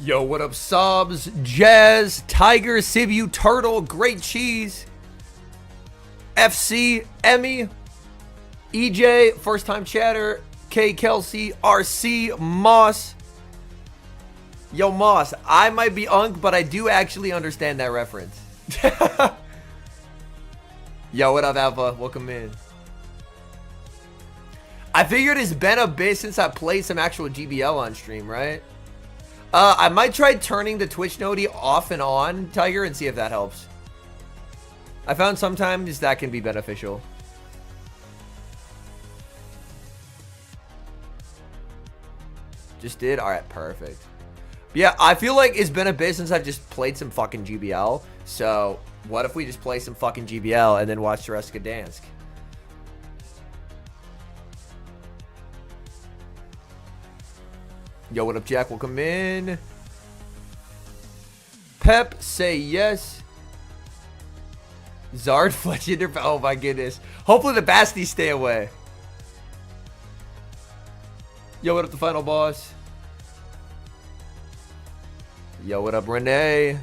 Yo, what up, Sobs, Jazz, Tiger, Sibu, Turtle, Great Cheese, FC, Emmy, EJ, First Time Chatter, K Kelsey, RC, Moss. Yo, Moss, I might be unk, but I do actually understand that reference. Yo, what up, Alpha? Welcome in. I figured it's been a bit since I played some actual GBL on stream, right? I might try turning the Twitch noti off and on, Tiger, and see if that helps. I found sometimes that can be beneficial. Just did? Alright, perfect. Yeah, I feel like it's been a bit since I've just played some fucking GBL. So, what if we just play some fucking GBL and then watch the rest of Gdansk? Yo, what up, Jack? Welcome in. Pep, say yes. Zard, Fletcher. Oh my goodness. Hopefully the Basties stay away. Yo, what up, the final boss? Yo, what up, Renee?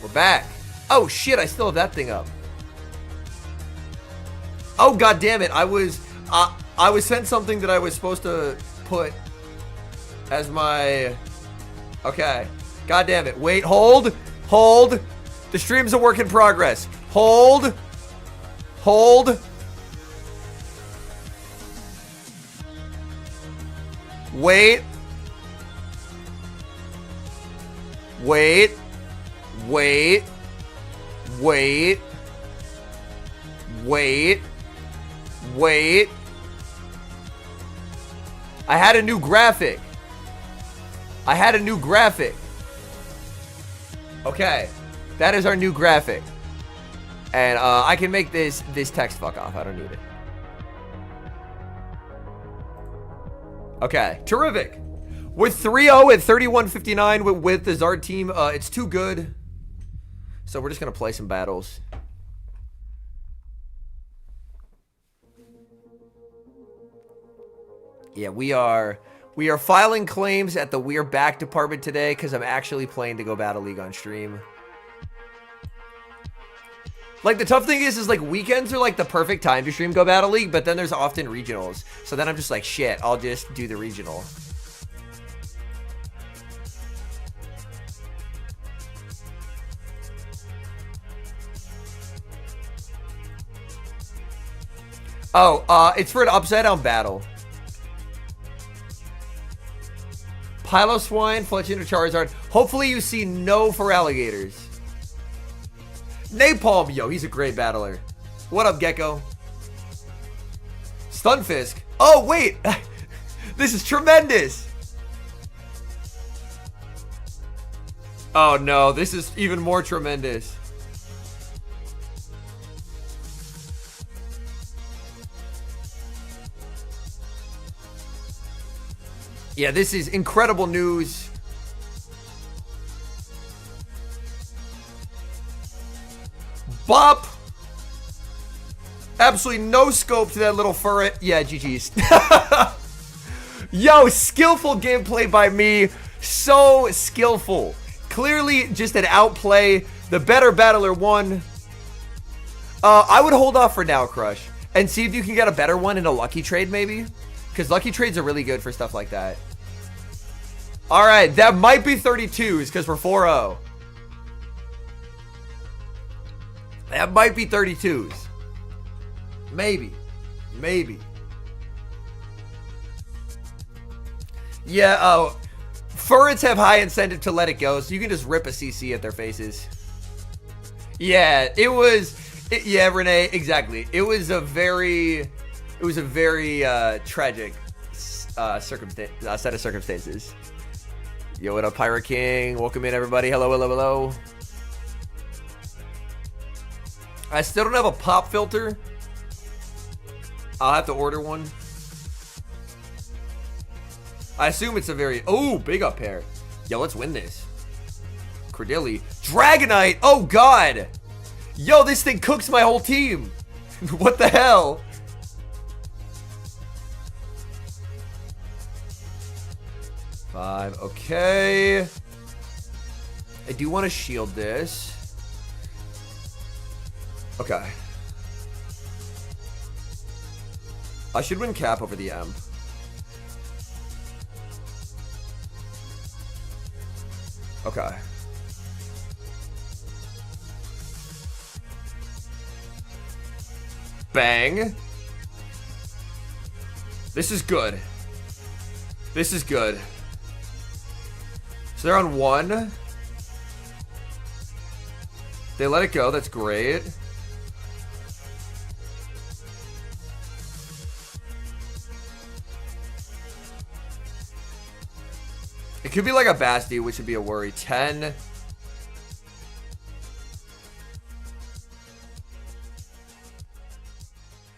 We're back. Oh shit, I still have that thing up. Oh god damn it! I was sent something that I was supposed to put as my. Okay. God damn it! Wait, hold. The stream's a work in progress. Hold. Wait. I had a new graphic. Okay. That is our new graphic. And I can make this text fuck off. I don't need it. Okay. Terrific. We're 3-0 at 31:59 with the Zard team. It's too good. So we're just going to play some battles. Yeah, we are filing claims at the We're Back department today because I'm actually playing to go Battle League on stream. Like, the tough thing is like weekends are like the perfect time to stream Go Battle League, but then there's often regionals. So then I'm just like, shit, I'll just do the regional. Oh, it's for an upside down battle. Pilo Swine, Fletch into Charizard. Hopefully you see no for alligators. Napalm, yo, he's a great battler. What up, Gecko? Stunfisk. Oh, wait. This is tremendous. Oh, no. This is even more tremendous. Yeah, this is incredible news. Bop! Absolutely no scope to that little furret. Yeah, GG's. Yo, skillful gameplay by me. So skillful. Clearly just an outplay. The better battler won. I would hold off for now, Crush. And see if you can get a better one in a lucky trade, maybe. Because lucky trades are really good for stuff like that. Alright, that might be 32s because we're 4-0. That might be 32s. Maybe. Yeah, Furrets have high incentive to let it go, so you can just rip a CC at their faces. Yeah, yeah, Renee, exactly. It was a very tragic set of circumstances. Yo, what up, Pirate King? Welcome in, everybody. Hello. I still don't have a pop filter. I'll have to order one. I assume it's a very... Oh, big up pair. Yo, let's win this. Cordilli. Dragonite! Oh, God! Yo, this thing cooks my whole team. What the hell? 5. Okay. I do want to shield this. Okay. I should win cap over the M. Okay. Bang. This is good. This is good. So they're on 1. They let it go. That's great. It could be like a Basti, which would be a worry. 10.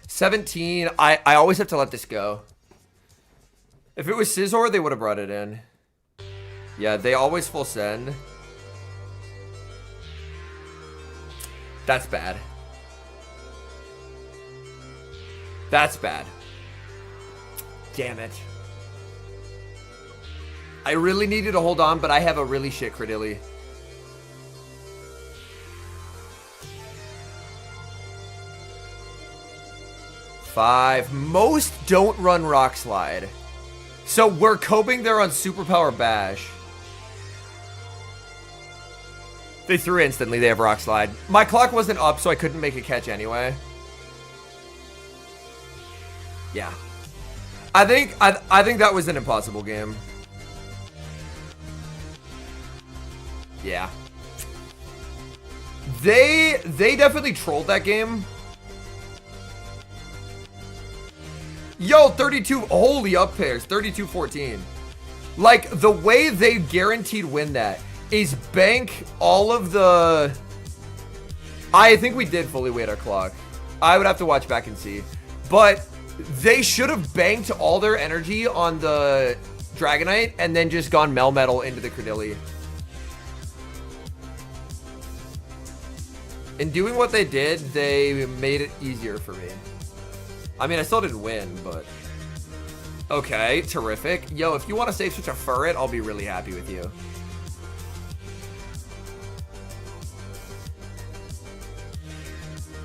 $17. I always have to let this go. If it was Scizor, they would have brought it in. Yeah, they always full send. That's bad. That's bad. Damn it. I really needed to hold on, but I have a really shit Credilli. Five. Most don't run Rock Slide. So we're coping there on Superpower Bash. They threw instantly. They have Rock Slide. My clock wasn't up, so I couldn't make a catch anyway. Yeah. I think that was an impossible game. Yeah. They definitely trolled that game. Yo, 32, holy up pairs, 32-14. Like, the way they guaranteed win that is bank all of the... I think we did fully wait our clock. I would have to watch back and see. But they should have banked all their energy on the Dragonite and then just gone Melmetal into the Credilli. In doing what they did, they made it easier for me. I mean, I still didn't win, but... Okay, terrific. Yo, if you want to save such a Furret, I'll be really happy with you.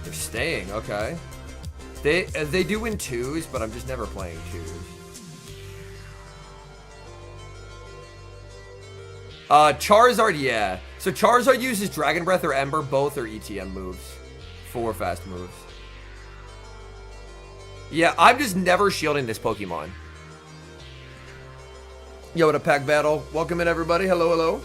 They're staying, okay. They do win 2s, but I'm just never playing 2s. Charizard, yeah. So Charizard uses Dragon Breath or Ember. Both are ETM moves. 4 fast moves. Yeah, I'm just never shielding this Pokemon. Yo, what a pack battle. Welcome in, everybody. Hello, hello.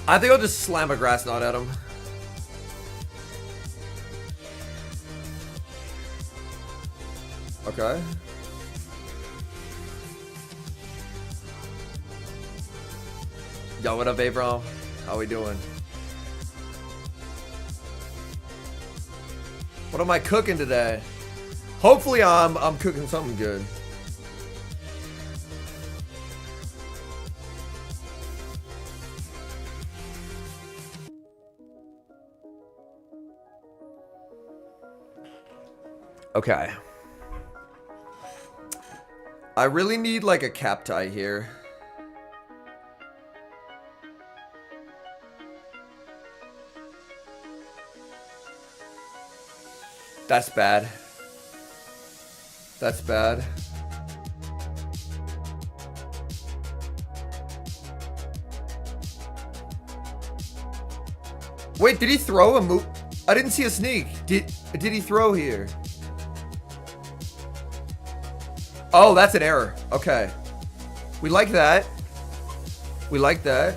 I think I'll just slam a Grass Knot at him. Okay. Yo, what up, Abram? How we doing? What am I cooking today? Hopefully I'm cooking something good. Okay. I really need like a cap tie here. That's bad. That's bad. Wait, did he throw a move? I didn't see a sneak. Did he throw here? Oh, that's an error. Okay. We like that. We like that.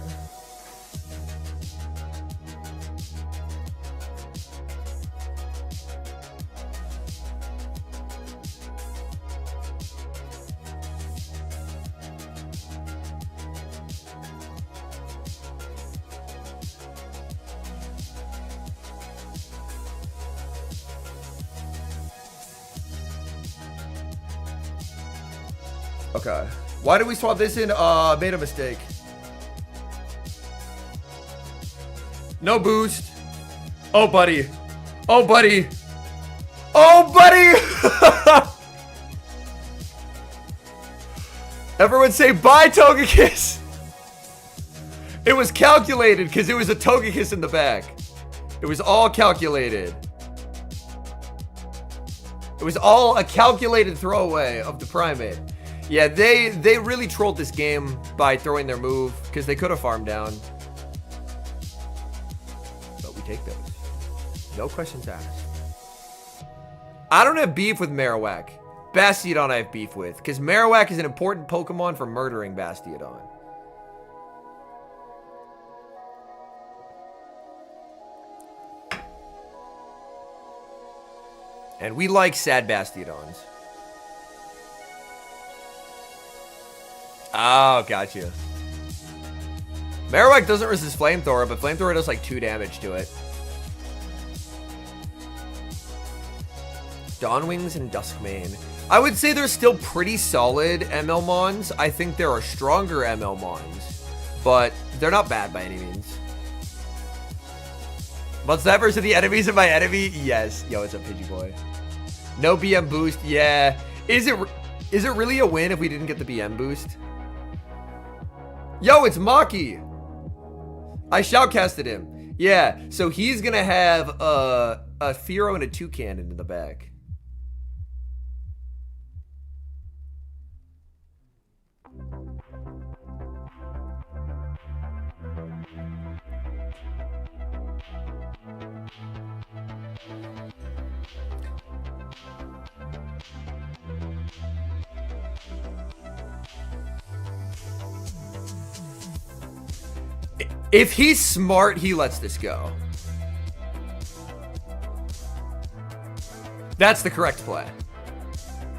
Okay. Why did we swap this in? Made a mistake. No boost. Oh, buddy. Oh, buddy. Oh, buddy. Everyone say bye, Togekiss. It was calculated because it was a Togekiss in the back. It was all calculated. It was all a calculated throwaway of the Primate. Yeah, they really trolled this game by throwing their move because they could have farmed down. But we take those. No questions asked. I don't have beef with Marowak. Bastiodon I have beef with because Marowak is an important Pokemon for murdering Bastiodon. And we like sad Bastiodons. Oh, gotcha. Marowak doesn't resist Flamethrower, but Flamethrower does like 2 damage to it. Dawnwings and Duskmane. I would say they're still pretty solid ML Mons. I think there are stronger ML Mons, but they're not bad by any means. Mudsnappers are the enemies of my enemy? Yes. Yo, what's up, Pidgey Boy? No BM boost. Yeah. Is it really a win if we didn't get the BM boost? Yo, it's Maki. I shoutcasted him. Yeah, so he's going to have a Fearow and a Toucannon in the back. If he's smart, he lets this go. That's the correct play.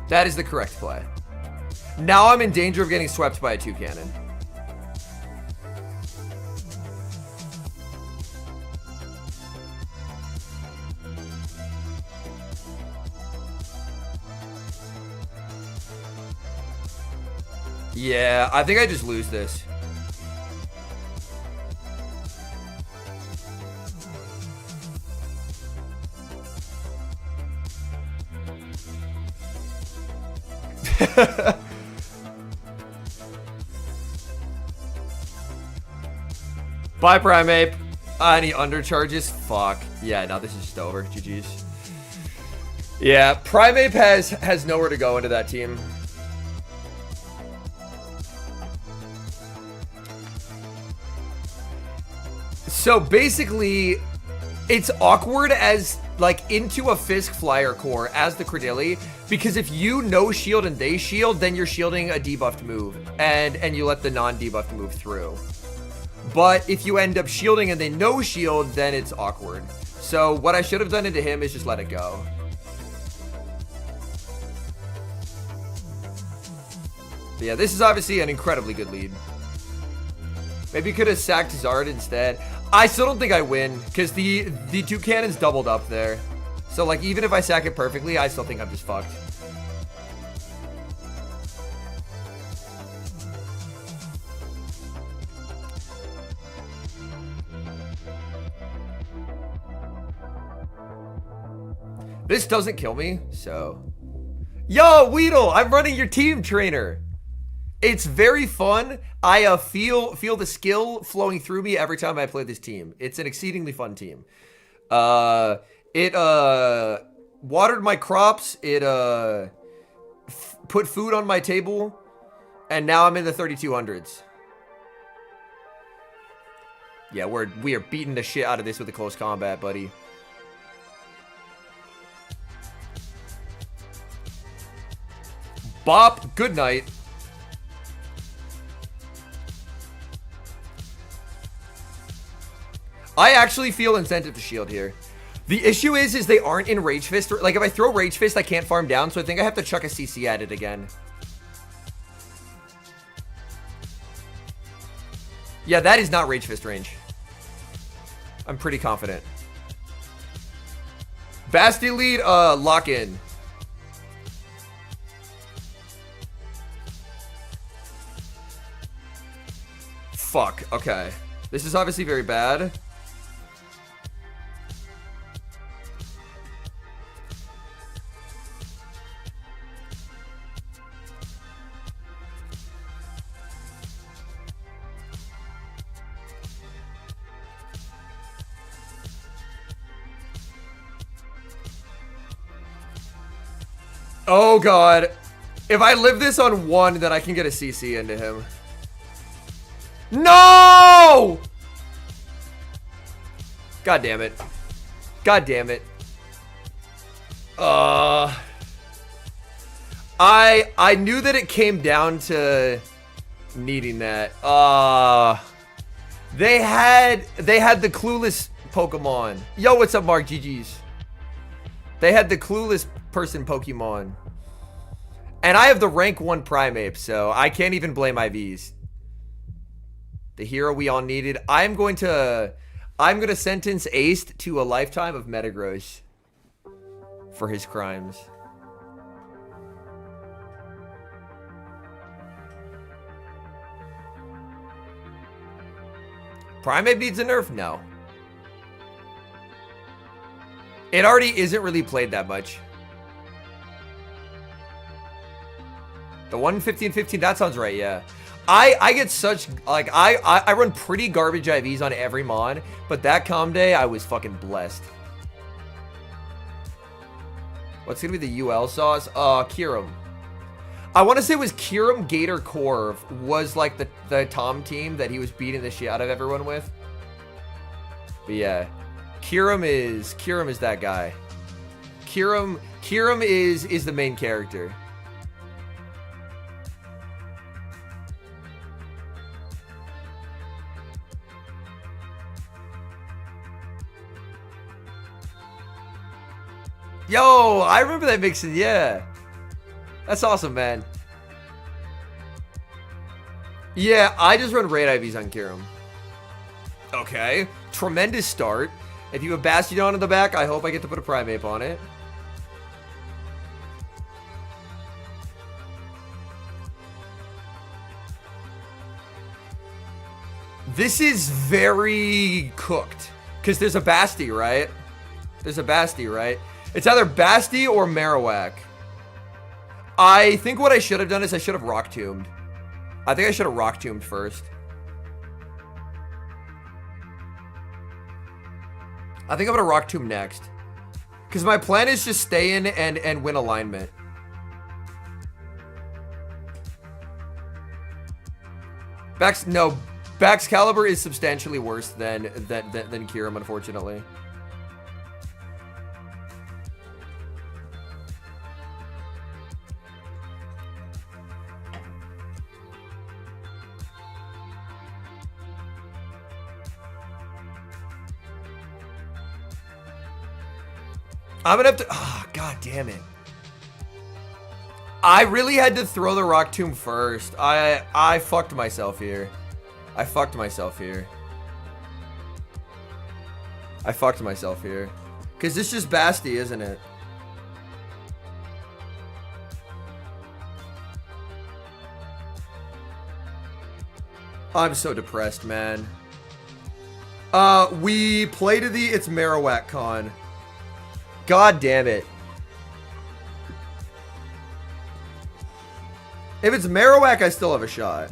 That is the correct play. Now I'm in danger of getting swept by a Toucannon. Yeah, I think I just lose this. Bye, Primeape. Any undercharges? Fuck. Yeah, no, this is just over. GG's. Yeah, Primeape has nowhere to go into that team. So basically, it's awkward as like into a Fisk Flyer Core as the Credilli, because if you no shield and they shield, then you're shielding a debuffed move, and you let the non-debuffed move through. But if you end up shielding and they no shield, then it's awkward. So what I should have done into him is just let it go. But yeah, this is obviously an incredibly good lead. Maybe you could have sacked Zard instead. I still don't think I win, because the Toucannon's doubled up there. So, like, even if I sack it perfectly, I still think I'm just fucked. This doesn't kill me, so... Yo, Weedle! I'm running your team, trainer! It's very fun. I feel the skill flowing through me every time I play this team. It's an exceedingly fun team. It watered my crops. It put food on my table, and now I'm in the 3200s. Yeah, we are beating the shit out of this with the close combat, buddy. Bop. Good night. I actually feel incentive to shield here. The issue is they aren't in Rage Fist. Like, if I throw Rage Fist, I can't farm down, so I think I have to chuck a CC at it again. Yeah, that is not Rage Fist range. I'm pretty confident. Basti lead, lock in. Fuck, okay. This is obviously very bad. Oh, God. If I live this on 1, then I can get a CC into him. No! God damn it. God damn it. I knew that it came down to needing that. They had the clueless Pokemon. Yo, what's up, Mark? GG's. They had the clueless person Pokemon. And I have the rank 1 Primeape, so I can't even blame IVs. The hero we all needed. I'm going to sentence Aced to a lifetime of Metagross for his crimes. Primeape needs a nerf? No. It already isn't really played that much. The 115-15, that sounds right, yeah. I get such, like, I run pretty garbage IVs on every mon, but that calm day, I was fucking blessed. What's gonna be the UL sauce? Kyurem. I want to say it was Kyurem Gator Corv was like the Tom team that he was beating the shit out of everyone with. But yeah, Kyurem is that guy. Kyurem is the main character. Yo, I remember that mixing, yeah. That's awesome, man. Yeah, I just run raid IVs on Kyurem. Okay, tremendous start. If you have Bastion in the back, I hope I get to put a Primeape on it. This is very cooked. Because there's a Basti, right? There's a Basti, right? It's either Basti or Marowak. I think what I should have done is I should have Rock Tombed. I think I should have Rock Tombed first. I think I'm gonna Rock Tomb next. Because my plan is just stay in and win alignment. Baxcalibur is substantially worse than Kyurem, unfortunately. I'm gonna have to, oh, god damn it. I really had to throw the Rock Tomb first. I fucked myself here. I fucked myself here. Because this is just Basti, isn't it? I'm so depressed, man. We play to the, it's Marowak Con. God damn it. If it's Marowak, I still have a shot.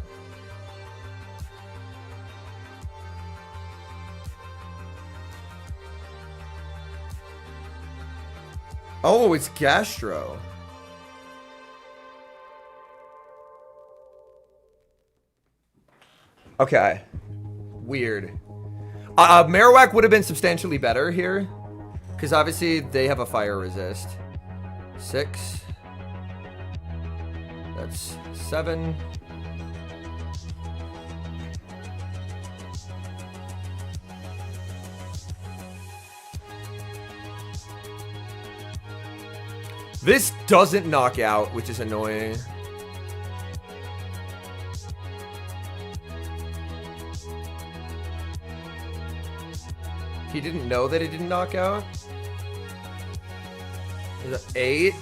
Oh, it's Gastro. Okay. Weird. Marowak would have been substantially better here. Because obviously they have a fire resist. 6. That's 7. This doesn't knock out, which is annoying. He didn't know that it didn't knock out? Is it 8?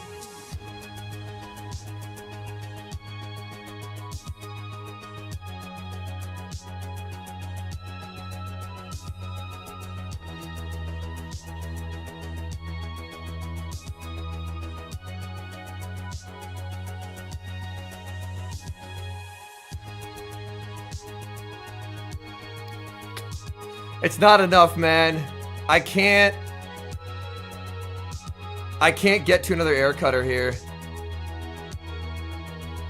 It's not enough, man. I can't get to another air cutter here.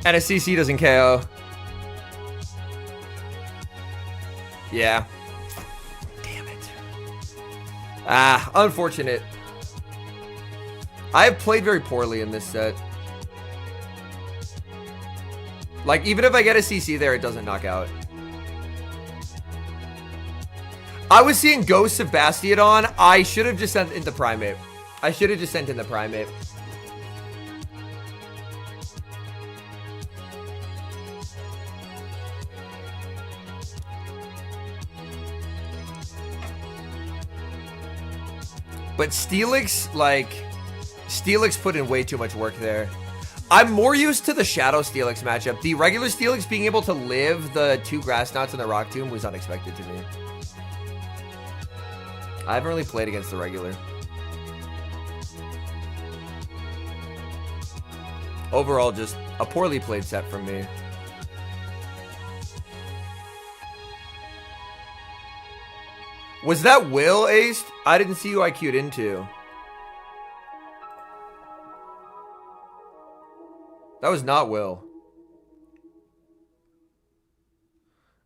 And a CC doesn't KO. Yeah. Damn it. Ah, unfortunate. I have played very poorly in this set. Like, even if I get a CC there, it doesn't knock out. I was seeing Ghosts of Bastiodon. I should have just sent into Primate. I should have just sent in the Primate. But Steelix, like, Steelix put in way too much work there. I'm more used to the Shadow Steelix matchup. The regular Steelix being able to live the 2 Grass Knots in the Rock Tomb was unexpected to me. I haven't really played against the regular. Overall, just a poorly played set from me. Was that Will aced? I didn't see who I queued into. That was not Will.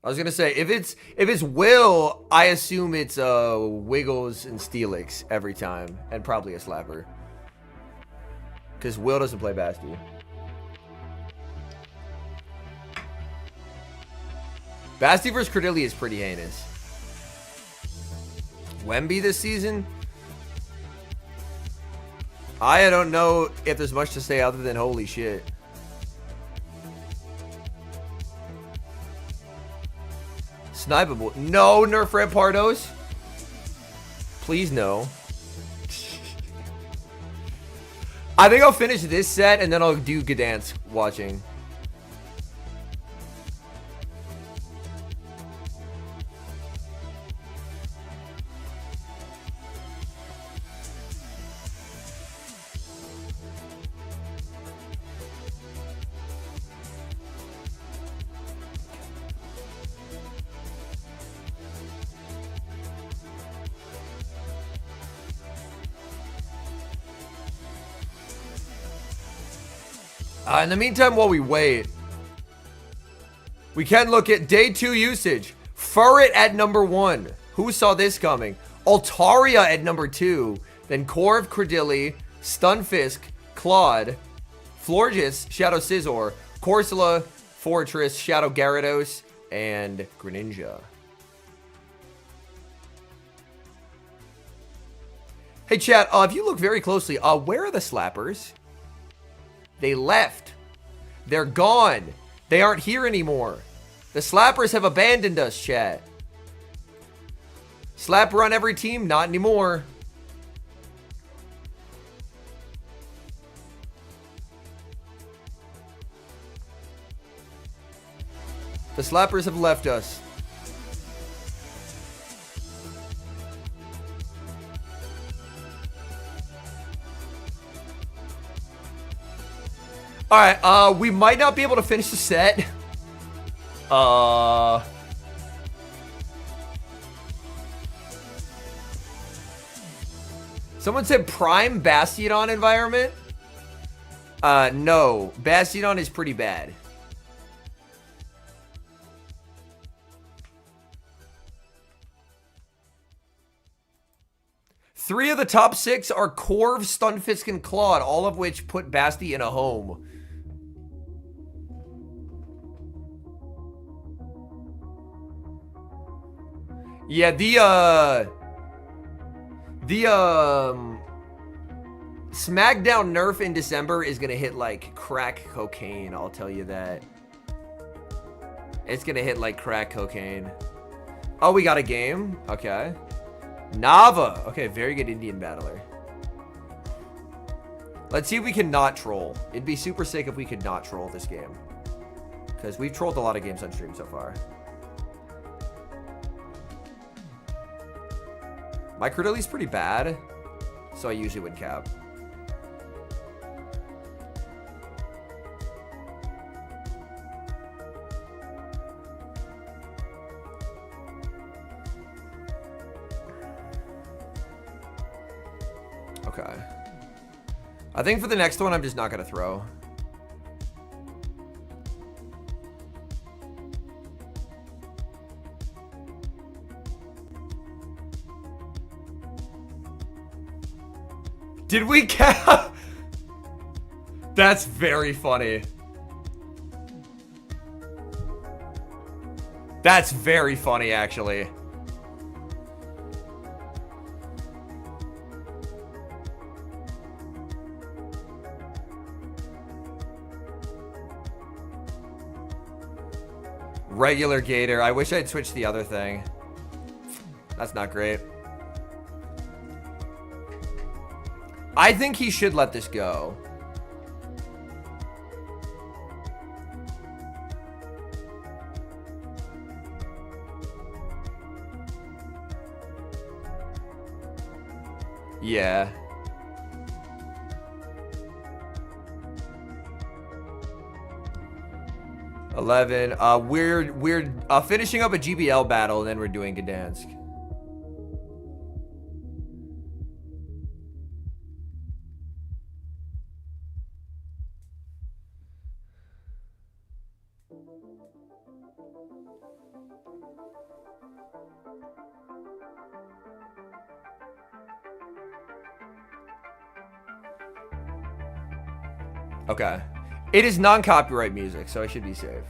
I was gonna say, if it's Will, I assume it's Wiggles and Steelix every time, and probably a slapper. Because Will doesn't play Basti. Basti vs. Credilli is pretty heinous. Wemby this season? I don't know if there's much to say other than holy shit. Snipeable. No, Nerf Red Pardos. Please no. I think I'll finish this set and then I'll do Gdansk watching. In the meantime, while we wait, we can look at day 2 usage. Furret at number 1. Who saw this coming? Altaria at number 2. Then Corv, Credilli, Stunfisk, Claude, Florges, Shadow Scizor, Corsola, Fortress, Shadow Gyarados, and Greninja. Hey chat, if you look very closely, where are the slappers? They left. They're gone. They aren't here anymore. The slappers have abandoned us, chat. Slapper on every team? Not anymore. The slappers have left us. Alright, we might not be able to finish the set. Someone said prime Bastiodon environment? No. Bastiodon is pretty bad. Three of the top 6 are Corv, Stunfisk, and Claude, all of which put Basti in a home. Yeah, the Smackdown nerf in December is gonna hit like crack cocaine, I'll tell you that. It's gonna hit like crack cocaine. Oh, we got a game? Okay. Nava. Okay, very good Indian battler. Let's see if we can not troll. It'd be super sick if we could not troll this game. Because we've trolled a lot of games on stream so far. My Credilli's pretty bad, so I usually win cap. Okay. I think for the next one, I'm just not going to throw. Did we cap? That's very funny. That's very funny, actually. Regular Gator. I wish I'd switched the other thing. That's not great. I think he should let this go. Yeah. $11. We're finishing up a GBL battle, and then we're doing Gdansk. Okay. It is non-copyright music, so I should be safe.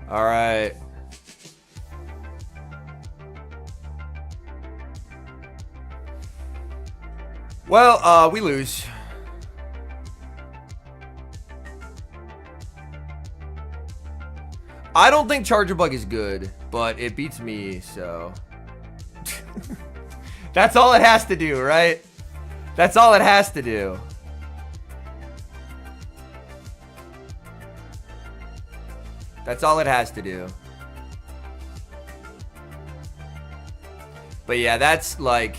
All right. Well, we lose. I don't think Charger Bug is good, but it beats me, so. That's all it has to do, right? That's all it has to do. That's all it has to do. But yeah, that's like...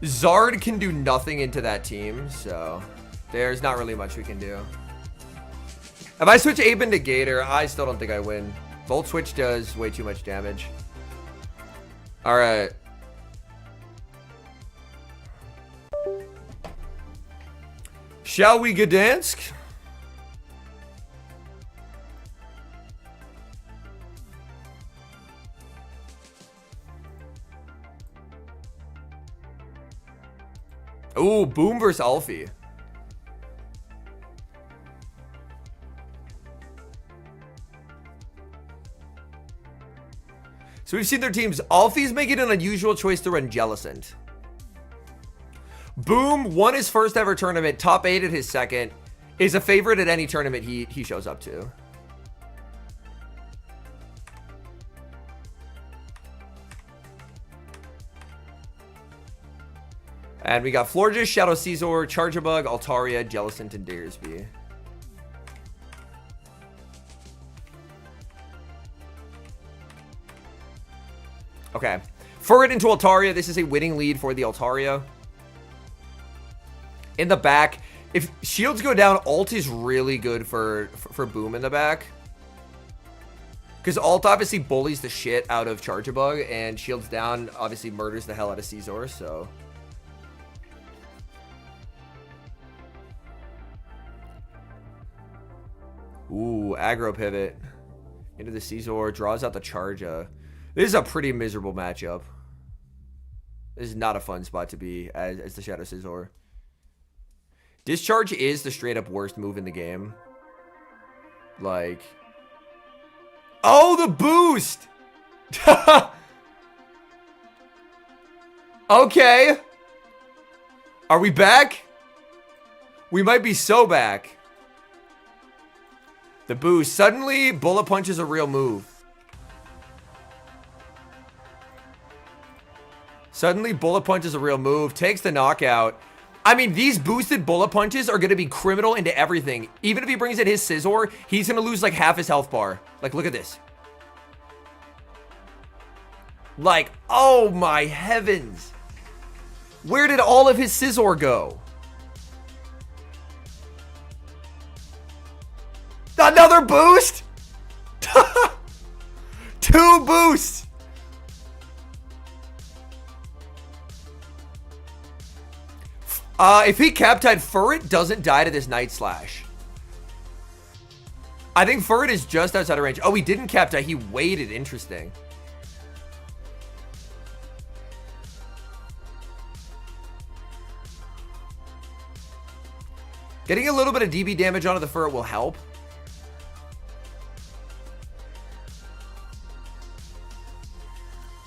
Zard can do nothing into that team, so... There's not really much we can do. If I switch Abe into Gator, I still don't think I win. Volt Switch does way too much damage. Alright. Shall we Gdansk? Ooh, Boom versus Alfie. So we've seen their teams. Alfie's making an unusual choice to run Jellicent. Boom won his first ever tournament, top 8 at his second, is a favorite at any tournament he shows up to. And we got Florges, Shadow Caesar, Charjabug, Altaria, Jellicent, and Daresby. Okay. Furret into Altaria. This is a winning lead for the Altaria. In the back, if shields go down, ult is really good for Boom in the back. Because ult obviously bullies the shit out of Charjabug, and shields down obviously murders the hell out of Caesar, so... Ooh, aggro pivot. Into the Caesar, draws out the Charja. This is a pretty miserable matchup. This is not a fun spot to be as the Shadow Caesar. Discharge is the straight up worst move in the game. Like... Oh, the boost! Okay. Are we back? We might be so back. The boost. Suddenly, Bullet Punch is a real move. Suddenly, Bullet Punch is a real move. Takes the knockout. I mean, these boosted Bullet Punches are going to be criminal into everything. Even if he brings in his Scizor, he's going to lose like half his health bar. Like, look at this. Like, oh my heavens. Where did all of his Scizor go? Another boost? 2 boosts. If he Captied, Furret doesn't die to this Night Slash. I think Furret is just outside of range. Oh, he didn't Captie. He waited. Interesting. Getting a little bit of DB damage onto the Furret will help.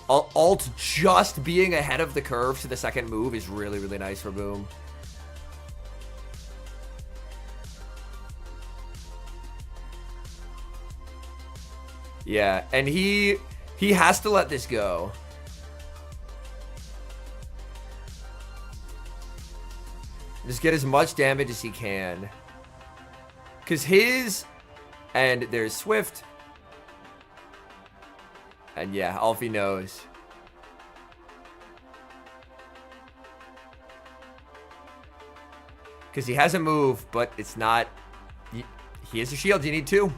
Alt just being ahead of the curve to the second move is really, really nice for Boom. Yeah, and he has to let this go. Just get as much damage as he can. Because his... And there's Swift. And yeah, Alfie knows. Because he has a move, but it's not... He has a shield. You need two.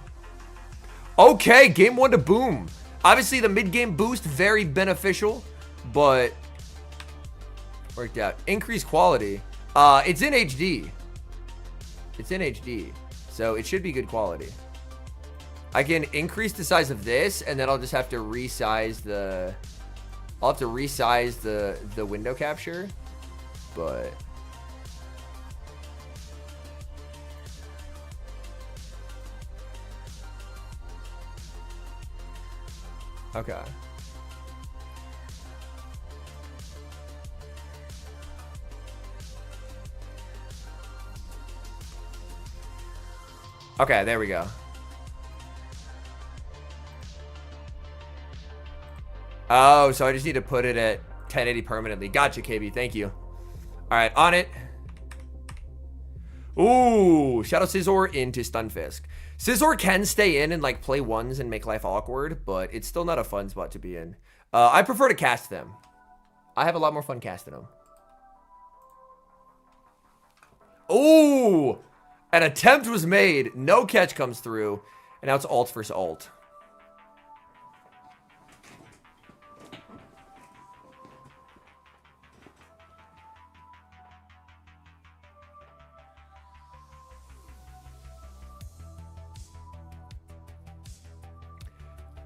Okay, game 1 to Boom. Obviously, the mid-game boost, very beneficial. But... Worked out. Increased quality. It's in HD. It's in HD. So it should be good quality. I can increase the size of this, and then I'll just have to resize the... I'll have to resize the window capture. But... Okay. Okay, there we go. Oh, so I just need to put it at 1080 permanently. Gotcha, KB. Thank you. All right, on it. Ooh, Shadow Scizor into Stunfisk. Scizor can stay in and like play ones and make life awkward, but it's still not a fun spot to be in. I prefer to cast them. I have a lot more fun casting them. Ooh, an attempt was made. No catch comes through. And now it's alt versus alt.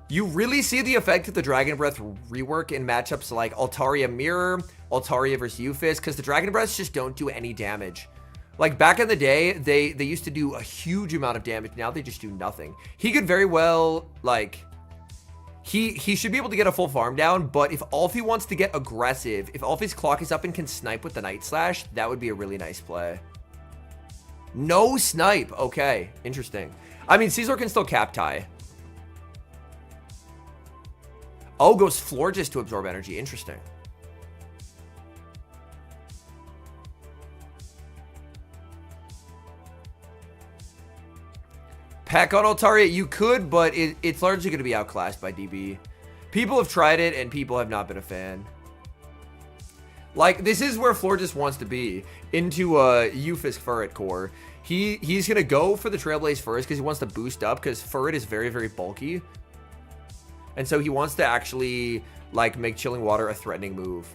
You really see the effect of the Dragon Breath rework in matchups like Altaria Mirror, Altaria versus Euphis, because the Dragon Breaths just don't do any damage. Like, back in the day, they used to do a huge amount of damage. Now they just do nothing. He could very well, like... He should be able to get a full farm down, but if Alfie wants to get aggressive, if Alfie's clock is up and can snipe with the Night Slash, that would be a really nice play. No snipe. Okay, interesting. I mean, Scizor can still cap tie. Oh, goes Florges to absorb energy. Interesting. Pack on Altaria, you could, but it's largely going to be outclassed by DB. People have tried it, and people have not been a fan. Like, this is where Florges wants to be, into Euphis Furret core. He's going to go for the Trailblaze first, because he wants to boost up, because Furret is very, very bulky. And so he wants to actually, like, make Chilling Water a threatening move.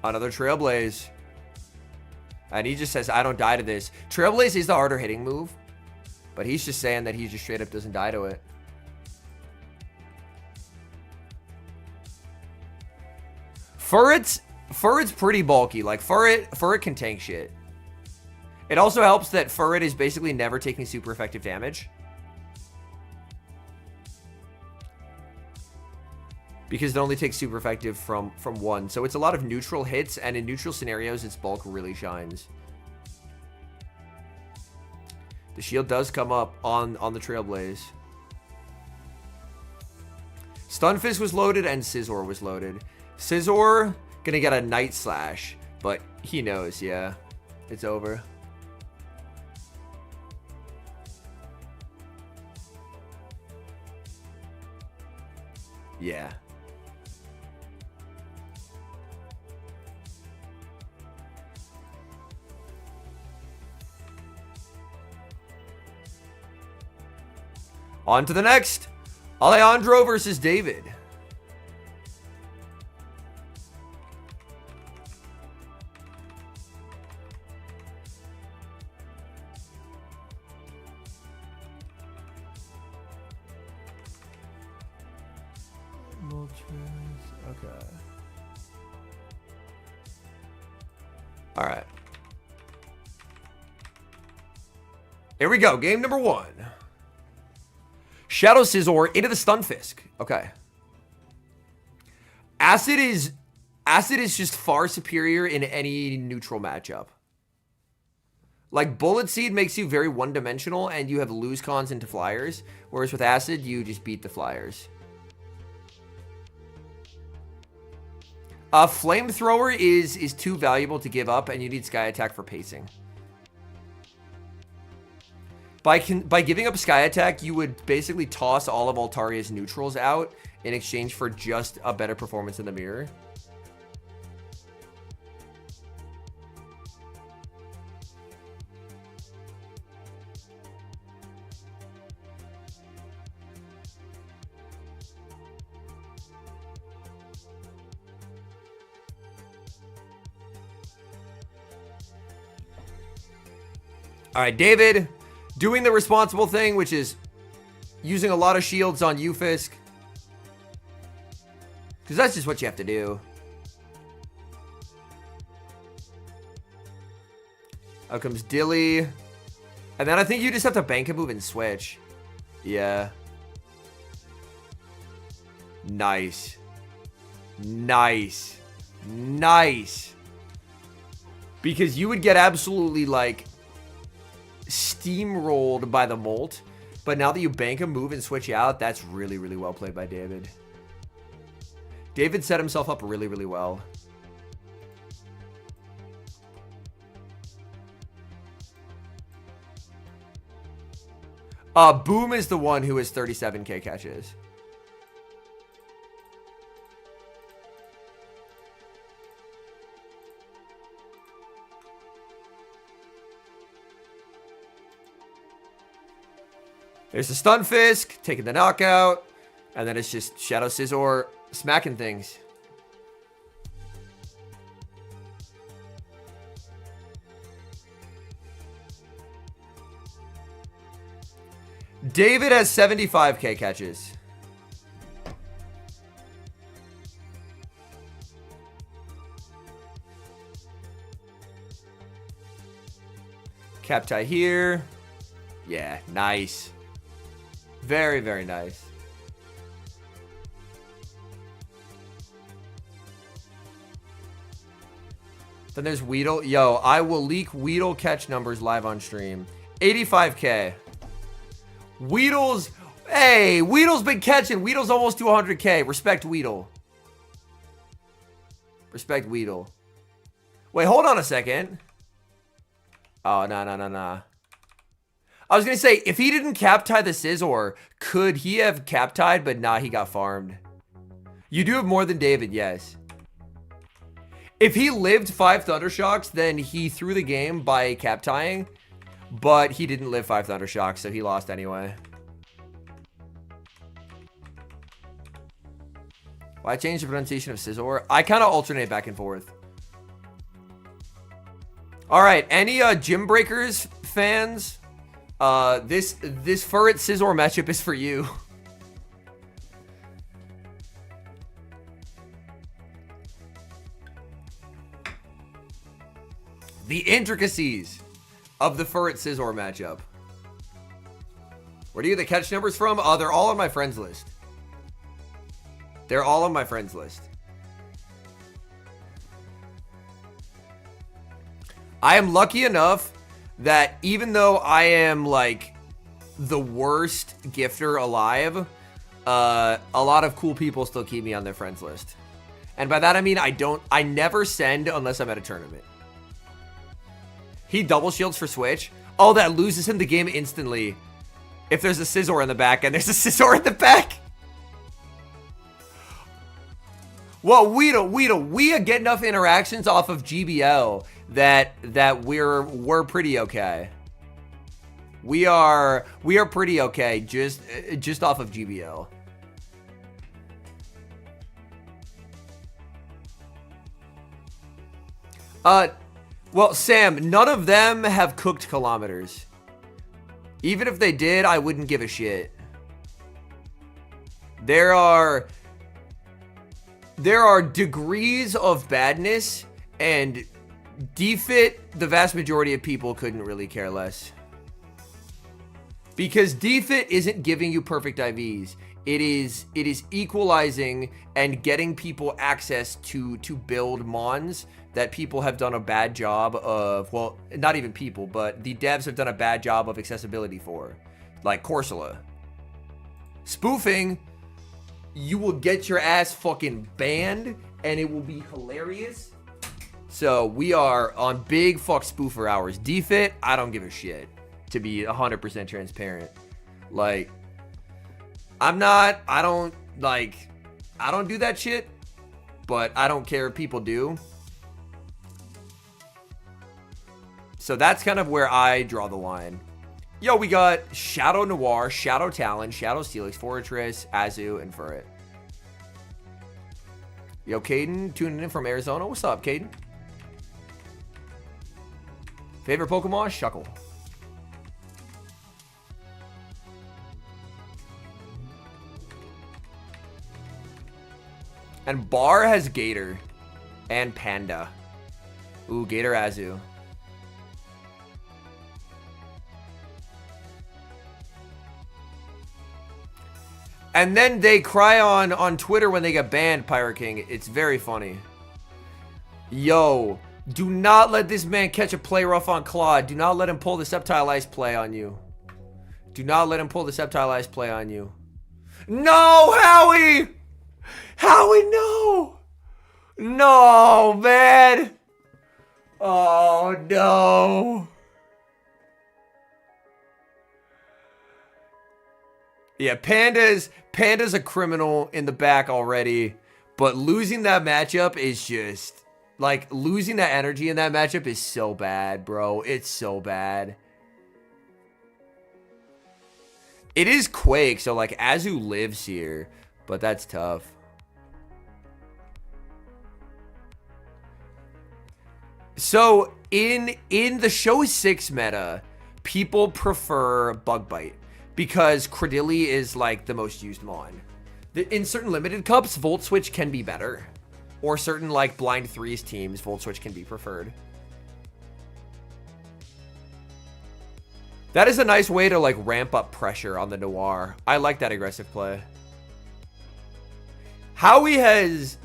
Another Trailblaze. And he just says, I don't die to this. Trailblaze is the harder hitting move. But he's just saying that he just straight up doesn't die to it. Furret's pretty bulky. Like, Furret can tank shit. It also helps that Furret is basically never taking super effective damage. Because it only takes super effective from one. So it's a lot of neutral hits, and in neutral scenarios, its bulk really shines. The shield does come up on the Trailblaze. Stunfisk was loaded, and Scizor was loaded. Scizor gonna get a Night Slash, but he knows, yeah. It's over. Yeah. On to the next. Alejandro versus David. Okay. All right. Here we go. Game number 1. Shadow Scizor into the Stunfisk. Okay. Acid is just far superior in any neutral matchup. Like, Bullet Seed makes you very one-dimensional, and you have lose cons into flyers. Whereas with Acid, you just beat the flyers. Flamethrower is too valuable to give up, and you need Sky Attack for pacing. By giving up Sky Attack, you would basically toss all of Altaria's neutrals out in exchange for just a better performance in the mirror. All right, David, doing the responsible thing, which is using a lot of shields on Ufisk. Because that's just what you have to do. Out comes Dilly. And then I think you just have to bank a move and switch. Yeah. Nice. Nice. Nice. Because you would get absolutely, like, steamrolled by the Molt. But now that you bank a move and switch out, that's really, really well played by David. David set himself up really, really well. Boom is the one who has 37k catches. There's the Stunfisk, taking the knockout, and then it's just Shadow Scizor smacking things. David has 75k catches. Captai here. Yeah, nice. Very, very nice. Then there's Weedle. Yo, I will leak Weedle catch numbers live on stream. 85k. Weedle's... Hey, Weedle's been catching. Weedle's almost to 100k. Respect Weedle. Respect Weedle. Wait, hold on a second. Oh, no. I was going to say, if he didn't cap tie the Scizor, could he have cap tied? But nah, he got farmed. You do have more than David, yes. If he lived 5 Thundershocks, then he threw the game by cap tying. But he didn't live 5 Thundershocks, so he lost anyway. Why change the pronunciation of Scizor? I kind of alternate back and forth. All right, any Gym Breakers fans? This Furret Scizor matchup is for you. The intricacies of the Furret Scizor matchup. Where do you get the catch numbers from? They're all on my friends list. They're all on my friends list. I am lucky enough that even though I am like the worst gifter alive, a lot of cool people still keep me on their friends list. And by that I mean I never send unless I'm at a tournament. He double shields for Switch. Oh, that loses him the game instantly. If there's a Scizor in the back, and there's a Scizor in the back. Well, Weedle, we get enough interactions off of GBL that we're pretty okay. We are pretty okay just off of GBL. Well, Sam, none of them have cooked kilometers. Even if they did, I wouldn't give a shit. There are there are degrees of badness, and defit, the vast majority of people couldn't really care less. Because defit isn't giving you perfect IVs. It is equalizing and getting people access to build mons that people have done a bad job of, well, not even people, but the devs have done a bad job of accessibility for, like Corsola. Spoofing, you will get your ass fucking banned, and it will be hilarious. So we are on big fuck spoofer hours. Defit, I don't give a shit, to be 100% transparent. Like, I don't do that shit, but I don't care if people do. So that's kind of where I draw the line. Yo, we got Shadow Noir, Shadow Talon, Shadow Steelix, Fortress, Azu, and Furret. Yo, Caden, tuning in from Arizona. What's up, Caden? Favorite Pokemon? Shuckle. And Bar has Gator and Panda. Ooh, Gator Azu. And then they cry on Twitter when they get banned, Pirate King. It's very funny. Yo, do not let this man catch a play rough on Claude. Do not let him pull the Sceptile Ice play on you. Do not let him pull the Sceptile Ice play on you. No, Howie! Howie, no! No, man! Oh, no. Yeah, Panda's a criminal in the back already, but losing that matchup is just, like, losing that energy in that matchup is so bad, bro. It's so bad. It is Quake, so, like, Azu lives here, but that's tough. So, in the Show 6 meta, people prefer Bug Bite, because Credilli is, like, the most used mon. In certain limited cups, Volt Switch can be better. Or certain, like, Blind 3s teams, Volt Switch can be preferred. That is a nice way to, like, ramp up pressure on the Noir. I like that aggressive play. Howie's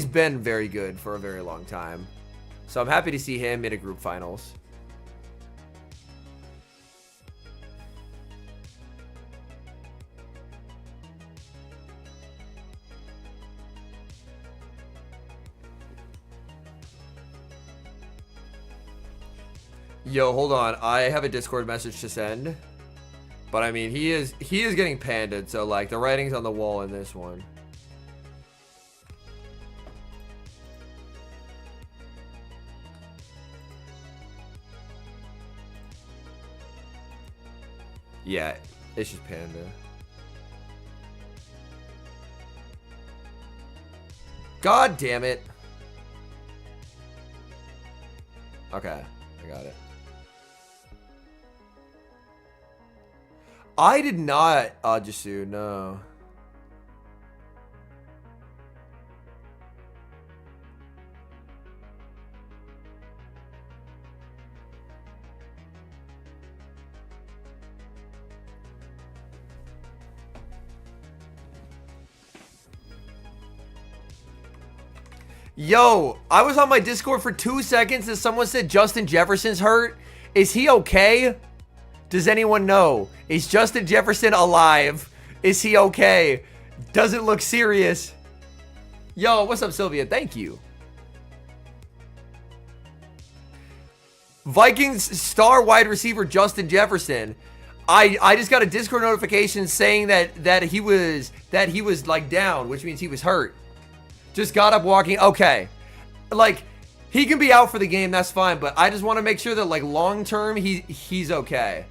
been very good for a very long time. So I'm happy to see him in a group finals. Yo, hold on. I have a Discord message to send. But I mean, he is getting panded, so like the writing's on the wall in this one. Yeah, it's just Panda. God damn it. Okay, I got it. I did not Ajisu, no. Yo, I was on my Discord for 2 seconds and someone said Justin Jefferson's hurt. Is he okay? Does anyone know? Is Justin Jefferson alive? Is he okay? Doesn't look serious. Yo, what's up, Sylvia? Thank you. Vikings star wide receiver Justin Jefferson. I just got a Discord notification saying that he was like down, which means he was hurt. Just got up walking. Okay. Like, he can be out for the game, that's fine, but I just want to make sure that, like, long term he's okay.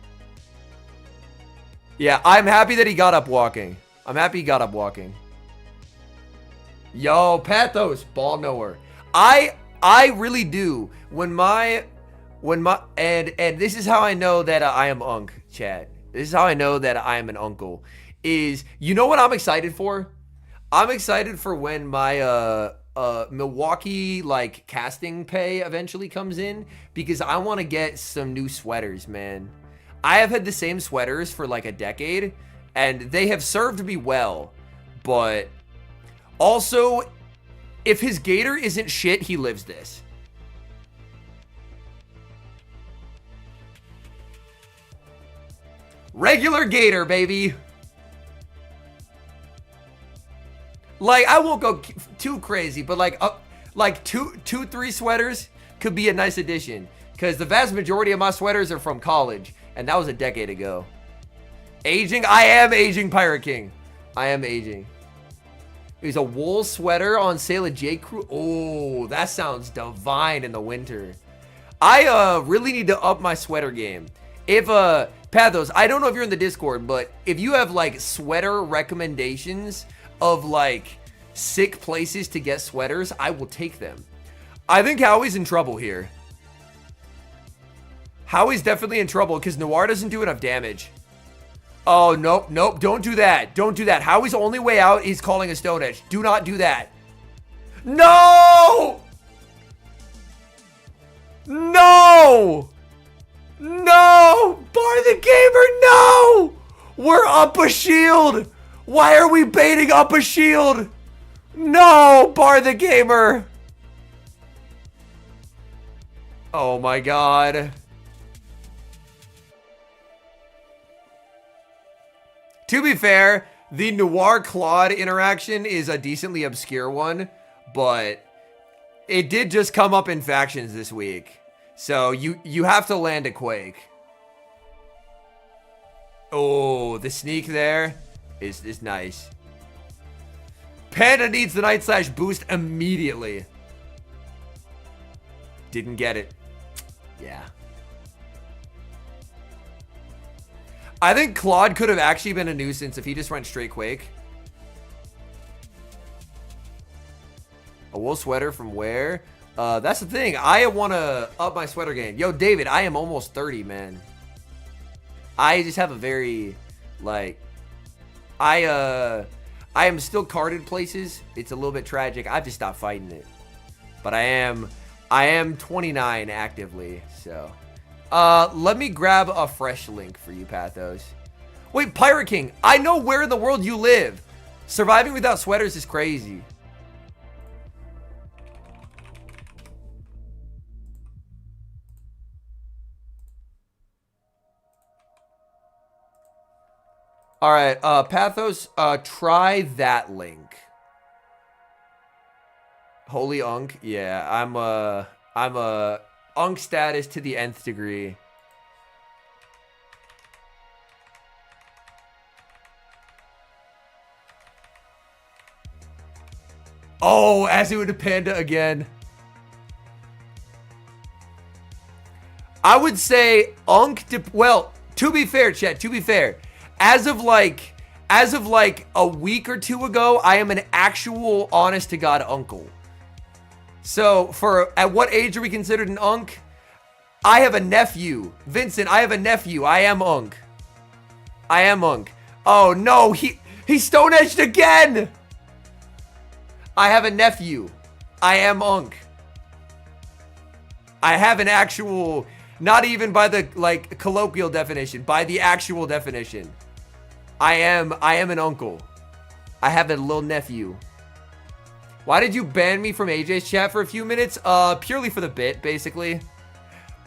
Yeah, I'm happy that he got up walking. I'm happy he got up walking. Yo, Pathos, ball knower. I really do. And this is how I know that I am Unk, chat. This is how I know that I am an uncle. Is, you know what I'm excited for? I'm excited for when my Milwaukee like casting pay eventually comes in because I want to get some new sweaters, man. I have had the same sweaters for like a decade and they have served me well, but also if his gator isn't shit, he lives this. Regular gator, baby. Like, I won't go too crazy, but like two, three sweaters could be a nice addition. Because the vast majority of my sweaters are from college. And that was a decade ago. Aging? I am aging, Pirate King. I am aging. There's a wool sweater on sale at J. Crew. Oh, that sounds divine in the winter. I really need to up my sweater game. If, Pathos, I don't know if you're in the Discord, but if you have, like, sweater recommendations of, like, sick places to get sweaters, I will take them. I think Howie's in trouble here. Howie's definitely in trouble because Noir doesn't do enough damage. Oh, nope, nope, don't do that. Don't do that. Howie's only way out is calling a Stone Edge. Do not do that. No! No! No! Bar the Gamer, no! We're up a shield! Why are we baiting up a shield? No! Bar the Gamer! Oh my god. To be fair, the Noir Claude interaction is a decently obscure one, but it did just come up in factions this week. So you have to land a Quake. Oh, the sneak there is nice. Panda needs the Night Slash boost immediately. Didn't get it. Yeah. I think Claude could have actually been a nuisance if he just went straight Quake. A wool sweater from where? That's the thing. I want to up my sweater game. Yo, David, I am almost 30, man. I just have a very, like, I am still carded places. It's a little bit tragic. I've just stopped fighting it. But I am 29 actively, so. Let me grab a fresh link for you, Pathos. Wait, Pirate King, I know where in the world you live. Surviving without sweaters is crazy. All right, Pathos, try that link. Holy Unk, yeah, I'm a Unk status to the nth degree. Oh, as it would Panda again. I would say Unk, well, to be fair, chat, to be fair, as of like a week or two ago, I am an actual honest to God uncle. So, at what age are we considered an unk? I have a nephew. Vincent, I have a nephew. I am unk. I am unk. Oh, no. He Stone Edged again. I have a nephew. I am unk. I have an actual, not even by the, like, colloquial definition, by the actual definition. I am an uncle. I have a little nephew. Why did you ban me from AJ's chat for a few minutes? Purely for the bit, basically.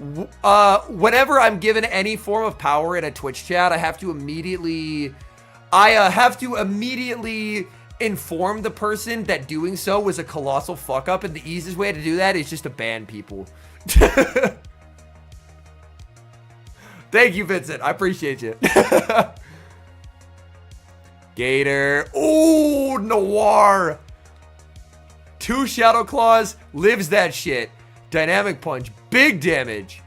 Whenever I'm given any form of power in a Twitch chat, I have to immediately inform the person that doing so was a colossal fuck up, and the easiest way to do that is just to ban people. Thank you, Vincent. I appreciate you. Gator. Ooh, Noir. 2 Shadow Claws, lives that shit. Dynamic Punch, big damage.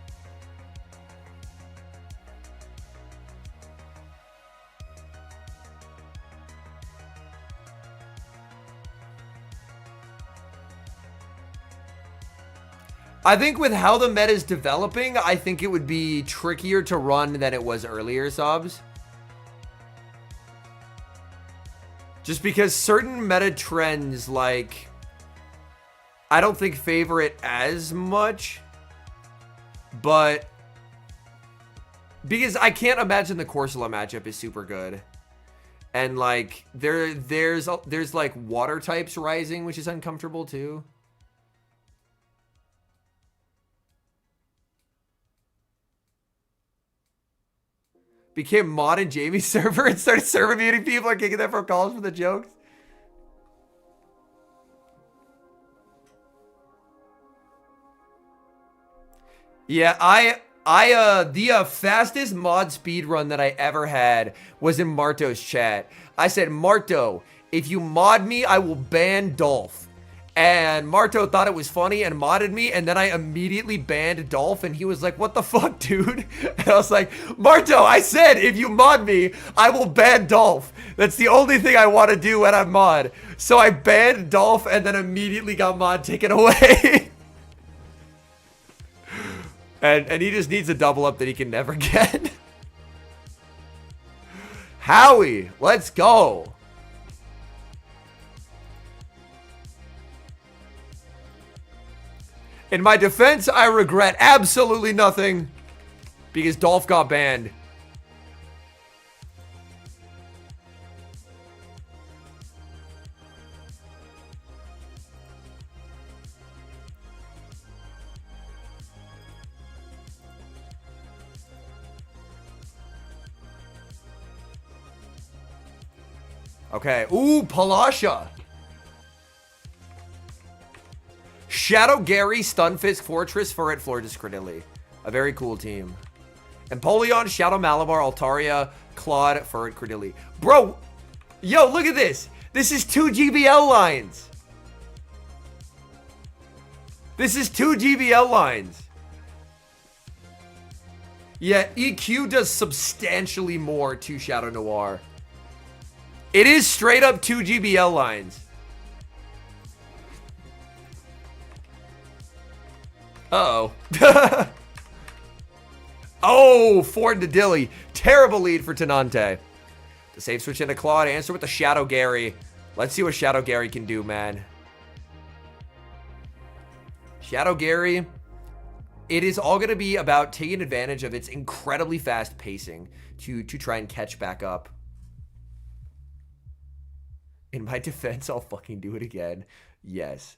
I think with how the meta is developing, I think it would be trickier to run than it was earlier, Sobs. Just because certain meta trends, like, I don't think favor it as much, but because I can't imagine the Corsola matchup is super good. And like there's like water types rising, which is uncomfortable too. Became mod in Jamie's server and started server muting people and kicking them from calls for the jokes. Yeah, the fastest mod speed run that I ever had was in Marto's chat. I said, Marto, if you mod me, I will ban Dolph. And Marto thought it was funny and modded me, and then I immediately banned Dolph, and he was like, what the fuck, dude? And I was like, Marto, I said, if you mod me, I will ban Dolph. That's the only thing I want to do when I'm mod. So I banned Dolph, and then immediately got mod taken away. And he just needs a double up that he can never get. Howie, let's go. In my defense, I regret absolutely nothing because Dolph got banned. Okay. Ooh, Palasha. Shadow Gary, Stunfisk, Fortress, Furret, Florges, Credilli. A very cool team. Empoleon, Shadow Malamar, Altaria, Claude, Furret, Credilli. Bro, yo, look at this. This is 2 GBL lines. This is 2 GBL lines. Yeah, EQ does substantially more to Shadow Noir. It is straight up 2 GBL lines. Uh-oh. Oh, Ford to Dilly. Terrible lead for Tenante. The save switch into Claude. Answer with the Shadow Gary. Let's see what Shadow Gary can do, man. Shadow Gary. It is all going to be about taking advantage of its incredibly fast pacing to try and catch back up. In my defense, I'll fucking do it again. Yes.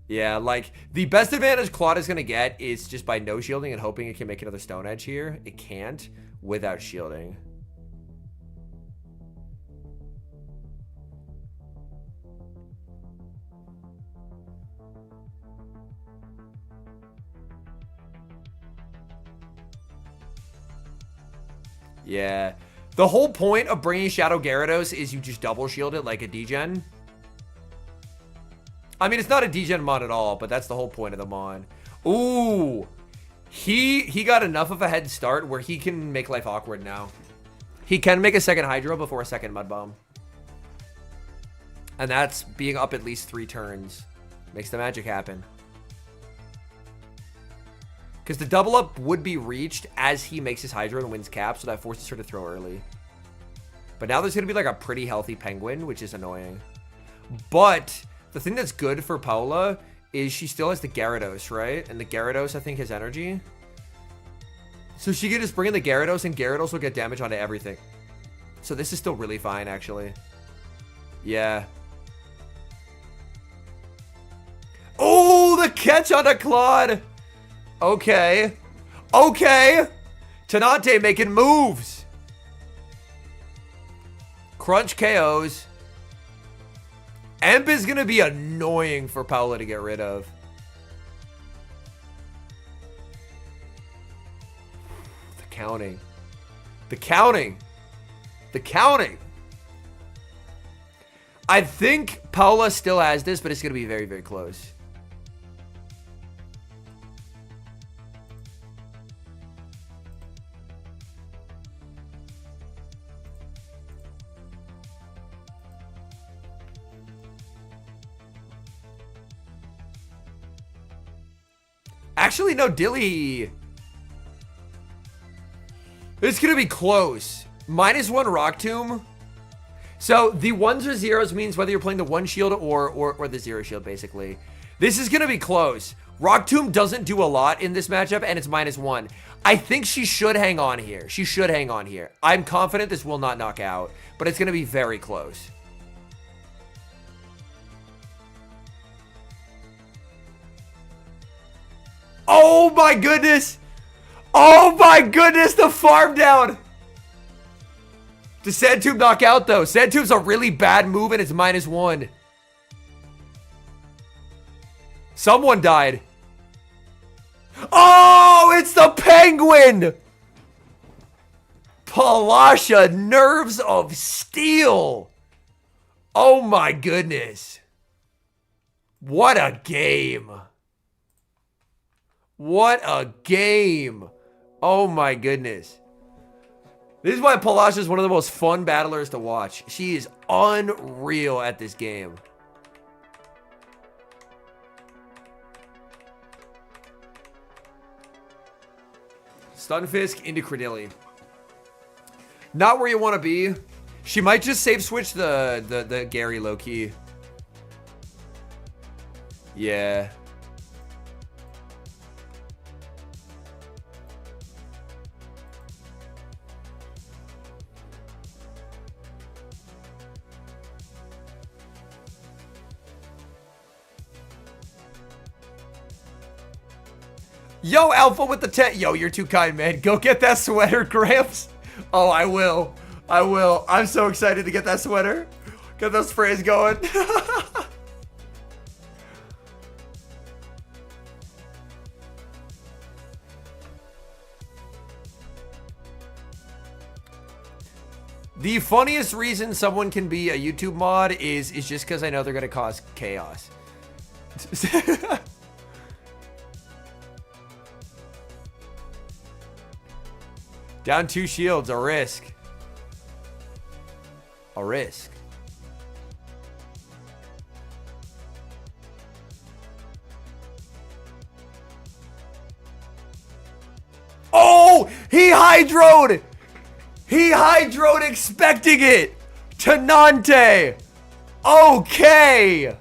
Yeah, like, the best advantage Claude is going to get is just by no shielding and hoping it can make another Stone Edge here. It can't without shielding. Yeah. The whole point of bringing Shadow Gyarados is you just double shield it like a degen. I mean, it's not a degen mod at all, but that's the whole point of the mod. Ooh. He got enough of a head start where he can make life awkward now. He can make a second Hydro before a second Mud Bomb. And that's being up at least 3 turns. Makes the magic happen. Because the double up would be reached as he makes his Hydro and wins cap, so that forces her to throw early. But now there's going to be like a pretty healthy Penguin, which is annoying. But the thing that's good for Paula is she still has the Gyarados, right? And the Gyarados, I think, has energy. So she can just bring in the Gyarados, and Gyarados will get damage onto everything. So this is still really fine, actually. Yeah. Oh, the catch on a Claude! Okay. Okay! Tenante making moves! Crunch KOs. Emp is going to be annoying for Paula to get rid of. The counting. The counting. The counting. I think Paula still has this, but it's going to be very, very close. Actually, no, Dilly. It's going to be close. -1 Rock Tomb. So the 1s or 0s means whether you're playing the 1 shield or the 0 shield, basically. This is going to be close. Rock Tomb doesn't do a lot in this matchup, and it's -1. I think she should hang on here. She should hang on here. I'm confident this will not knock out, but it's going to be very close. Oh my goodness! Oh my goodness, the farm down! Does Sand Tomb knock out, though? Sand Tomb's a really bad move, and it's -1. Someone died. Oh, it's the penguin! Palasha, nerves of steel. Oh my goodness. What a game. What a game. Oh my goodness. This is why Palasha is one of the most fun battlers to watch. She is unreal at this game. Stunfisk into Credilli. Not where you want to be. She might just save switch the Gary low key. Yeah. Yo, Alpha with the 10. Yo, you're too kind, man. Go get that sweater, Gramps. Oh, I will. I will. I'm so excited to get that sweater. Get those sprays going. The funniest reason someone can be a YouTube mod is just because I know they're going to cause chaos. Down 2 shields, a risk. A risk. Oh, he hydroed. He hydroed expecting it. Tenante. Okay.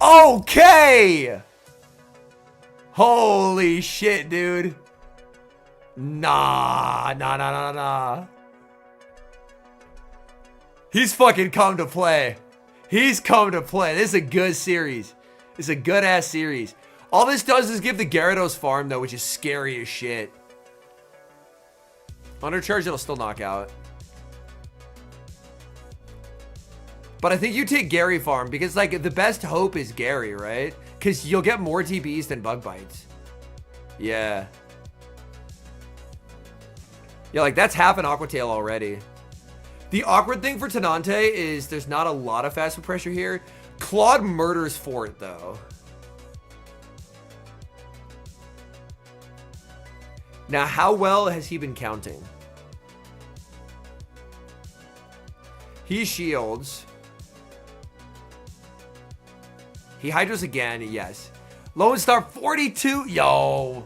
Okay. Holy shit, dude. Nah. He's fucking come to play. He's come to play. This is a good series. This is a good ass series. All this does is give the Gyarados farm though, which is scary as shit. Undercharge, it'll still knock out. But I think you take Gary farm because like the best hope is Gary, right? Because you'll get more TBs than bug bites. Yeah. Yeah, like that's half an Aqua Tail already. The awkward thing for Tenante is there's not a lot of fast food pressure here. Claude murders for it though. Now, how well has he been counting? He shields. He hydros again, yes. Lone Star 42, yo.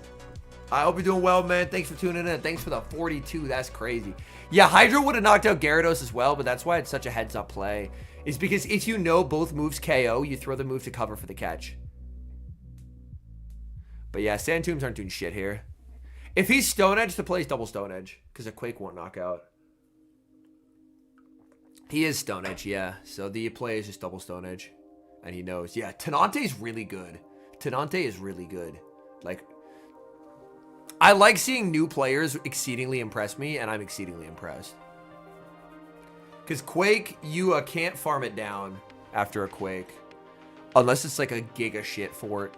I hope you're doing well, man. Thanks for tuning in. Thanks for the 42. That's crazy. Yeah, Hydro would have knocked out Gyarados as well, but that's why it's such a heads-up play. Is because if you know both moves KO, you throw the move to cover for the catch. But yeah, Sand Tombs aren't doing shit here. If he's Stone Edge, the play is double Stone Edge, because a Quake won't knock out. He is Stone Edge, yeah. So the play is just double Stone Edge. And he knows. Yeah, Tenante's really good. Tenante is really good. Like, I like seeing new players exceedingly impress me, and I'm exceedingly impressed. Because Quake, you can't farm it down after a Quake. Unless it's like a giga shit fort.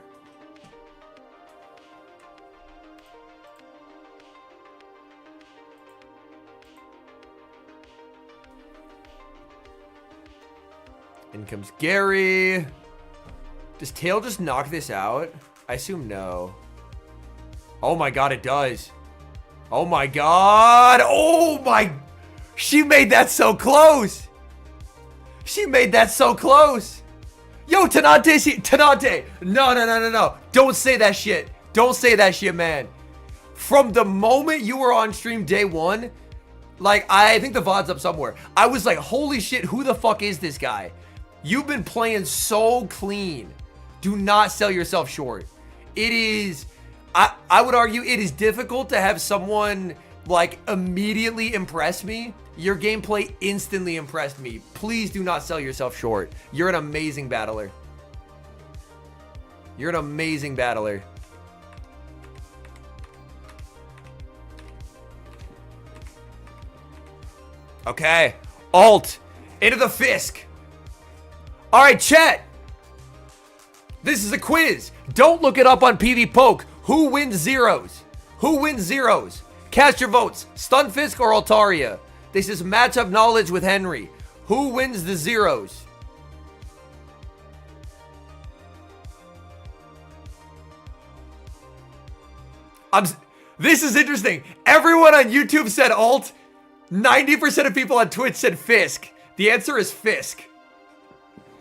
In comes Gary. Does Tail just knock this out? I assume no. Oh my god, it does. Oh my god. Oh my. She made that so close. She made that so close. Yo, Tenante. No. Don't say that shit. Don't say that shit, man. From the moment you were on stream day one, Like, I think the VOD's up somewhere. I was like, holy shit, who the fuck is this guy? You've been playing so clean. Do not sell yourself short. It is, I would argue it is difficult to have someone like immediately impress me. Your gameplay instantly impressed me. Please do not sell yourself short. You're an amazing battler. You're an amazing battler. Okay. Alt. Into the Fisk. All right, chat. This is a quiz. Don't look it up on PV Poke. Who wins zeros? Who wins zeros? Cast your votes. Stun Fisk or Altaria? This is matchup knowledge with Henry. Who wins the zeros? This is interesting. Everyone on YouTube said Alt. 90% of people on Twitch said Fisk. The answer is Fisk.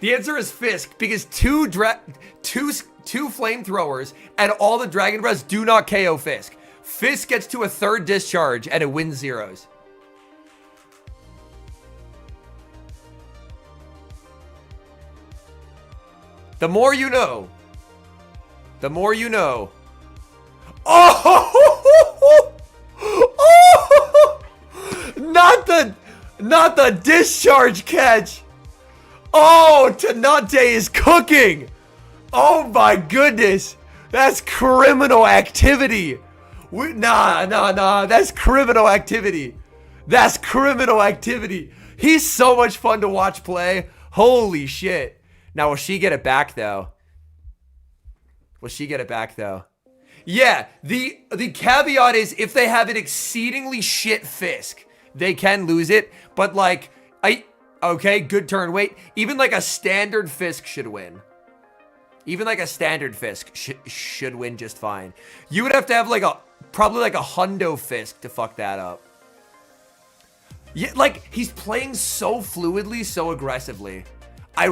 The answer is Fisk because two flamethrowers and all the Dragon Breaths do not KO Fisk. Fisk gets to a third discharge and it wins zeros. The more you know. The more you know. Oh! Oh! Not the discharge catch. Oh, Tenante is cooking. Oh my goodness. That's criminal activity. Nah. That's criminal activity. That's criminal activity. He's so much fun to watch play. Holy shit. Now, will she get it back, though? Will she get it back, though? Yeah, the caveat is if they have an exceedingly shit Fisk, they can lose it. But, like, okay, good turn. Wait, even, like, a standard Fisk should win. Even, like, a standard Fisk should win just fine. You would have to have, like, probably, like, a hundo Fisk to fuck that up. Yeah, like, he's playing so fluidly, so aggressively. I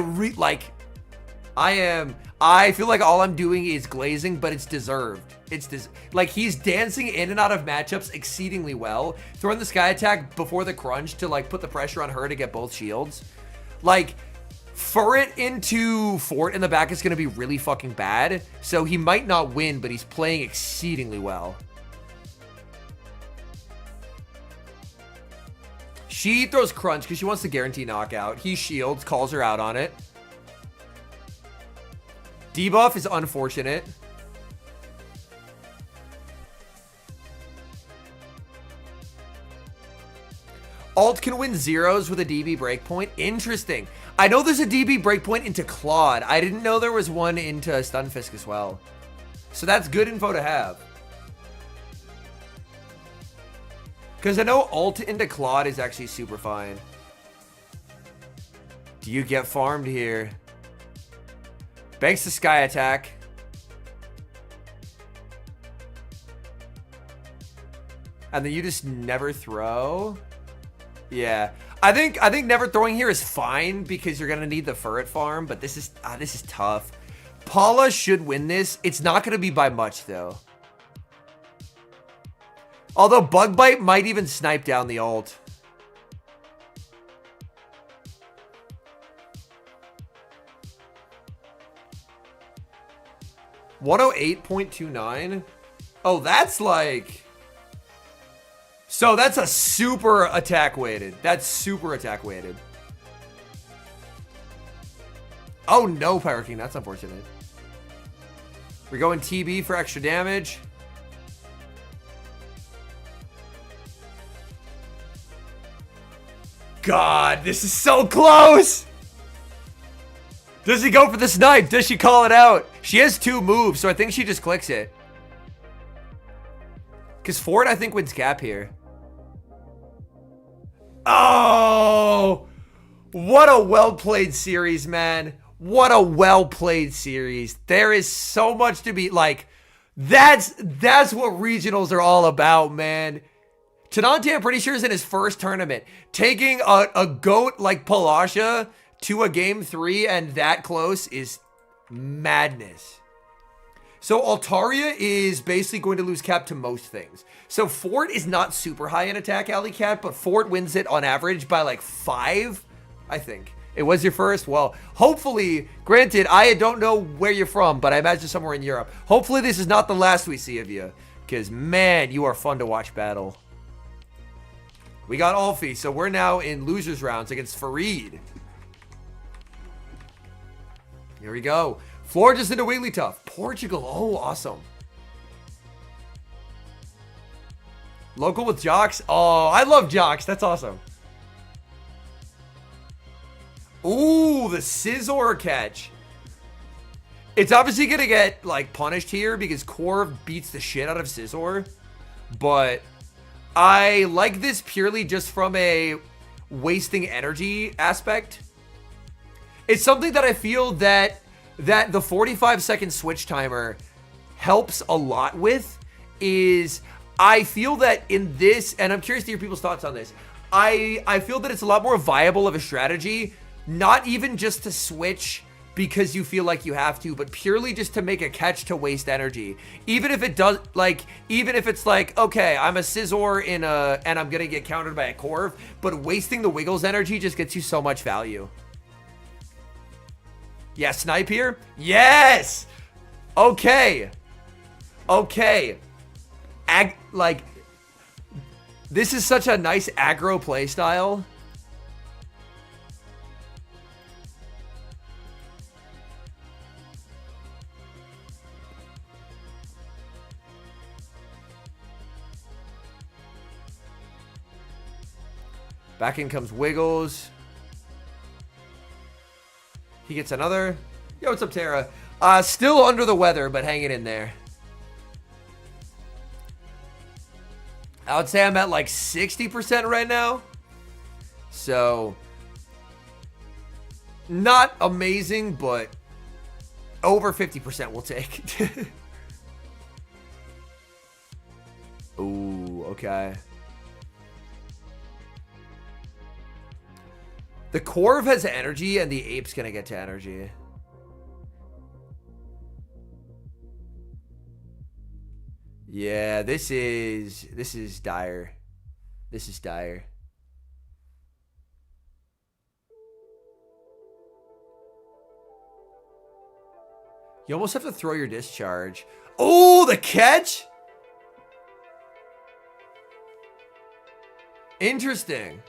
feel like all I'm doing is glazing, but it's deserved. Like, he's dancing in and out of matchups exceedingly well. Throwing the sky attack before the crunch to, like, put the pressure on her to get both shields. Like, Furret into Fort in the back is going to be really fucking bad. So he might not win, but he's playing exceedingly well. She throws crunch because she wants to guarantee knockout. He shields, calls her out on it. Debuff is unfortunate. Alt can win zeros with a DB breakpoint. Interesting. I know there's a DB breakpoint into Claude. I didn't know there was one into Stunfisk as well. So that's good info to have. Because I know Alt into Claude is actually super fine. Do you get farmed here? Banks the sky attack. And then you just never throw? Yeah. I think never throwing here is fine because you're gonna need the Furret farm, but this is tough. Paula should win this. It's not gonna be by much though. Although Bug Bite might even snipe down the ult. $108.29. Oh, that's like... So that's a super attack weighted. That's super attack weighted. Oh no, Pyro King. That's unfortunate. We're going TB for extra damage. God, this is so close. Does he go for the snipe? Does she call it out? She has 2 moves, so I think she just clicks it. Because Ford, I think, wins cap here. Oh, what a well-played series, man. What a well-played series. There is so much to be, like, that's what regionals are all about, man. Tenante, I'm pretty sure, is in his first tournament. Taking a goat like Palasha to a game 3 and that close is madness. So Altaria is basically going to lose cap to most things. So Fort is not super high in attack, Alley Cat, but Fort wins it on average by like 5, I think. It was your first? Well, hopefully, granted, I don't know where you're from, but I imagine somewhere in Europe. Hopefully this is not the last we see of you, because, man, you are fun to watch battle. We got Alfie, so we're now in losers rounds against Fareed. Here we go. Floor just into Wigglytuff. Portugal. Oh, awesome. Local with Jocks. Oh, I love Jocks. That's awesome. Ooh, the Scizor catch. It's obviously going to get, like, punished here because Corv beats the shit out of Scizor. But I like this purely just from a wasting energy aspect. It's something that I feel that the 45-second switch timer helps a lot with. Is I feel that in this, and I'm curious to hear people's thoughts on this, I feel that it's a lot more viable of a strategy, not even just to switch because you feel like you have to, but purely just to make a catch to waste energy. Even if it does, like, even if it's like, okay, I'm a Scizor and I'm gonna get countered by a Corv, but wasting the Wiggles energy just gets you so much value. Yeah, snipe here? Yes! Okay. Okay. Like, this is such a nice aggro play style. Back in comes Wiggles. He gets another. Yo, what's up, Tara? Still under the weather, but hanging in there. I would say I'm at like 60% right now. So, not amazing, but over 50% we'll take. Ooh, okay. The Corv has energy, and the Ape's gonna get to energy. Yeah, this is dire. This is dire. You almost have to throw your discharge. Oh, the catch? Interesting.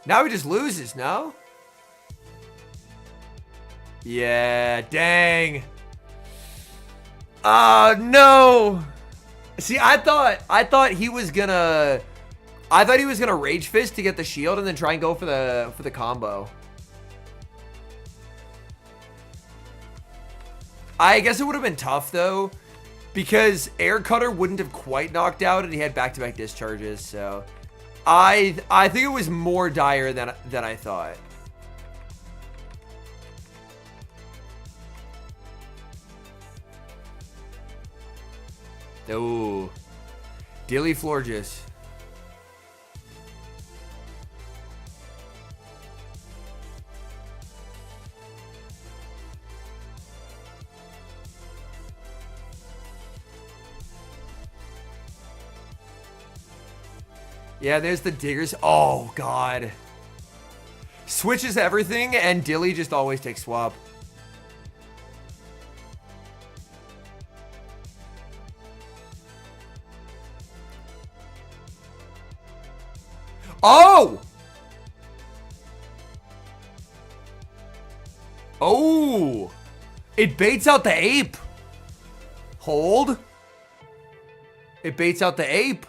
Now he just loses, no? Yeah, dang. No. See, I thought he was gonna Rage Fist to get the shield and then try and go for the combo. I guess it would have been tough though, because Air Cutter wouldn't have quite knocked out and he had back-to-back discharges, so I think it was more dire than I thought. Ooh. Dilly Florges. Yeah, there's the diggers. Oh, God. Switches everything, and Dilly just always takes swap. Oh! Oh! It baits out the ape. Hold. It baits out the ape.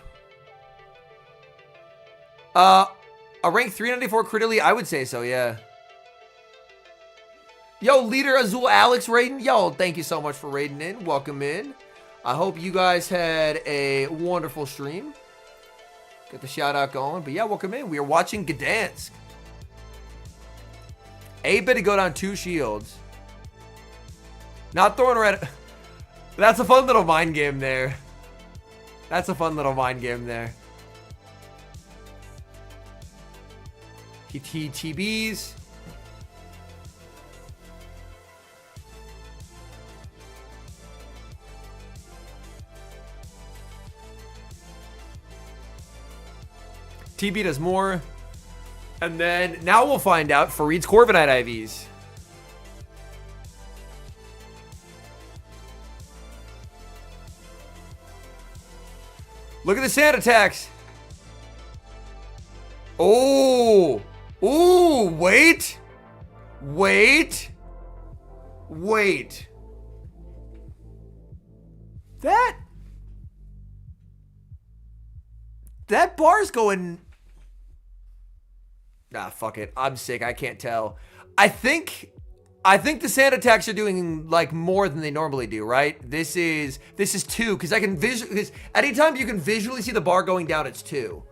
A rank 394 critically, I would say so, yeah. Yo, Leader Azul Alex raiding. Yo, thank you so much for raiding in. Welcome in. I hope you guys had a wonderful stream. Get the shout out going. But yeah, welcome in. We are watching Gdansk. Abe better go down 2 shields. Not throwing red. That's a fun little mind game there. That's a fun little mind game there. TBs. TB does more. And then now we'll find out Fareed's Corviknight IVs. Look at the sand attacks. Oh. Ooh, wait. Wait. Wait. That bar's going... Nah, fuck it. I'm sick. I can't tell. I think the sand attacks are doing like more than they normally do, right? This is 2 because I can because anytime you can visually see the bar going down, it's 2.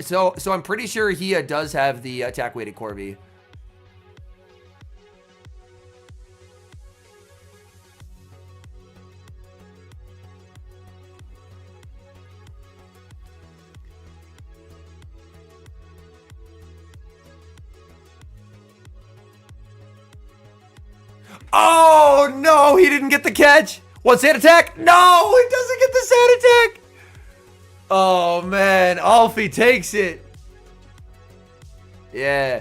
So I'm pretty sure he does have the attack weighted Corby. Oh, no, he didn't get the catch. What, sand attack? No, he doesn't get the sand attack. Oh, man. Alfie takes it. Yeah.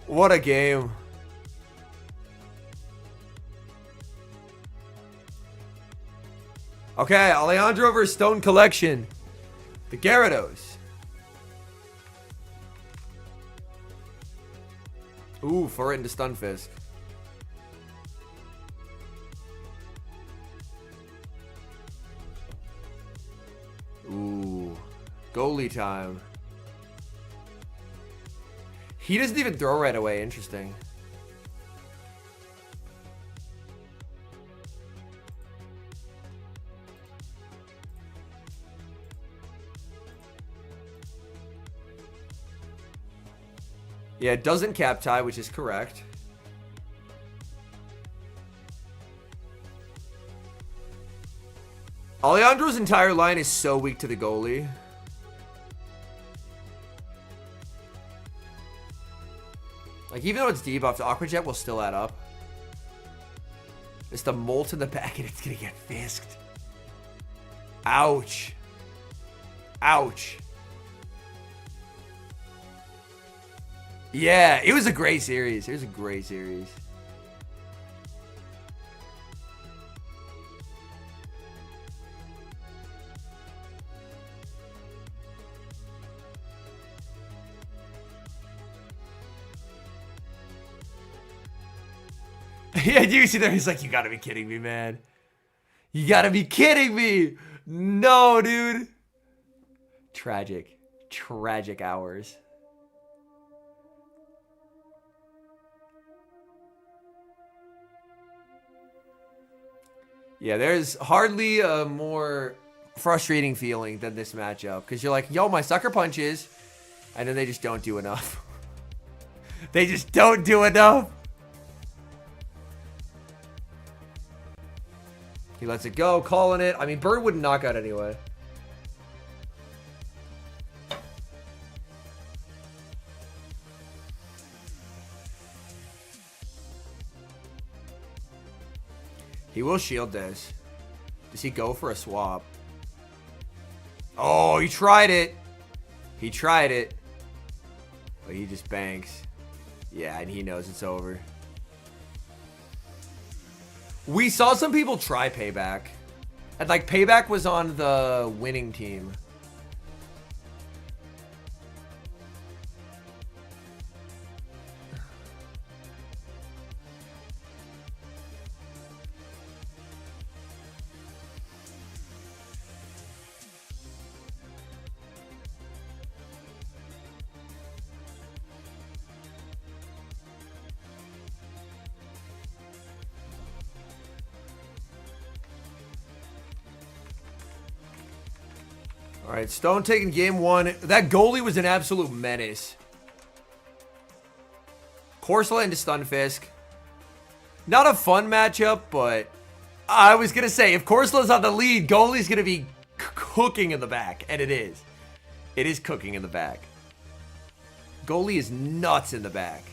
What a game. Okay, Alejandro versus Stone Collection. The Gyarados. Ooh, for it into Stunfisk. Ooh. Goalie time. He doesn't even throw right away. Interesting. Yeah, it doesn't cap tie, which is correct. Alejandro's entire line is so weak to the goalie. Like, even though it's debuffed, Aqua Jet will still add up. It's the Molt in the back, and it's gonna get fisked. Ouch. Ouch. Yeah, it was a great series. It was a great series. Yeah, you see there, he's like, you gotta be kidding me, man. You gotta be kidding me. No, dude. Tragic. Tragic hours. Yeah, there's hardly a more frustrating feeling than this matchup. Because you're like, yo, my sucker punches. And then they just don't do enough. They just don't do enough. He lets it go, calling it. I mean, Bird wouldn't knock out anyway. He will shield this. Does he go for a swap? Oh, he tried it. He tried it. But he just banks. Yeah, and he knows it's over. We saw some people try Payback. And, like, Payback was on the winning team. All right, Stone taking game 1. That goalie was an absolute menace. Corsola into Stunfisk. Not a fun matchup, but I was going to say, if Corsola's on the lead, goalie's going to be cooking in the back. And it is. It is cooking in the back. Goalie is nuts in the back.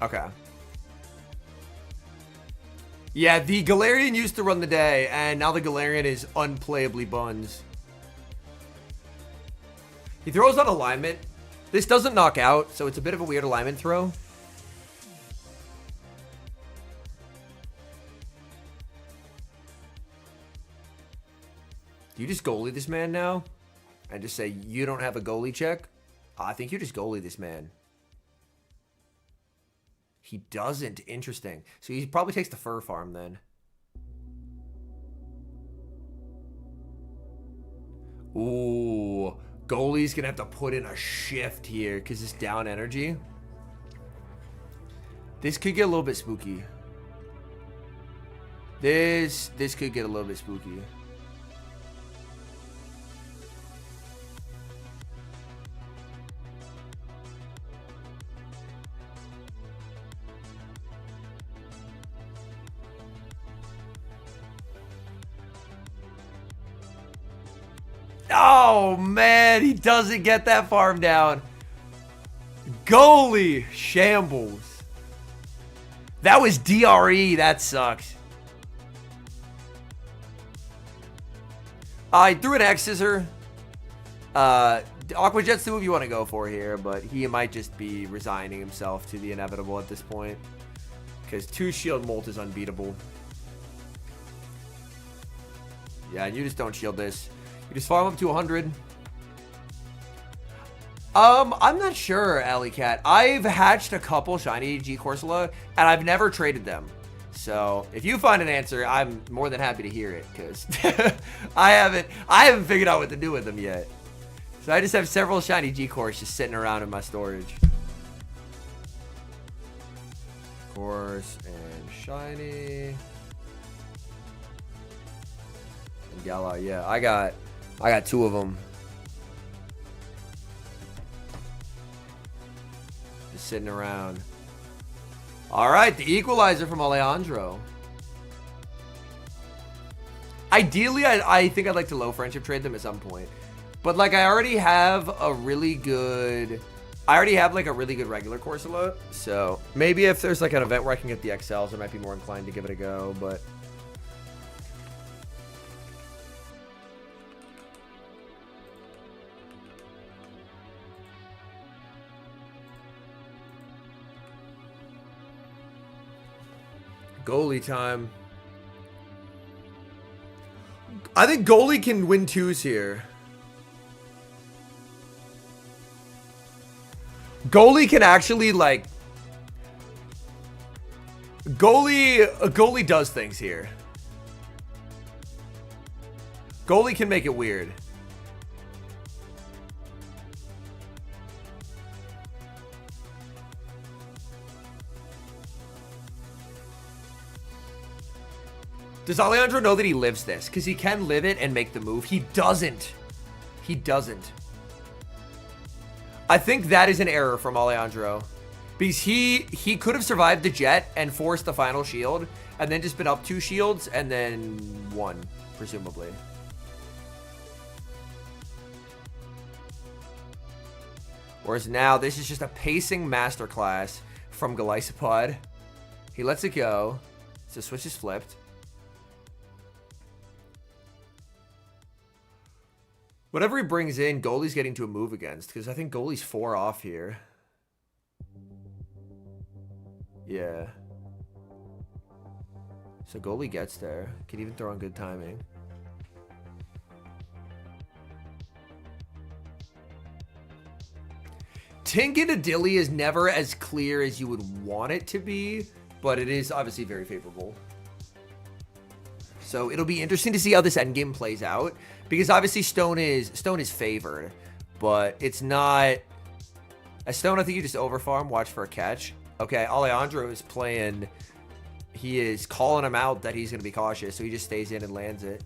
Okay. Yeah, the Galarian used to run the day, and now the Galarian is unplayably buns. He throws on alignment. This doesn't knock out, so it's a bit of a weird alignment throw. Do you just goalie this man now? And just say, you don't have a goalie check? I think you just goalie this man. He doesn't. Interesting. So he probably takes the fur farm then. Ooh. Goalie's going to have to put in a shift here because it's down energy. This could get a little bit spooky. This could get a little bit spooky. Oh, man, he doesn't get that farm down. Goalie shambles. That was DRE. That sucks. I threw an X scissor. Aqua Jet's the move you want to go for here, but he might just be resigning himself to the inevitable at this point. Because 2 shield molt is unbeatable. Yeah, and you just don't shield this. You just farm up to 100. I'm not sure, Alley Cat. I've hatched a couple shiny G Corsola, and I've never traded them. So if you find an answer, I'm more than happy to hear it, because I haven't figured out what to do with them yet. So I just have several shiny G Cores just sitting around in my storage. Course and shiny. And Gala, yeah, I got 2 of them. Just sitting around. All right, the equalizer from Alejandro. Ideally, I think I'd like to low friendship trade them at some point. But like I already have like a really good regular Corsola. So maybe if there's like an event where I can get the XLs, I might be more inclined to give it a go, but goalie time. I think goalie can win 2s here. Goalie can actually like goalie does things here. Goalie can make it weird. Does Alejandro know that he lives this? Because he can live it and make the move. He doesn't. He doesn't. I think that is an error from Alejandro. Because he could have survived the jet and forced the final shield. And then just been up 2 shields and then 1, presumably. Whereas now, this is just a pacing masterclass from Golisopod. He lets it go. So switch is flipped. Whatever he brings in, goalie's getting to a move against, because I think goalie's 4 off here. Yeah. So goalie gets there. Can even throw on good timing. Tingadilly is never as clear as you would want it to be, but it is obviously very favorable. So it'll be interesting to see how this endgame plays out. Because obviously Stone is favored, but it's not. As Stone, I think you just overfarm, watch for a catch. Okay, Alejandro is playing. He is calling him out that he's going to be cautious, so he just stays in and lands it.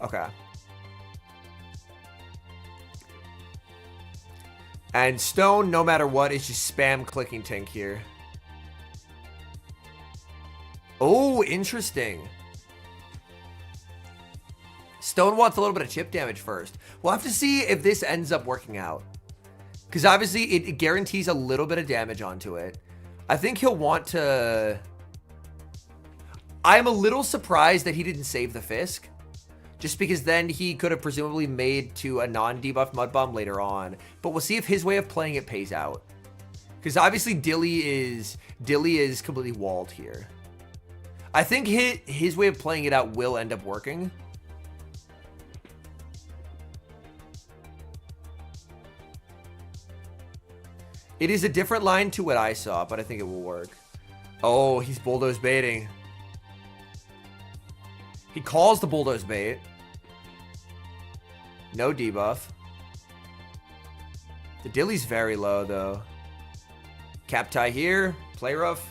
Okay. And Stone, no matter what, is just spam clicking Tink here. Oh, interesting. Stone wants a little bit of chip damage first. We'll have to see if this ends up working out. Because obviously it guarantees a little bit of damage onto it. I think he'll want to... I'm a little surprised that he didn't save the Fisk. Just because then he could have presumably made to a non-debuff Mud Bomb later on. But we'll see if his way of playing it pays out. Because obviously Dilly is completely walled here. I think his way of playing it out will end up working. It is a different line to what I saw, but I think it will work. Oh, he's bulldoze baiting. He calls the bulldoze bait. No debuff. The Dilly's very low, though. Cap tie here. Play rough.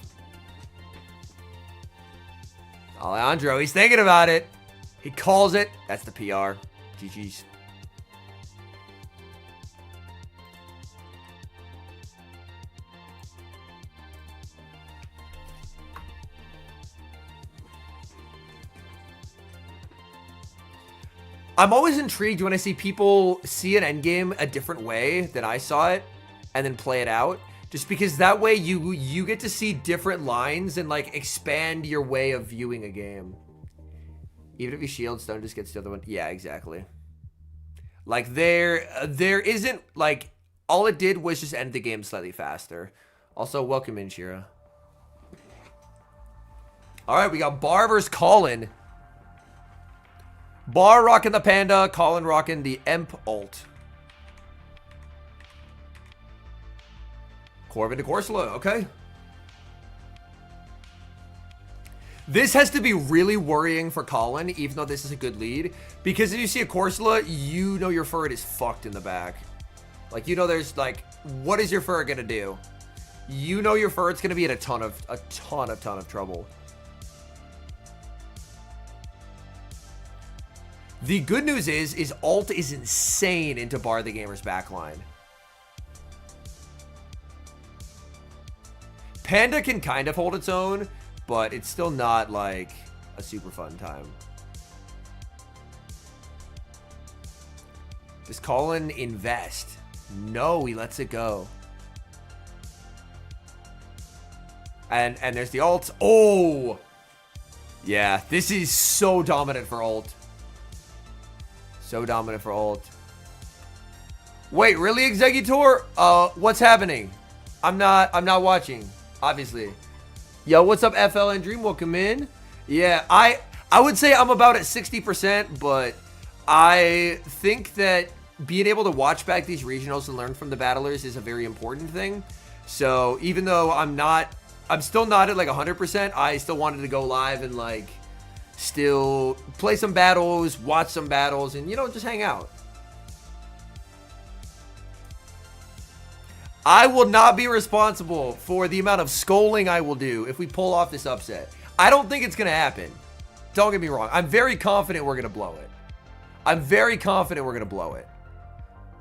Alejandro, he's thinking about it. He calls it. That's the PR. GG's. I'm always intrigued when I see people see an endgame a different way than I saw it and then play it out. Just because that way you get to see different lines and like expand your way of viewing a game. Even if you shield, Stone just gets the other one. Yeah, exactly. Like there isn't like, all it did was just end the game slightly faster. Also, welcome in, Shira. All right, we got Bar versus Colin. Bar rocking the Panda, Colin rocking the Emp ult. Corvin to Corsola, okay. This has to be really worrying for Colin, even though this is a good lead. Because if you see a Corsola, you know your Furret is fucked in the back. Like, you know there's, like, what is your Furret gonna do? You know your Furret's gonna be in a ton of trouble. The good news is ult is insane into Bar the Gamer's backline. Panda can kind of hold its own, but it's still not like a super fun time. Does Colin invest? No, he lets it go. And there's the ult. Oh! Yeah, this is so dominant for ult. So dominant for ult. Wait, really, Executor? What's happening? I'm not watching, obviously. Yo, what's up, FL and Dream? Welcome in. Yeah, I would say I'm about at 60%, but I think that being able to watch back these regionals and learn from the battlers is a very important thing. So even though I'm still not at like 100%, I still wanted to go live and like still play some battles, watch some battles, and, you know, just hang out. I will not be responsible for the amount of scolding I will do if we pull off this upset. I don't think it's going to happen. Don't get me wrong. I'm very confident we're going to blow it. I'm very confident we're going to blow it.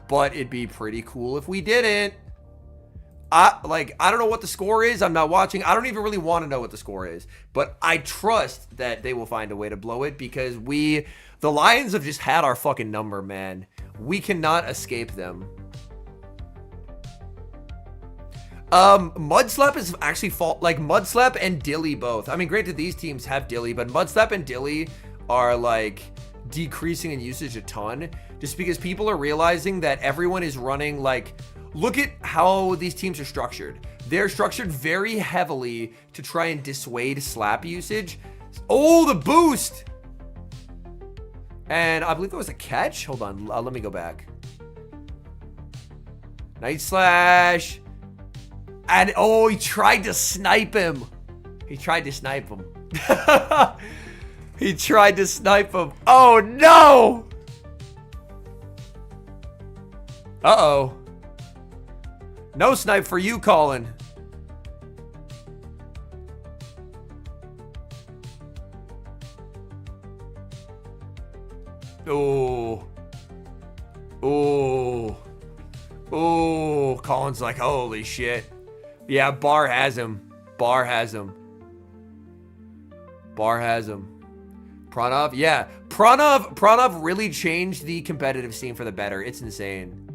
But it'd be pretty cool if we didn't. I don't know what the score is. I'm not watching. I don't even really want to know what the score is. But I trust that they will find a way to blow it because the Lions have just had our fucking number, man. We cannot escape them. Mudslap is actually Mudslap and Dilly both. I mean, granted, these teams have Dilly, but Mudslap and Dilly are like decreasing in usage a ton just because people are realizing that everyone is running like, look at how these teams are structured. They're structured very heavily to try and dissuade slap usage. Oh, the boost! And I believe there was a catch. Hold on, let me go back. Night Slash. And oh, he tried to snipe him. He tried to snipe him. He tried to snipe him. Oh no! Uh-oh. No snipe for you, Colin. Oh. Oh. Oh. Colin's like, holy shit. Yeah, Bar has him. Bar has him. Bar has him. Pranav, yeah. Pranav really changed the competitive scene for the better. It's insane.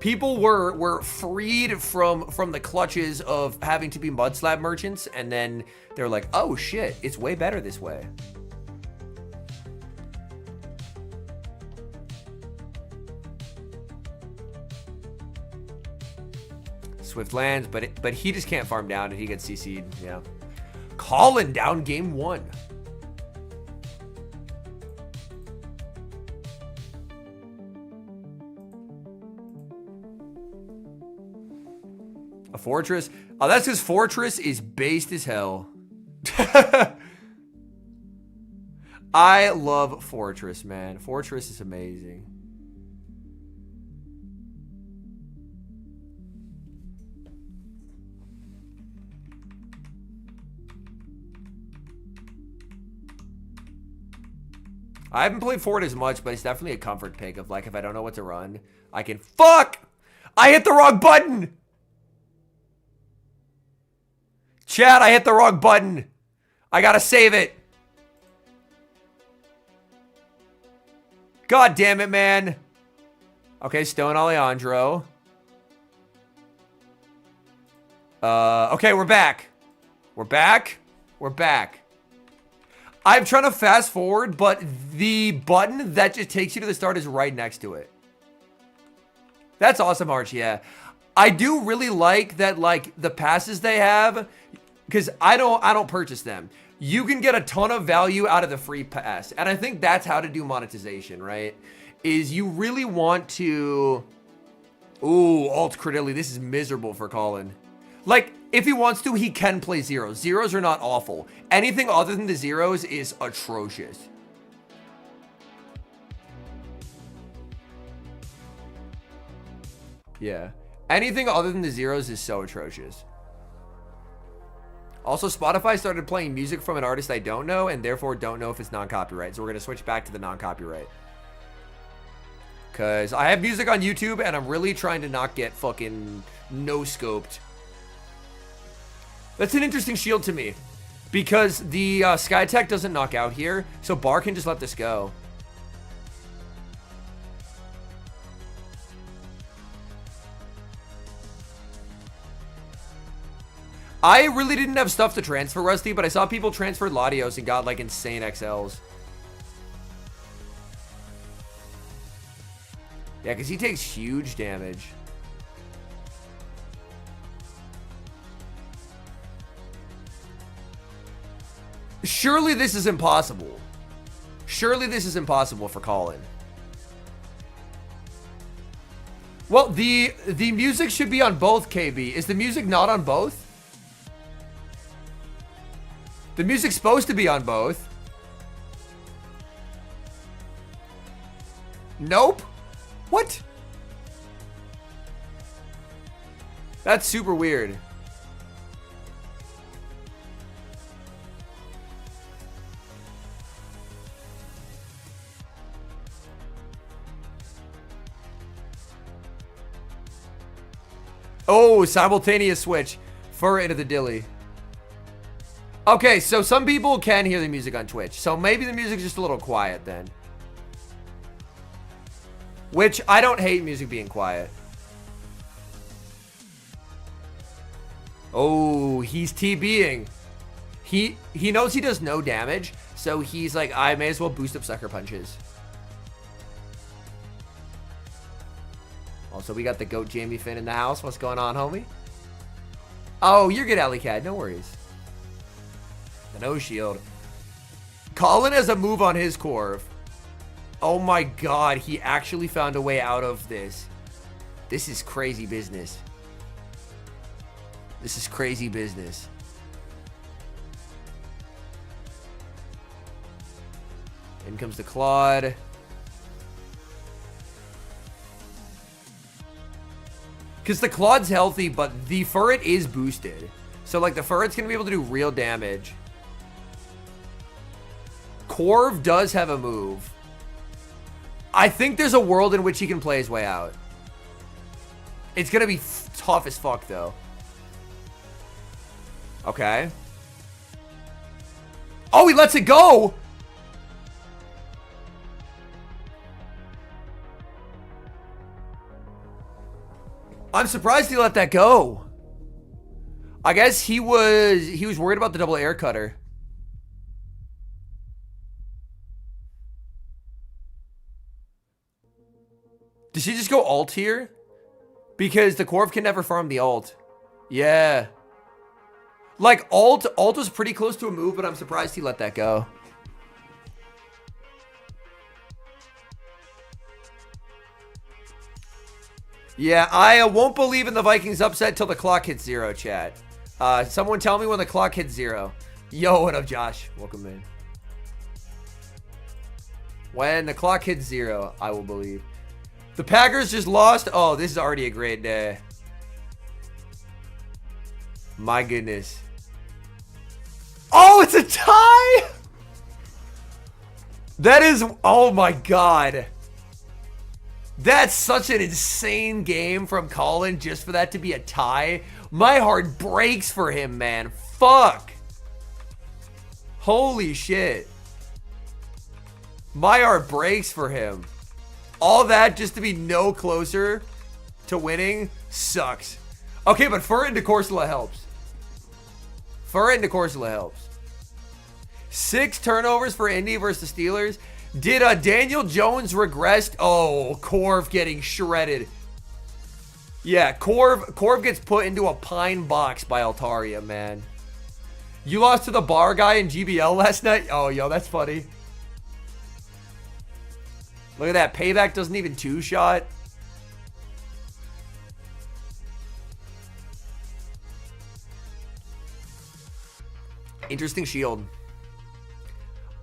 People were freed from the clutches of having to be mud slab merchants, and then they're like, oh shit, it's way better this way. Swift lands, but he just can't farm down and he gets CC'd. Yeah. Colin down game 1. A fortress? Oh, that's because fortress is based as hell. I love fortress, man. Fortress is amazing. I haven't played Fort as much, but it's definitely a comfort pick of like, if I don't know what to run, I can... Fuck! I hit the wrong button! Chat, I hit the wrong button. I gotta save it. God damn it, man. Okay, Stone Alejandro. Okay, we're back. We're back. We're back. I'm trying to fast forward, but the button that just takes you to the start is right next to it. That's awesome, Arch, yeah. I do really like that, like, the passes they have, because I don't purchase them. You can get a ton of value out of the free pass, and I think that's how to do monetization, right? Is you really want to... Ooh, Alt Credilli, this is miserable for Colin. Like, if he wants to, he can play zeros. Zeros are not awful. Anything other than the zeros is atrocious. Yeah. Anything other than the zeros is so atrocious. Also, Spotify started playing music from an artist I don't know, and therefore don't know if it's non-copyright. So we're going to switch back to the non-copyright. Because I have music on YouTube, and I'm really trying to not get fucking no-scoped. That's an interesting shield to me. Because the Skytech doesn't knock out here, so Bar can just let this go. I really didn't have stuff to transfer, Rusty, but I saw people transfer Latios and got, like, insane XLs. Yeah, because he takes huge damage. Surely this is impossible. Surely this is impossible for Colin. Well, the music should be on both, KB. Is the music not on both? The music's supposed to be on both. Nope. What? That's super weird. Oh, simultaneous switch. Fur into the dilly. Okay, so some people can hear the music on Twitch. So maybe the music's just a little quiet then. Which, I don't hate music being quiet. Oh, he's TBing. He knows he does no damage, so he's like, I may as well boost up sucker punches. Also, we got the GOAT Jamie Finn in the house. What's going on, homie? Oh, you're good, Alley Cat. No worries. The no shield. Colin has a move on his Corv. Oh my god, he actually found a way out of this. This is crazy business. This is crazy business. In comes the Claude. Because the Claude's healthy, but the Furret is boosted. So, like, the Furret's going to be able to do real damage. Corv does have a move. I think there's a world in which he can play his way out. It's going to be tough as fuck, though. Okay. Oh, he lets it go! I'm surprised he let that go. I guess he was worried about the double air cutter. Did she just go alt here? Because the Corv can never farm the alt. Yeah. Like, alt was pretty close to a move, but I'm surprised he let that go. Yeah, I won't believe in the Vikings upset till the clock hits 0, chat. Someone tell me when the clock hits 0. Yo, what up, Josh? Welcome in. When the clock hits 0, I will believe. The Packers just lost. Oh, this is already a great day. My goodness. Oh, it's a tie! That is, oh my God. That's such an insane game from Colin just for that to be a tie. My heart breaks for him, man. Fuck. Holy shit. My heart breaks for him. All that just to be no closer to winning sucks. Okay, but Fur into Corsola helps. Fur into Corsola helps. 6 turnovers for Indy versus the Steelers. Did Daniel Jones regressed? Oh, Corv getting shredded. Yeah, Corv gets put into a pine box by Altaria, man. You lost to the bar guy in GBL last night? Oh, yo, that's funny. Look at that. Payback doesn't even 2-shot. Interesting shield.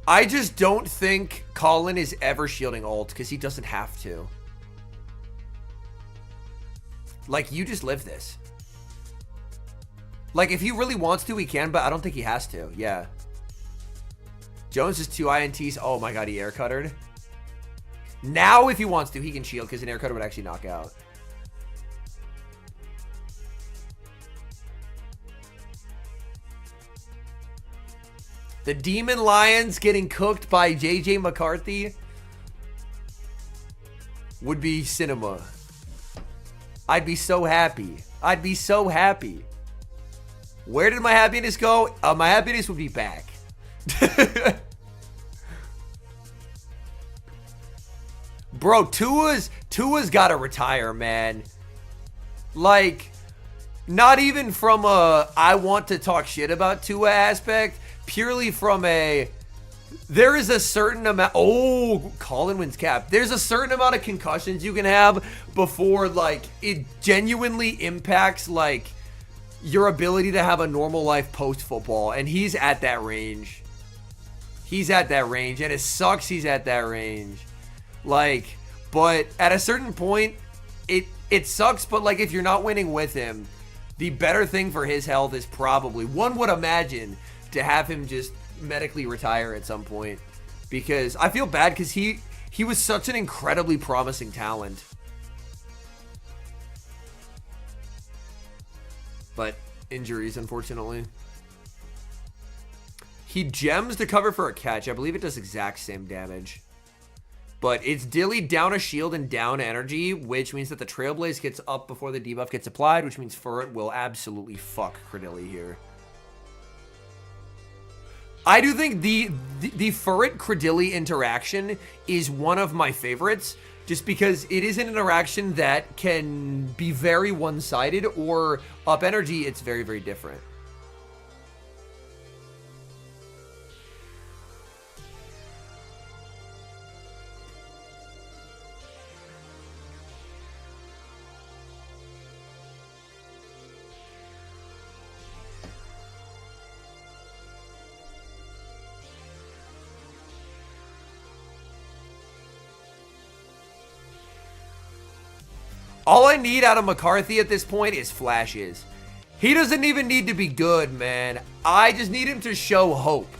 I just don't think Colin is ever shielding ult because he doesn't have to. Like, you just live this. Like, if he really wants to, he can, but I don't think he has to. Yeah. Jones is 2 INTs. Oh my God, he air cuttered. Now, if he wants to, he can shield because an air cutter would actually knock out. The Demon Lions getting cooked by JJ McCarthy would be cinema. I'd be so happy. I'd be so happy. Where did my happiness go? My happiness would be back. Bro, Tua's got to retire, man. Like, not even from a I want to talk shit about Tua aspect. Purely from a, there is a certain amount, oh, Colin wins cap. There's a certain amount of concussions you can have before, like, it genuinely impacts, like, your ability to have a normal life post-football. And he's at that range. He's at that range. And it sucks he's at that range. Like, but at a certain point, it sucks. But, like, if you're not winning with him, the better thing for his health is probably, one would imagine, to have him just medically retire at some point, because I feel bad because he was such an incredibly promising talent, but injuries, unfortunately. He gems to cover for a catch. I believe it does exact same damage, but it's Dilly down a shield and down energy, which means that the Trailblaze gets up before the debuff gets applied, which means Furret will absolutely fuck Credilli here. I do think the Furret Credilli interaction is one of my favorites, just because it is an interaction that can be very one-sided, or up energy, it's very, very different. All I need out of McCarthy at this point is flashes. He doesn't even need to be good, man. I just need him to show hope.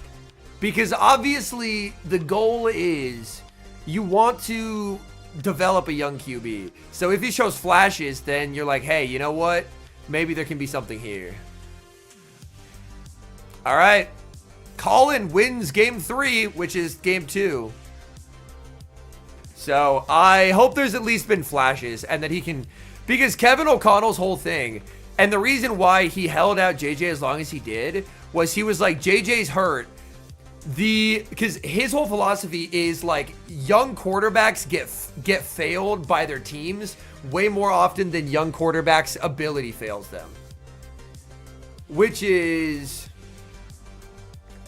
Because obviously the goal is you want to develop a young QB. So if he shows flashes, then you're like, hey, you know what? Maybe there can be something here. All right. Colin wins game 3, which is game 2. So I hope there's at least been flashes and that he can Because Kevin O'Connell's whole thing, and the reason why he held out JJ as long as he did, was he was like, JJ's hurt. Because his whole philosophy is like young quarterbacks get failed by their teams way more often than young quarterbacks' ability fails them. Which is,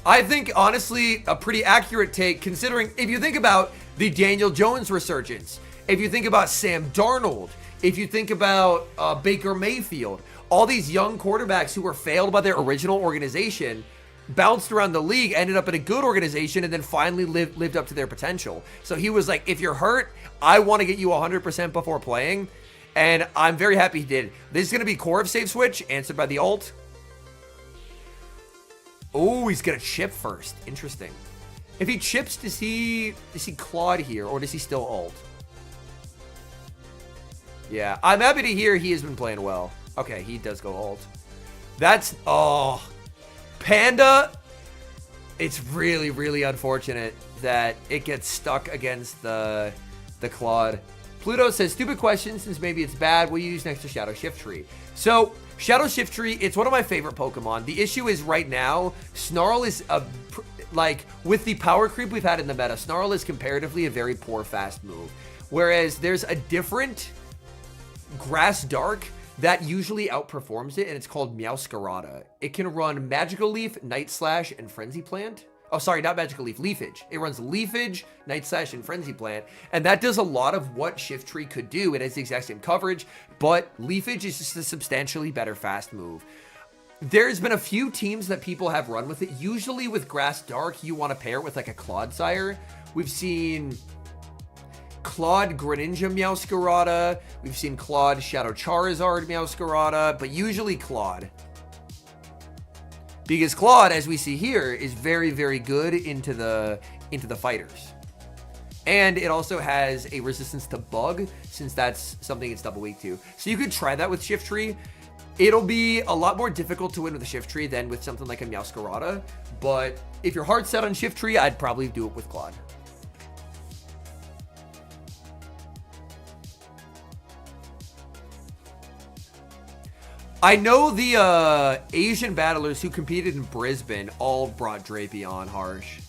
I think, honestly, a pretty accurate take, considering if you think about the Daniel Jones resurgence, if you think about Sam Darnold, if you think about Baker Mayfield, all these young quarterbacks who were failed by their original organization, bounced around the league, ended up in a good organization, and then finally lived up to their potential. So he was like, if you're hurt, I want to get you 100% before playing. And I'm very happy he did. This is going to be core of save switch, answered by the ult. Oh, he's going to chip first. Interesting. If he chips, does he Claude here, or does he still ult? Yeah, I'm happy to hear he has been playing well. Okay, he does go ult. That's, oh... Panda, it's really, really unfortunate that it gets stuck against the Claude. Pluto says, stupid question, since maybe it's bad, will you use next to Shadow Shiftry? So, Shadow Shiftry, it's one of my favorite Pokemon. The issue is right now, Snarl is, like, with the power creep we've had in the meta, Snarl is comparatively a very poor fast move. Whereas there's a different Grass Dark that usually outperforms it, and it's called Meowscarada. It can run Magical Leaf, Night Slash, and Frenzy Plant. Oh, sorry, not Magical Leaf, Leafage. It runs Leafage, Night Slash, and Frenzy Plant, and that does a lot of what Shiftry could do. It has the exact same coverage, but Leafage is just a substantially better fast move. There's been a few teams that people have run with it. Usually with Grass Dark, you want to pair it with like a Clodsire. We've seen Claude Greninja Meowscarada. We've seen Claude Shadow Charizard Meowscarada, but usually Claude. Because Claude, as we see here, is very, very good into the fighters. And it also has a resistance to bug, since that's something it's double weak to. So you could try that with Shiftry. It'll be a lot more difficult to win with a Shiftry than with something like a Meowscarada. But if you're hard set on Shiftry, I'd probably do it with Claude. I know the Asian battlers who competed in Brisbane all brought Drapion Harsh.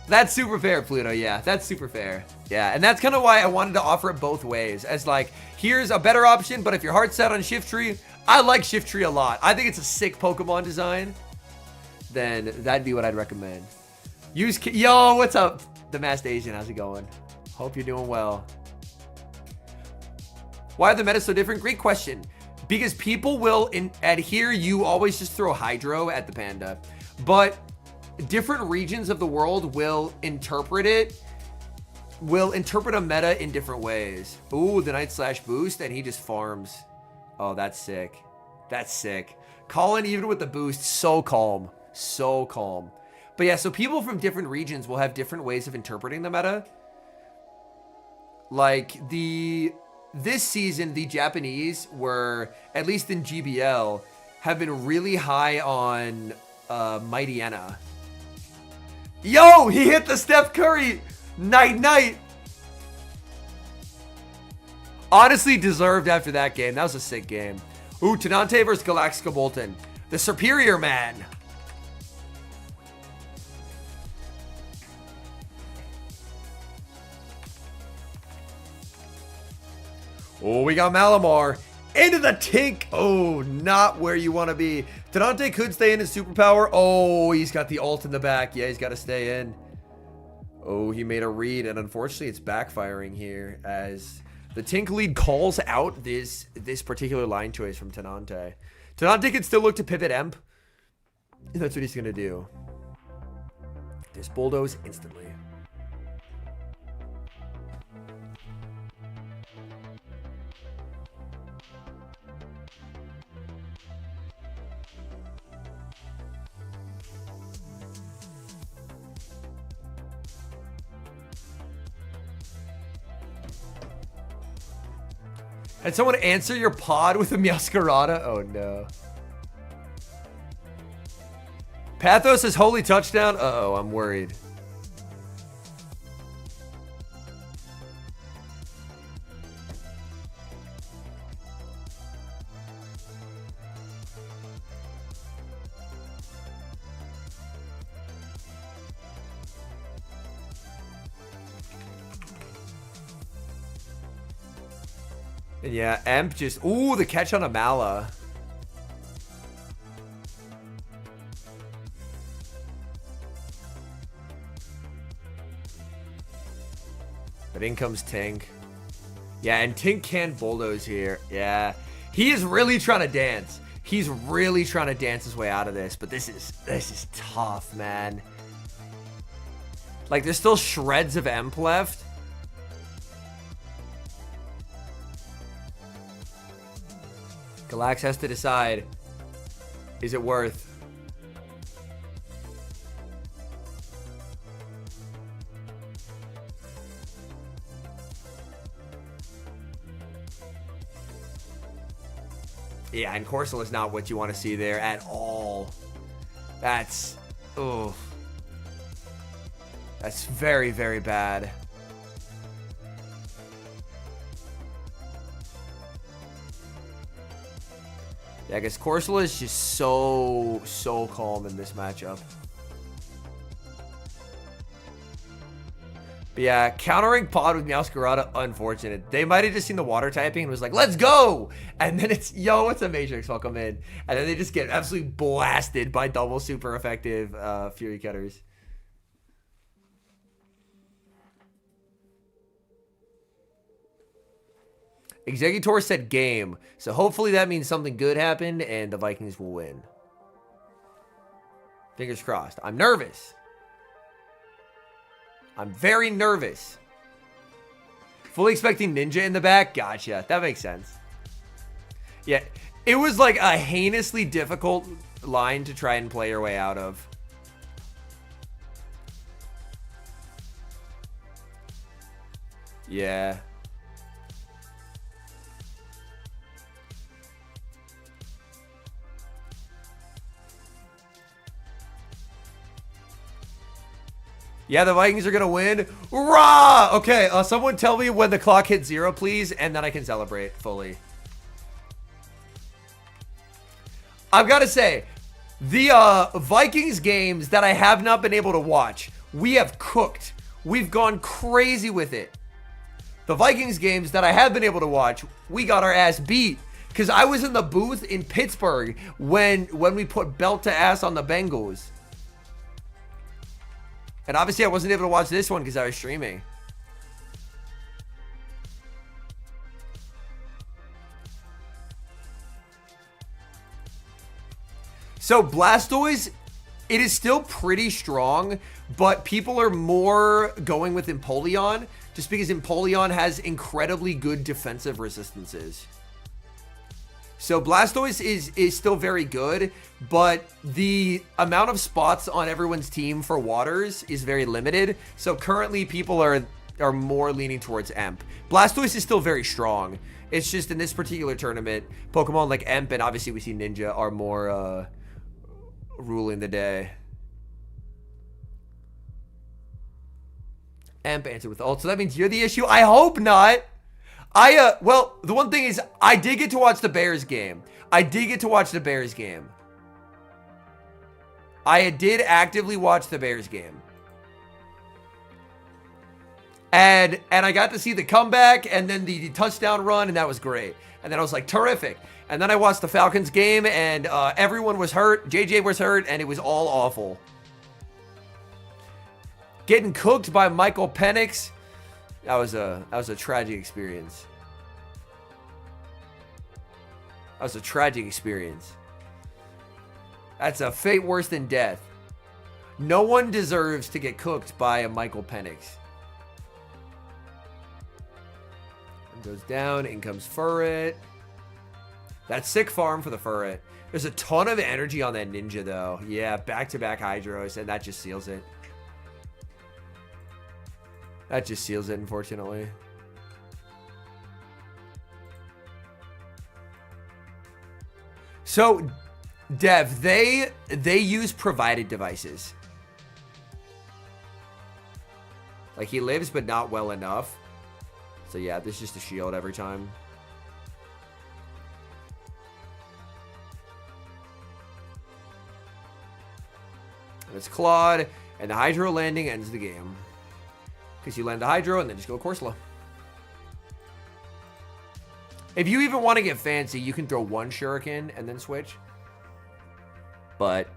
That's super fair, Pluto. Yeah, that's super fair. Yeah, and that's kind of why I wanted to offer it both ways. As like, here's a better option, but if you're hard set on Shiftry, I like Shiftry a lot. I think it's a sick Pokemon design. Then that'd be what I'd recommend. Yo, what's up? The Masked Asian, how's it going? Hope you're doing well. Why are the metas so different? Great question. Because people will adhere, you always just throw Hydro at the Panda. But different regions of the world will interpret a meta in different ways. Ooh, the Night Slash boost, and he just farms. Oh, that's sick. That's sick. Colin, even with the boost, so calm. So calm. But yeah, so people from different regions will have different ways of interpreting the meta. Like, this season, the Japanese were, at least in GBL, have been really high on Mightyena. Yo, he hit the Steph Curry. Night. Honestly deserved after that game. That was a sick game. Ooh, Tenante versus Galaxica Bolton. The superior man. Oh, we got Malamar into the Tink. Oh, not where you want to be. Tenante could stay in his superpower. Oh, he's got the ult in the back. Yeah, he's got to stay in. Oh, he made a read, and unfortunately, it's backfiring here as the Tink lead calls out this particular line choice from Tenante. Tenante can still look to pivot Emp. And that's what he's going to do. Just bulldoze instantly. Had someone answer your pod with a Meowscarada? Oh no. Pathos is holy touchdown? Uh-oh, I'm worried. And yeah, Emp just... Ooh, the catch on Amala. But in comes Tink. Yeah, and Tink can bulldoze here. Yeah. He is really trying to dance. He's really trying to dance his way out of this. But this is tough, man. Like, there's still shreds of Emp left. Galax has to decide, is it worth? Yeah, and Corsola is not what you want to see there at all. That's, oh, that's very, very bad. Yeah, I guess Corsola is just so calm in this matchup. But yeah, countering Pod with Meowscarada, unfortunate. They might have just seen the water typing and was like, let's go! And then it's, yo, it's a Matrix, welcome in. And then they just get absolutely blasted by double super effective Fury Cutters. Executor said game, so hopefully that means something good happened and the Vikings will win. Fingers crossed. I'm nervous. I'm very nervous. Fully expecting Ninja in the back? Gotcha. That makes sense. Yeah, it was like a heinously difficult line to try and play your way out of. Yeah. Yeah, the Vikings are going to win. Rah! Okay, someone tell me when the clock hits 0, please, and then I can celebrate fully. I've got to say, the Vikings games that I have not been able to watch, we have cooked. We've gone crazy with it. The Vikings games that I have been able to watch, we got our ass beat. Because I was in the booth in Pittsburgh when we put belt to ass on the Bengals. And obviously I wasn't able to watch this one because I was streaming. So Blastoise, it is still pretty strong, but people are more going with Empoleon just because Empoleon has incredibly good defensive resistances. So Blastoise is still very good, but the amount of spots on everyone's team for waters is very limited. So currently people are more leaning towards Emp. Blastoise is still very strong. It's just in this particular tournament, Pokemon like Emp and obviously we see Ninja are more ruling the day. Emp answered with ult, so that means you're the issue? I hope not. Well, the one thing is, I did get to watch the Bears game. I did actively watch the Bears game. And I got to see the comeback and then the touchdown run, and that was great. And then I was like, terrific. And then I watched the Falcons game, and everyone was hurt. JJ was hurt, and it was all awful. Getting cooked by Michael Penix. That was a tragic experience. That's a fate worse than death. No one deserves to get cooked by a Michael Penix. Goes down, in comes Furret. That's sick farm for the Furret. There's a ton of energy on that Ninja though. Yeah, back-to-back Hydros, and that just seals it. Unfortunately. So, Dev, they use provided devices. Like, he lives, but not well enough. So, yeah, this is just a shield every time. And it's Claude, and the Hydro landing ends the game. Because you land the Hydro and then just go Corsola. If you even want to get fancy, you can throw one shuriken and then switch. But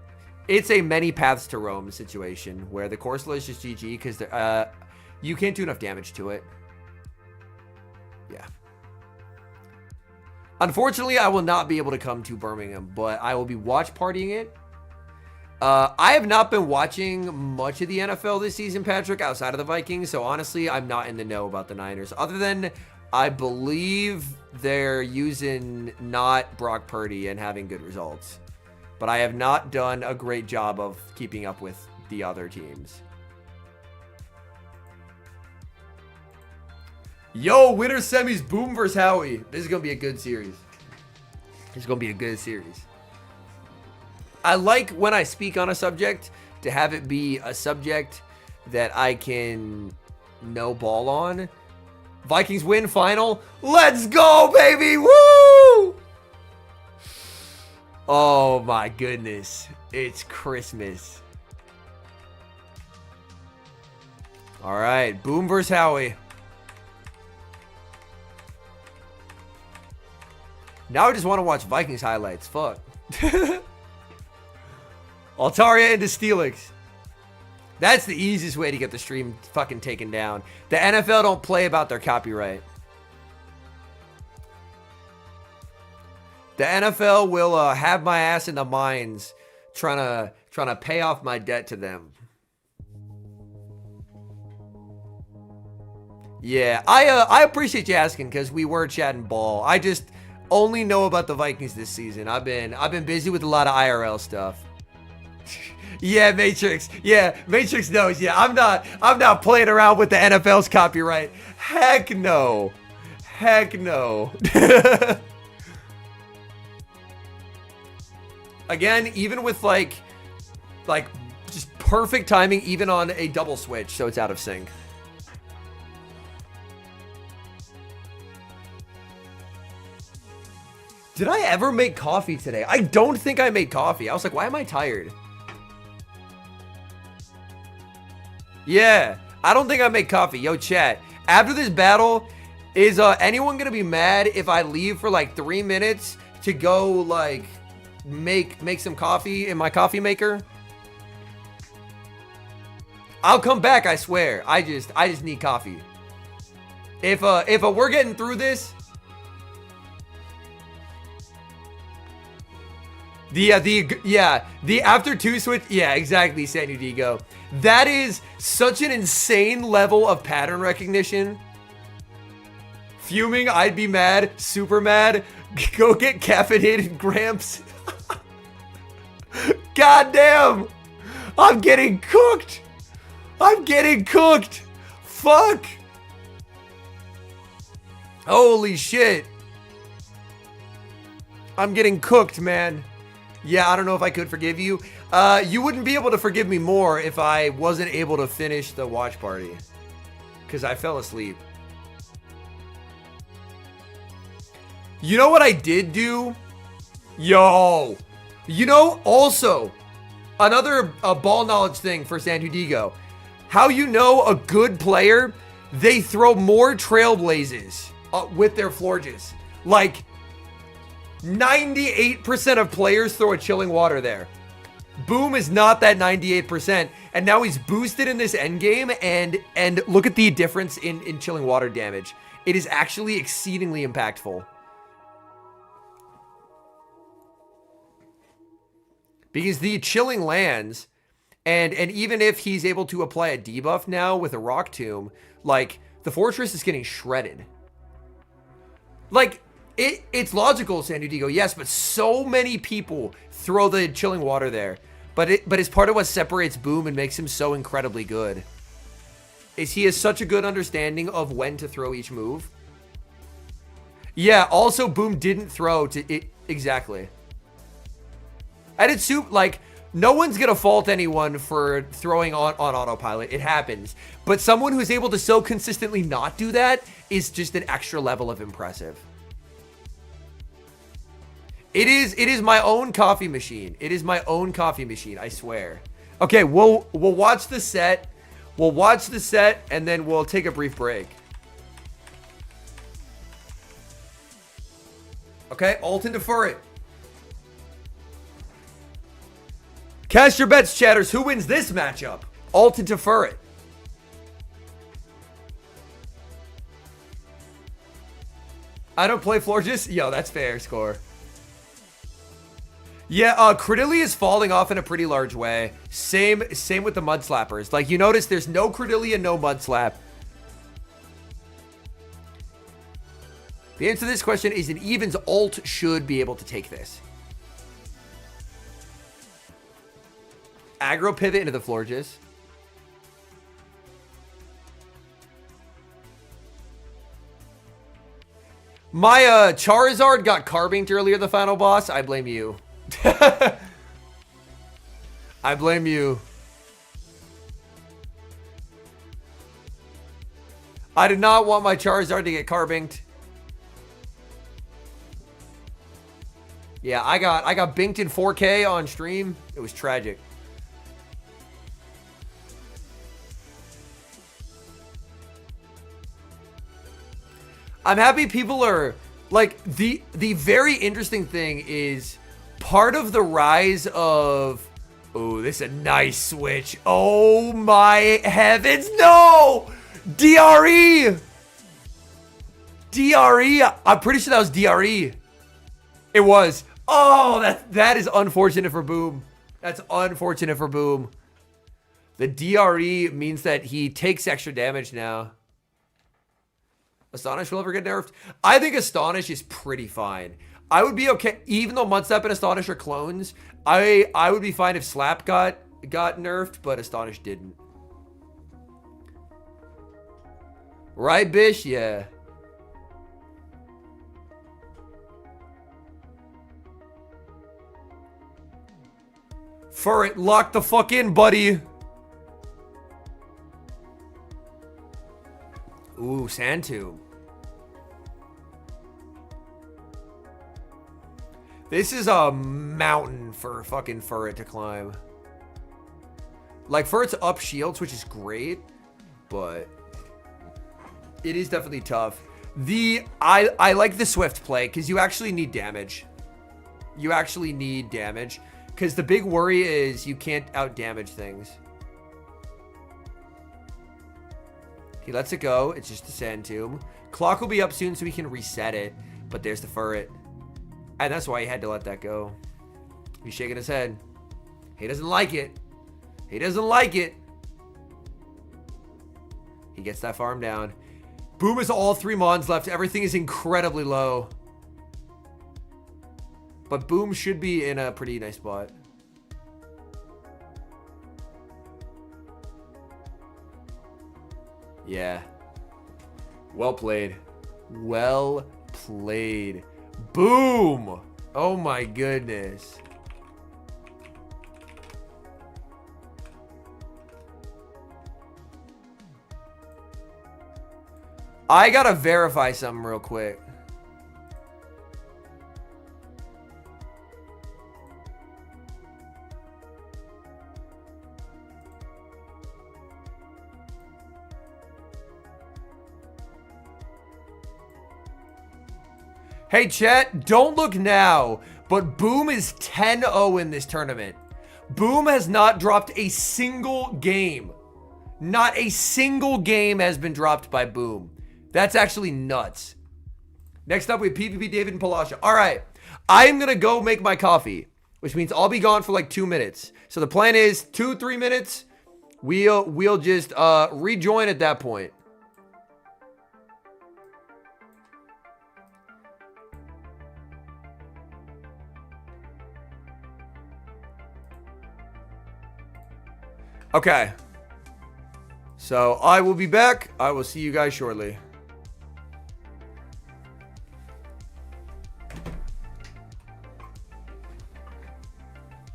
it's a many paths to Rome situation where the Corsola is just GG because you can't do enough damage to it. Yeah. Unfortunately, I will not be able to come to Birmingham, but I will be watch partying it. I have not been watching much of the NFL this season, Patrick, outside of the Vikings. So honestly, I'm not in the know about the Niners. Other than I believe they're using not Brock Purdy and having good results. But I have not done a great job of keeping up with the other teams. Yo, winner semis, Boom versus Howie. This is going to be a good series. This is going to be a good series. I like when I speak on a subject to have it be a subject that I can know ball on. Vikings win final. Let's go, baby. Woo! Oh my goodness. It's Christmas. All right. Boom versus Howie. Now I just want to watch Vikings highlights. Fuck. Altaria into Steelix. That's the easiest way to get the stream fucking taken down. The NFL don't play about their copyright. The NFL will have my ass in the mines trying to pay off my debt to them. Yeah, I appreciate you asking because we were chatting ball. I just only know about the Vikings this season. I've been busy with a lot of IRL stuff. Yeah, Matrix. Yeah, Matrix knows. Yeah, I'm not playing around with the NFL's copyright. Heck no. Heck no. Again, even with like just perfect timing, even on a double switch, so it's out of sync. Did I ever make coffee today? I don't think I made coffee. I was like, why am I tired? Yeah, I don't think I made coffee. Yo, chat. After this battle, is anyone gonna be mad if I leave for like 3 minutes to go like make some coffee in my coffee maker? I'll come back, I swear. I just need coffee. If we're getting through this, the after 2 switch, yeah, exactly, San Diego. That is such an insane level of pattern recognition. Fuming, I'd be mad, super mad. Go get caffeinated Gramps. God damn. I'm getting cooked. I'm getting cooked. Fuck. Holy shit. I'm getting cooked, man. Yeah, I don't know if I could forgive you. You wouldn't be able to forgive me more if I wasn't able to finish the watch party. Because I fell asleep. You know what I did do? Yo. You know, also, another ball knowledge thing for San Diego. How you know a good player, they throw more trailblazes with their Florges. Like, 98% of players throw a chilling water there. Boom is not that 98%, and now he's boosted in this endgame, and look at the difference in chilling water damage. It is actually exceedingly impactful. Because the chilling lands, and even if he's able to apply a debuff now with a Rock Tomb, like, the fortress is getting shredded. Like, it's logical, San Diego, yes, but so many people throw the chilling water there. But it's part of what separates Boom and makes him so incredibly good. Is he has such a good understanding of when to throw each move. Yeah, also Boom didn't throw to it exactly. And it's like, no one's gonna fault anyone for throwing on autopilot. It happens. But someone who's able to so consistently not do that is just an extra level of impressive. It is my own coffee machine. It is my own coffee machine, I swear. Okay, we'll watch the set. We'll watch the set, and then we'll take a brief break. Okay, ult and defer it. Cast your bets, chatters. Who wins this matchup? Ult and defer it. I don't play Florges. Yo, that's fair score. Yeah, Credilli is falling off in a pretty large way. Same with the Mud Slappers. Like, you notice there's no Credilli and no Mud Slap. The answer to this question is an evens ult should be able to take this. Aggro pivot into the Florges. My Charizard got carbinked earlier, the final boss. I blame you. I blame you. I did not want my Charizard to get carbinked. Yeah, I got binked in 4K on stream. It was tragic. I'm happy people are like the very interesting thing is part of the rise of this is a nice switch. Oh my heavens, no! DRE! DRE! I'm pretty sure that was DRE. It was. Oh, that is unfortunate for Boom. That's unfortunate for Boom. The DRE means that he takes extra damage now. Astonish will ever get nerfed? I think Astonish is pretty fine. I would be okay, even though Mudslap and Astonish are clones, I would be fine if Slap got nerfed, but Astonish didn't. Right, Bish? Yeah. Furret, lock the fuck in, buddy. Ooh, Sand Tomb. This is a mountain for fucking Furret to climb. Like, Furret's up shields, which is great, but it is definitely tough. I like the Swift play, because you actually need damage. You actually need damage, because the big worry is you can't out-damage things. He lets it go. It's just a Sand Tomb. Clock will be up soon so we can reset it. But there's the Furret. And that's why he had to let that go. He's shaking his head. He doesn't like it. He doesn't like it. He gets that farm down. Boom is all 3 Mons left. Everything is incredibly low. But Boom should be in a pretty nice spot. Yeah. Well played. Well played. Boom! Oh my goodness. I gotta verify something real quick. Hey, chat, don't look now, but Boom is 10-0 in this tournament. Boom has not dropped a single game. Not a single game has been dropped by Boom. That's actually nuts. Next up, we have PvP David and Palasha. All right, I'm going to go make my coffee, which means I'll be gone for like 2 minutes. So the plan is 2-3 minutes. We'll just rejoin at that point. Okay. So I will be back. I will see you guys shortly.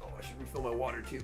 Oh, I should refill my water too.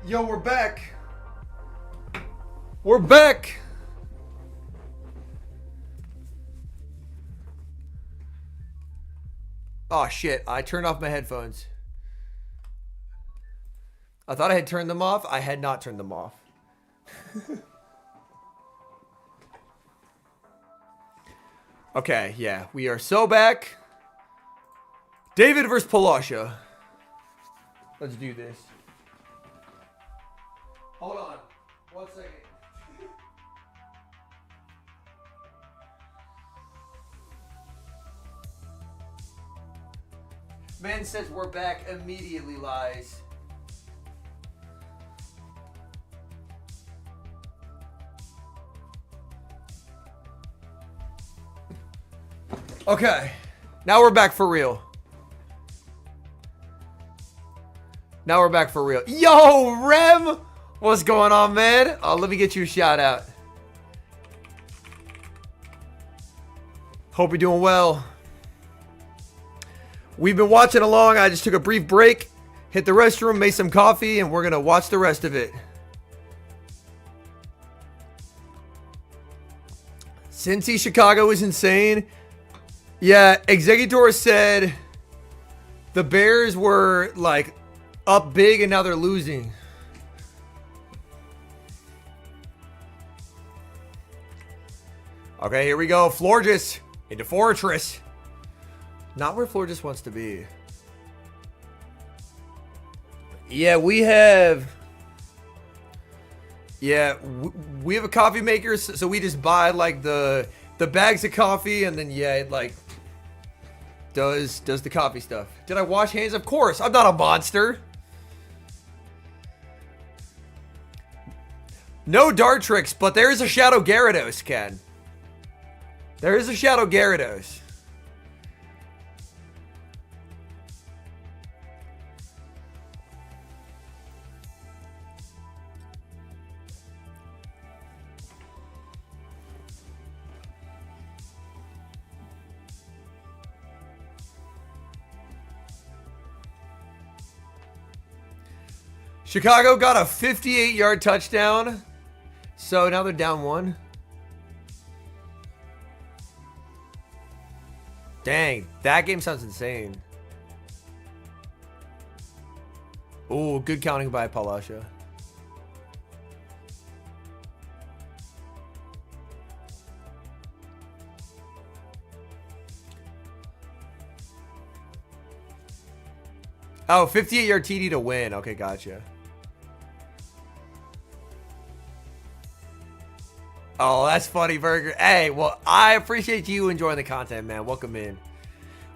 Yo, we're back. We're back. Oh, shit. I turned off my headphones. I thought I had turned them off. I had not turned them off. Okay, yeah. We are so back. David versus Palasha. Let's do this. Hold on. 1 second. Man says we're back, immediately lies. Okay. Now we're back for real. Now we're back for real. Yo, Rem! What's going on, man? Oh, let me get you a shout out. Hope you're doing well. We've been watching along. I just took a brief break, hit the restroom, made some coffee, and we're going to watch the rest of it. Cincy Chicago is insane. Yeah, Executor said the Bears were like up big and now they're losing. Okay, here we go. Florges into Fortress. Not where Florges wants to be. Yeah, we have... Yeah, we have a coffee maker, so we just buy like the bags of coffee, and then yeah, it like does the coffee stuff. Did I wash hands? Of course. I'm not a monster. No dart tricks, but there is a Shadow Gyarados, Ken. There is a Shadow Gyarados. Chicago got a 58-yard touchdown. So now they're down 1. Dang, that game sounds insane. Oh, good counting by Palasha. Oh, 58-yard TD to win. Okay, gotcha. Oh, that's funny, Burger. Hey, well, I appreciate you enjoying the content, man. Welcome in.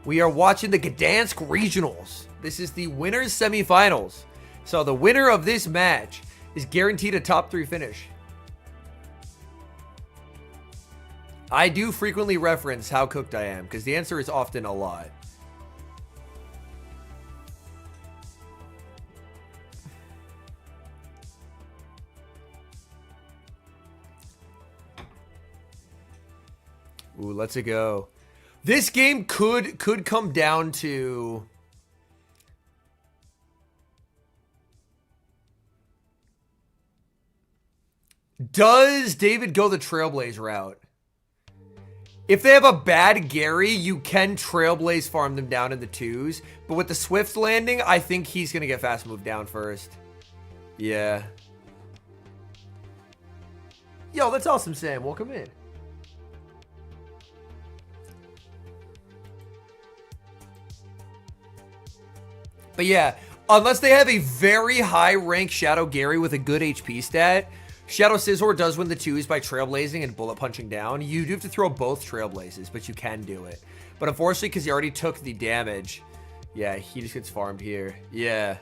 We are watching the Gdansk Regionals. This is the winners semifinals. So the winner of this match is guaranteed a top 3 finish. I do frequently reference how cooked I am, because the answer is often a lot. Ooh, let's go. This game could come down to... Does David go the Trailblaze route? If they have a bad Gary, you can Trailblaze farm them down in the 2s. But with the Swift landing, I think he's going to get fast moved down first. Yeah. Yo, that's awesome, Sam. Welcome in. But yeah, unless they have a very high rank Shadow Gary with a good HP stat, Shadow Scizor does win the 2s by Trailblazing and bullet punching down. You do have to throw both Trailblazes, but you can do it. But unfortunately, because he already took the damage, yeah, he just gets farmed here. Yeah.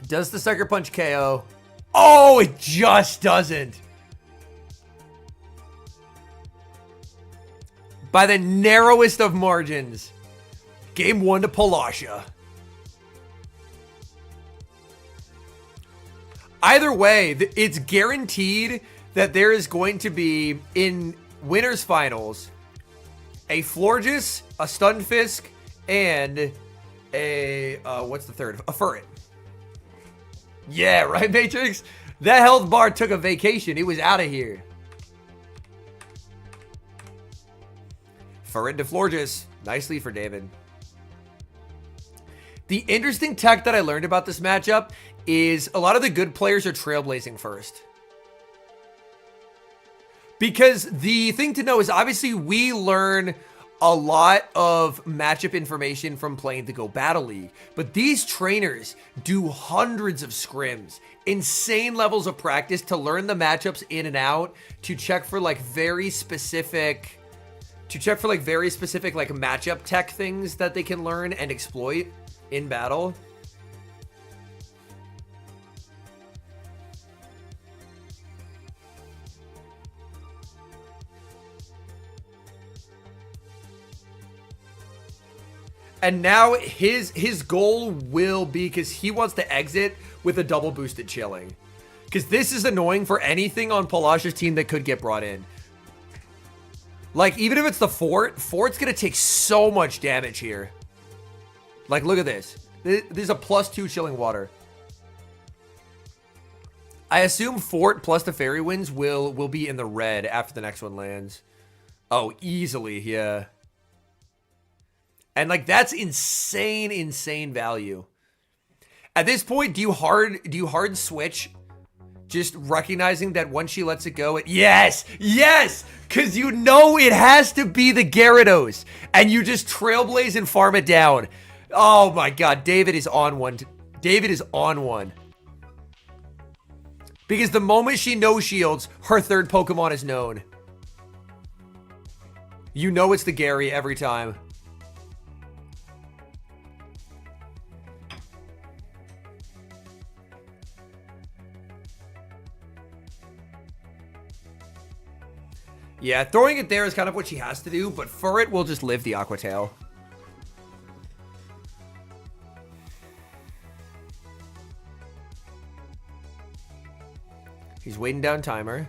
Does the Sucker Punch KO? Oh, it just doesn't. By the narrowest of margins. Game 1 to Palasha. Either way, it's guaranteed that there is going to be, in winners finals, a Florges, a Stunfisk, and a, what's the third? A Furret. Yeah, right, Matrix? That health bar took a vacation. It was out of here. Furret to Florges. Nicely for David. The interesting tech that I learned about this matchup is a lot of the good players are trailblazing first. Because the thing to know is obviously we learn a lot of matchup information from playing the Go Battle League. But these trainers do hundreds of scrims, insane levels of practice to learn the matchups in and out, to check for like very specific like matchup tech things that they can learn and exploit in battle. And now his goal will be, because he wants to exit with a double boosted chilling. Because this is annoying for anything on Palasha's team that could get brought in. Like, even if it's the Fort's going to take so much damage here. Like, look at this. There's a +2 chilling water. I assume Fort plus the Fairy Winds will be in the red after the next one lands. Oh, easily, yeah. And, like, that's insane value. At this point, do you hard switch? Just recognizing that once she lets it go, yes! Because you know it has to be the Gyarados. And you just trailblaze and farm it down. Oh my god, David is on one. David is on one. Because the moment she no-shields, her third Pokemon is known. You know it's the Gary every time. Yeah, throwing it there is kind of what she has to do, but Furret will just live the Aqua Tail. He's waiting down timer.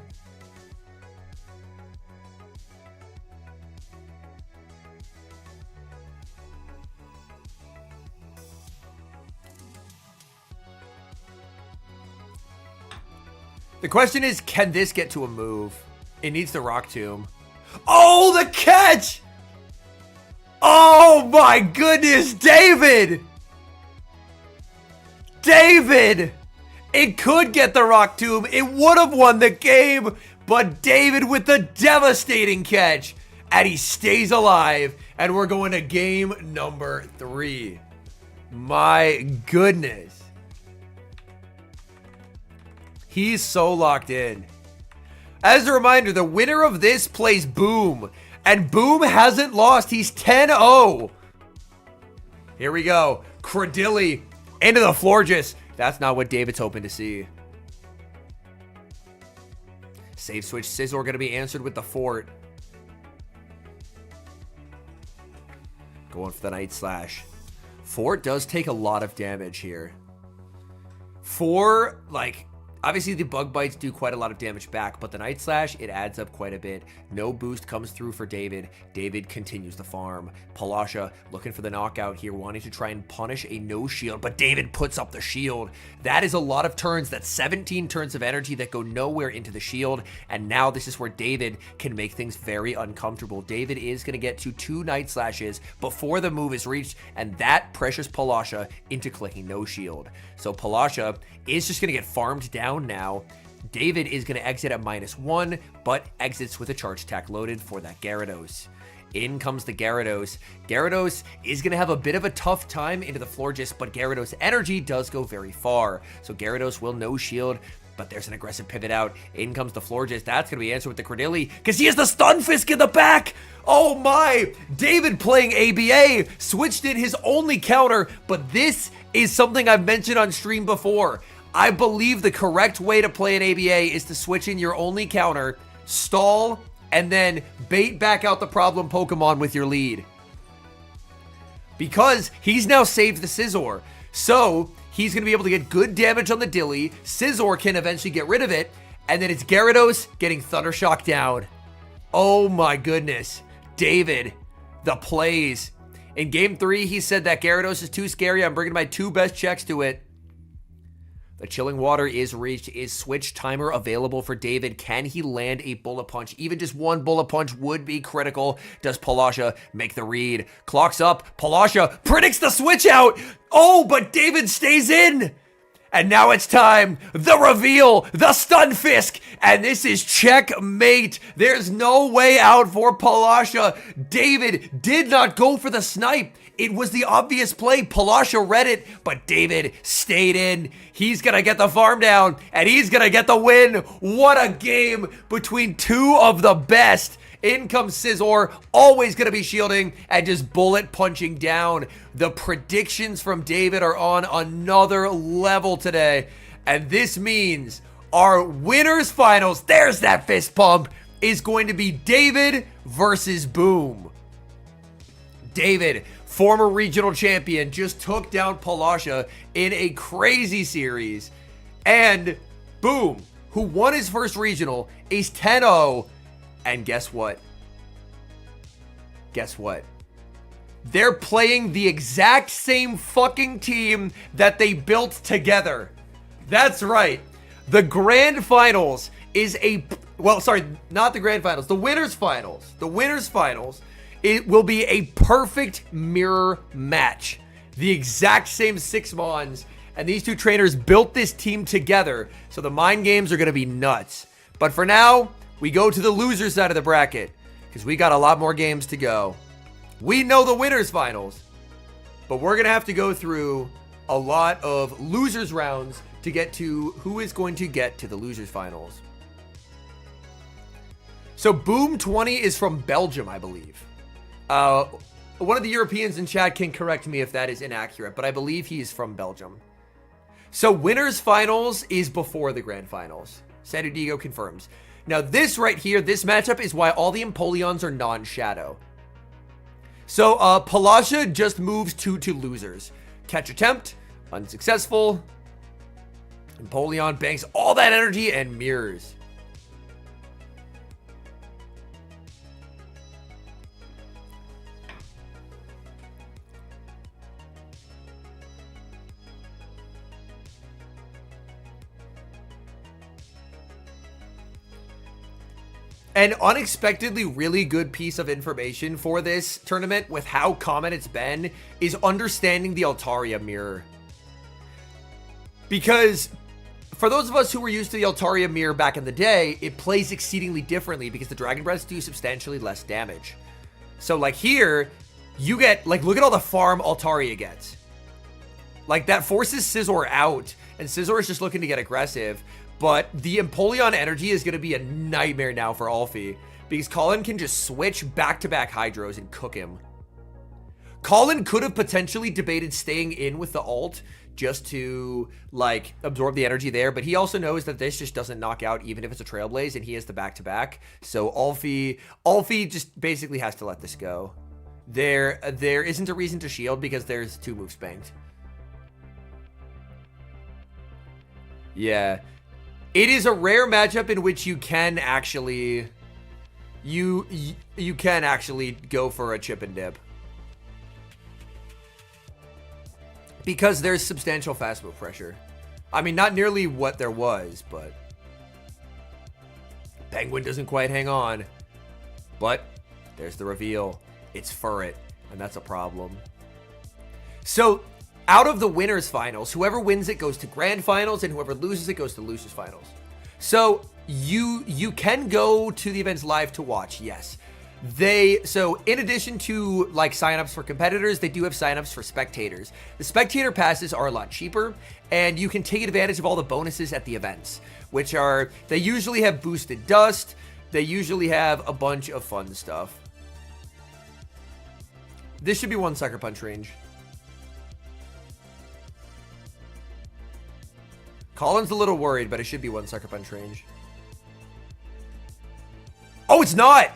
The question is, can this get to a move? It needs the Rock Tomb. Oh, the catch! Oh my goodness, David! David! It could get the Rock Tomb. It would have won the game, but David with the devastating catch. And he stays alive, and we're going to game number 3. My goodness. He's so locked in. As a reminder, the winner of this plays Boom. And Boom hasn't lost. He's 10-0. Here we go. Cradilly into the Florges. That's not what David's hoping to see. Save switch Scizor going to be answered with the Fort. Going for the Night Slash. Fort does take a lot of damage here. Obviously, the Bug Bites do quite a lot of damage back, but the Night Slash, it adds up quite a bit. No boost comes through for David. David continues the farm. Palasha looking for the knockout here, wanting to try and punish a no-shield, but David puts up the shield. That is a lot of turns. That's 17 turns of energy that go nowhere into the shield, and now this is where David can make things very uncomfortable. David is going to get to 2 Night Slashes before the move is reached, and that pressures Palasha into clicking no-shield. So Palasha is just going to get farmed down now. David is going to exit at -1, but exits with a charge attack loaded for that Gyarados. In comes the Gyarados. Gyarados is going to have a bit of a tough time into the Florges, but Gyarados' energy does go very far. So Gyarados will no-shield, but there's an aggressive pivot out. In comes the Florges. That's going to be answered with the Cradilly, because he has the Stunfisk in the back! Oh my! David playing ABA, switched in his only counter, but this is something I've mentioned on stream before. I believe the correct way to play an ABA is to switch in your only counter, stall, and then bait back out the problem Pokemon with your lead. Because he's now saved the Scizor. So he's going to be able to get good damage on the Dilly. Scizor can eventually get rid of it. And then it's Gyarados getting Thunder Shock down. Oh my goodness. David, the plays. In game 3, he said that Gyarados is too scary. I'm bringing my 2 best checks to it. The chilling water is reached. Is switch timer available for David? Can he land a bullet punch? Even just 1 bullet punch would be critical. Does Palasha make the read? Clock's up. Palasha predicts the switch out. Oh, but David stays in. And now it's time. The reveal. The Stunfisk. And this is checkmate. There's no way out for Palasha. David did not go for the snipe. It was the obvious play. Palasha read it, but David stayed in. He's going to get the farm down, and he's going to get the win. What a game between 2 of the best. In comes Scizor, always going to be shielding and just bullet punching down. The predictions from David are on another level today, and this means our winners finals, there's that fist pump, is going to be David versus Boom. David, former regional champion, just took down Palasha in a crazy series. And Boom, who won his first regional, is 10-0. And guess what? Guess what? They're playing the exact same fucking team that they built together. That's right. The grand finals is a... Well, sorry, not the grand finals. The winners finals. The winners finals. It will be a perfect mirror match. The exact same 6 Mons. And these 2 trainers built this team together. So the mind games are going to be nuts. But for now, we go to the loser side of the bracket. Because we got a lot more games to go. We know the winners finals. But we're going to have to go through a lot of losers rounds to get to who is going to get to the losers finals. So Boom 20 is from Belgium, I believe. One of the Europeans in chat can correct me if that is inaccurate, but I believe he's from Belgium. So winners finals is before the grand finals. San Diego confirms. Now this right here, this matchup is why all the Empoleons are non-shadow. So Palasha just moves to losers. Catch attempt, unsuccessful. Empoleon banks all that energy and mirrors. An unexpectedly really good piece of information for this tournament with how common it's been is understanding the Altaria mirror. Because for those of us who were used to the Altaria mirror back in the day, it plays exceedingly differently because the Dragon Breaths do substantially less damage. So like here, you get, like, look at all the farm Altaria gets. Like that forces Scizor out, and Scizor is just looking to get aggressive. But the Empoleon energy is going to be a nightmare now for Alfie, because Colin can just switch back-to-back Hydros and cook him. Colin could have potentially debated staying in with the ult just to, like, absorb the energy there, but he also knows that this just doesn't knock out even if it's a Trailblaze, and he has the back-to-back. So Alfie just basically has to let this go. There isn't a reason to shield because there's 2 moves banked. Yeah. It is a rare matchup in which you can actually you can actually go for a chip and dip. Because there's substantial fast move pressure. I mean, not nearly what there was, but Penguin doesn't quite hang on. But there's the reveal. It's Furret, and that's a problem. So out of the winners finals, whoever wins it goes to grand finals, and whoever loses it goes to losers finals. So you can go to the events live to watch, yes. So in addition to like signups for competitors, they do have signups for spectators. The spectator passes are a lot cheaper, and you can take advantage of all the bonuses at the events, which are, they usually have boosted dust, they usually have a bunch of fun stuff. This should be 1 Sucker Punch range. Colin's a little worried, but it should be 1 Sucker Punch range. Oh, it's not!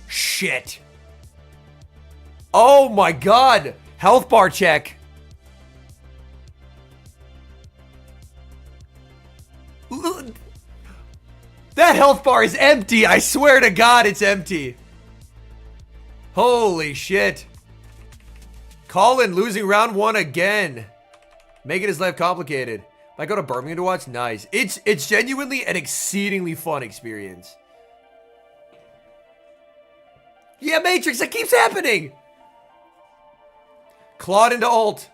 Shit. Oh my god! Health bar check. That health bar is empty. I swear to God, it's empty. Holy shit. Colin losing round 1 again. Making his life complicated. I go to Birmingham to watch? Nice. It's genuinely an exceedingly fun experience. Yeah, Matrix, it keeps happening. Clawed into ult.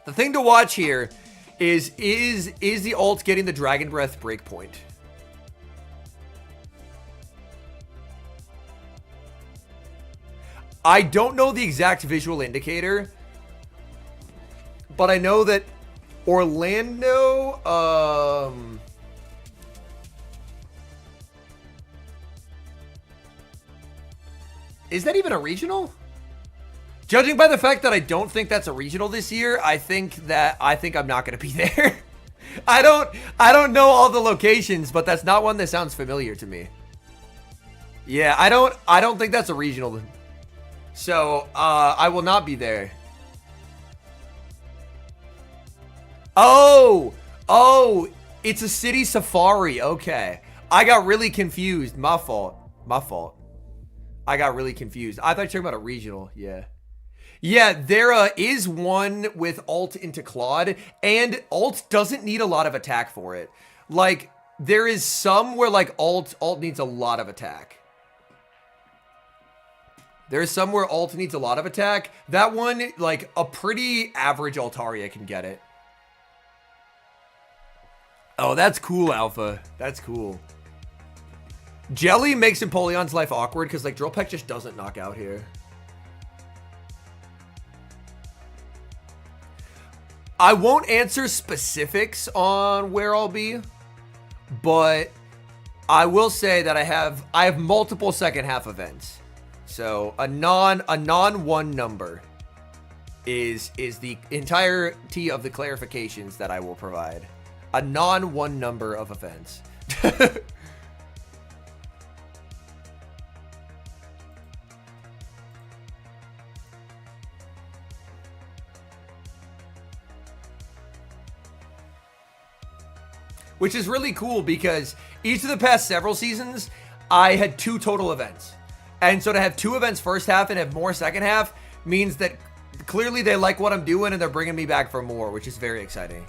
The thing to watch here is the ult getting the Dragon Breath breakpoint? I don't know the exact visual indicator, but I know that Orlando, is that even a regional? Judging by the fact that I don't think that's a regional this year, I think I'm not going to be there. I don't know all the locations, but that's not one that sounds familiar to me. Yeah, I don't think that's a regional. So, I will not be there. Oh, it's a city safari. Okay. I got really confused. My fault. I got really confused. I thought you were talking about a regional. Yeah. Yeah, there is one with ult into Claude, and ult doesn't need a lot of attack for it. Like, there is some where, like, ult needs a lot of attack. There's some where ult needs a lot of attack. That one, like, a pretty average Altaria can get it. Oh, that's cool, Alpha. That's cool. Jelly makes Empoleon's life awkward because, like, Drill Peck just doesn't knock out here. I won't answer specifics on where I'll be, but I will say that I have multiple second half events. So a non one number is the entirety of the clarifications that I will provide. A non one number of events. Which is really cool because each of the past several seasons, I had 2 total events. And so to have 2 events first half and have more second half means that clearly they like what I'm doing and they're bringing me back for more, which is very exciting.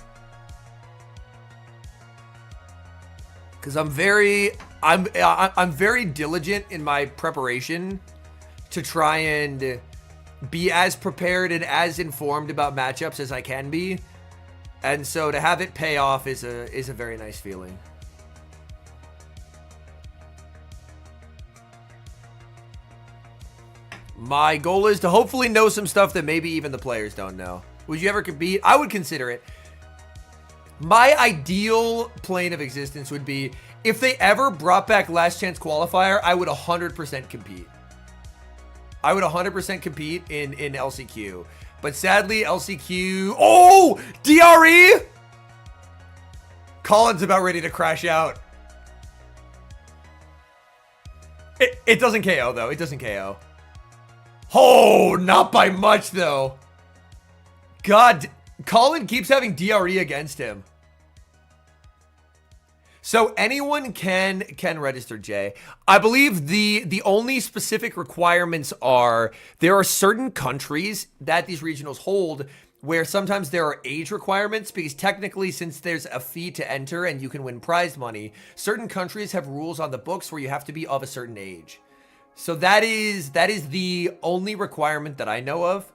Because I'm very diligent in my preparation to try and be as prepared and as informed about matchups as I can be. And so to have it pay off is a very nice feeling. My goal is to hopefully know some stuff that maybe even the players don't know. Would you ever compete? I would consider it. My ideal plane of existence would be if they ever brought back Last Chance Qualifier, I would 100% compete. I would 100% compete in LCQ. But sadly, LCQ... Oh! DRE? Colin's about ready to crash out. It doesn't KO, though. It doesn't KO. Oh, not by much, though. God, Colin keeps having DRE against him. So anyone can register, Jay. I believe the only specific requirements are there are certain countries that these regionals hold where sometimes there are age requirements because technically since there's a fee to enter and you can win prize money, certain countries have rules on the books where you have to be of a certain age. So that is the only requirement that I know of.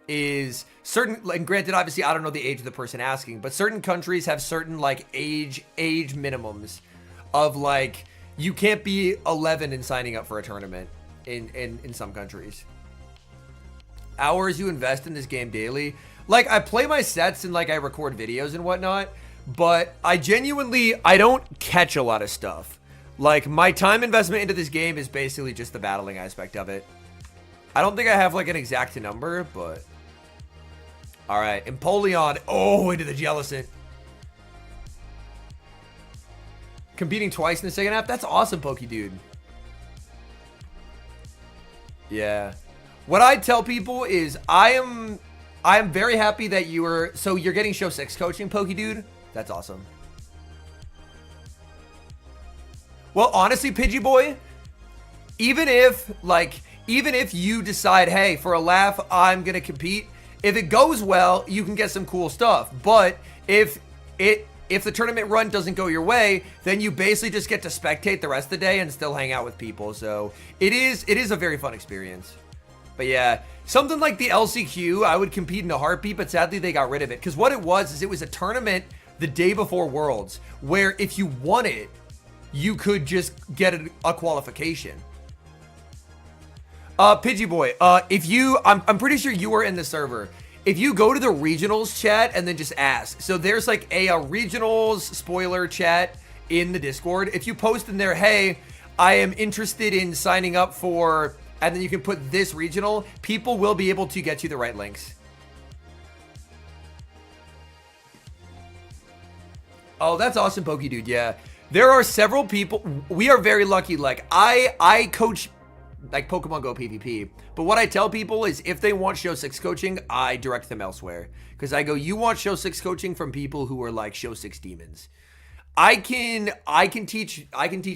Is certain, and granted, obviously, I don't know the age of the person asking, but certain countries have certain like age minimums of like you can't be 11 and signing up for a tournament in some countries. Hours you invest in this game daily, like I play my sets and like I record videos and whatnot, but I don't catch a lot of stuff. Like my time investment into this game is basically just the battling aspect of it. I don't think I have like an exact number, but all right, Empoleon. Oh, into the Jellicent. Competing twice in the second half. That's awesome, Pokedude. Yeah. What I tell people is I am very happy that you're getting Show 6 coaching, Pokedude. That's awesome. Well, honestly, Pidgey Boy, even if you decide, hey, for a laugh, I'm gonna compete. If it goes well, you can get some cool stuff. But if the tournament run doesn't go your way, then you basically just get to spectate the rest of the day and still hang out with people. So it is a very fun experience. But yeah, something like the LCQ, I would compete in a heartbeat, but sadly they got rid of it. Because what it was a tournament the day before Worlds, where if you won it, you could just get a qualification. Pidgey Boy, I'm pretty sure you were in the server. If you go to the regionals chat and then just ask, so there's like a regionals spoiler chat in the Discord. If you post in there, hey, I am interested in signing up for, and then you can put this regional, people will be able to get you the right links. Oh, that's awesome, Pokey Dude. Yeah, there are several people. We are very lucky. Like I coach like Pokemon Go PvP, but what I tell people is if they want Show 6 coaching, I direct them elsewhere, because I go, you want Show 6 coaching from people who are like Show 6 demons. I can teach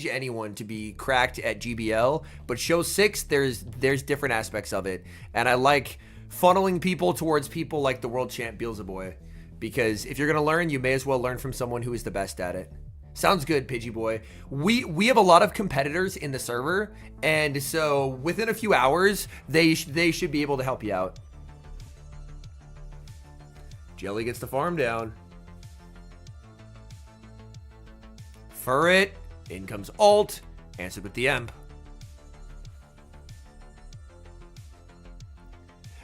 anyone to be cracked at GBL, but Show 6, there's different aspects of it, and I like funneling people towards people like the world champ Beelzeboy, because if you're gonna learn, you may as well learn from someone who is the best at it. Sounds good, Pidgey Boy. We have a lot of competitors in the server, and so within a few hours, they should be able to help you out. Jelly gets the farm down. Furret, in comes Alt, answered with the Emp.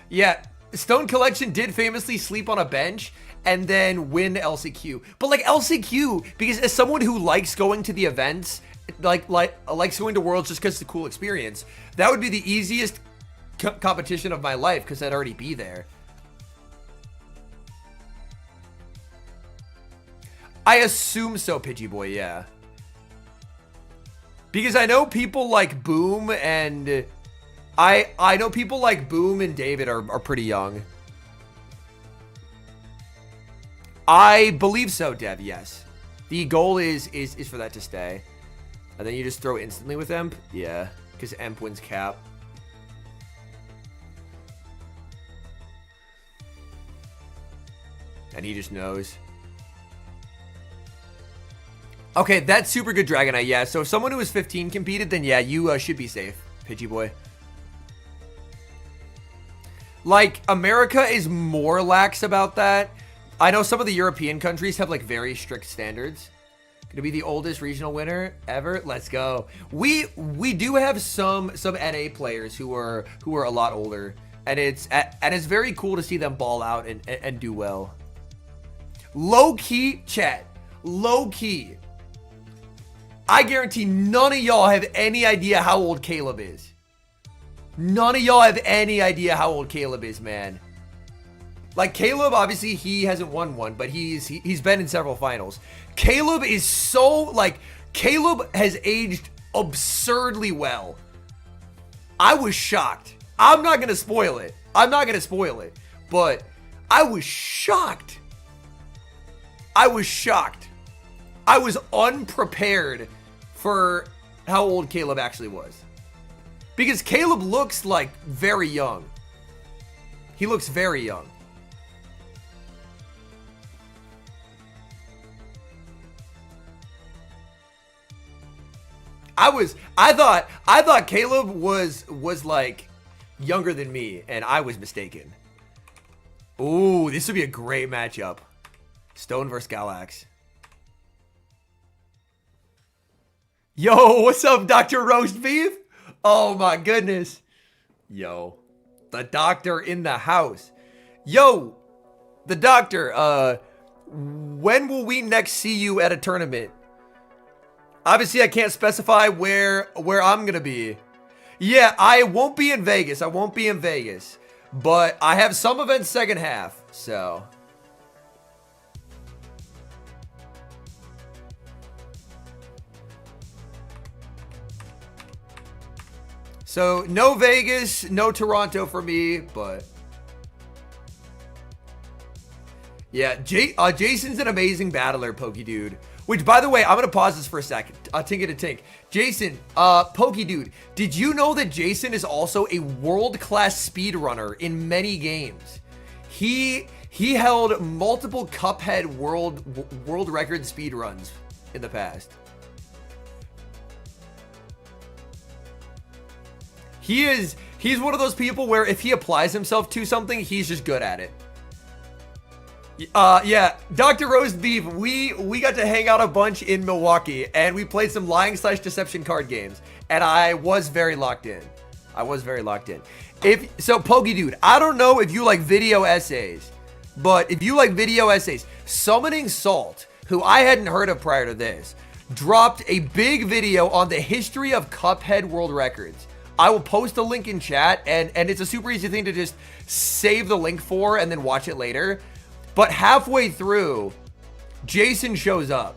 Yeah, Stone Collection did famously sleep on a bench and then win LCQ. But like LCQ, because as someone who likes going to the events, likes going to Worlds just because it's a cool experience, that would be the easiest competition of my life because I'd already be there. I assume so, Pidgey Boy, yeah. Because I know people like Boom and I know people like Boom and David are pretty young. I believe so, Dev, yes. The goal is for that to stay. And then you just throw instantly with Emp? Yeah, because Emp wins cap. And he just knows. Okay, that's super good Dragonite, yeah. So if someone who was 15 competed, then yeah, you should be safe, Pidgey Boy. Like, America is more lax about that. I know some of the European countries have like very strict standards. Gonna be the oldest regional winner ever. Let's go. We do have some NA players who are a lot older, and it's very cool to see them ball out and do well. Low key, chat. Low key. I guarantee none of y'all have any idea how old Caleb is. None of y'all have any idea how old Caleb is, man. Like, Caleb, obviously, he hasn't won one, but he's been in several finals. Caleb is so, like, Caleb has aged absurdly well. I was shocked. I'm not going to spoil it. But I was shocked. I was unprepared for how old Caleb actually was. Because Caleb looks, like, very young. He looks very young. I thought Caleb was like younger than me, and I was mistaken. Ooh, this would be a great matchup. Stone versus Galax. Yo, what's up, Dr. Roast Beef? Oh my goodness. Yo, the doctor in the house. Yo, the doctor, when will we next see you at a tournament? Obviously, I can't specify where I'm gonna be. Yeah, I won't be in Vegas. But I have some events second half, so. So, no Vegas, no Toronto for me, but. Yeah, Jason's an amazing battler, Pokey Dude. Which, by the way, I'm gonna pause this for a second. Tink and a tink. Jason, Pokey Dude, did you know that Jason is also a world-class speedrunner in many games? He held multiple Cuphead world record speedruns in the past. He's one of those people where if he applies himself to something, he's just good at it. Yeah, Dr. Roast Beef, we got to hang out a bunch in Milwaukee, and we played some lying/deception card games, and I was very locked in. So Pokey Dude, I don't know if you like video essays, but if you like video essays, Summoning Salt, who I hadn't heard of prior to this, dropped a big video on the history of Cuphead world records. I will post a link in chat, and it's a super easy thing to just save the link for and then watch it later. But halfway through, Jason shows up.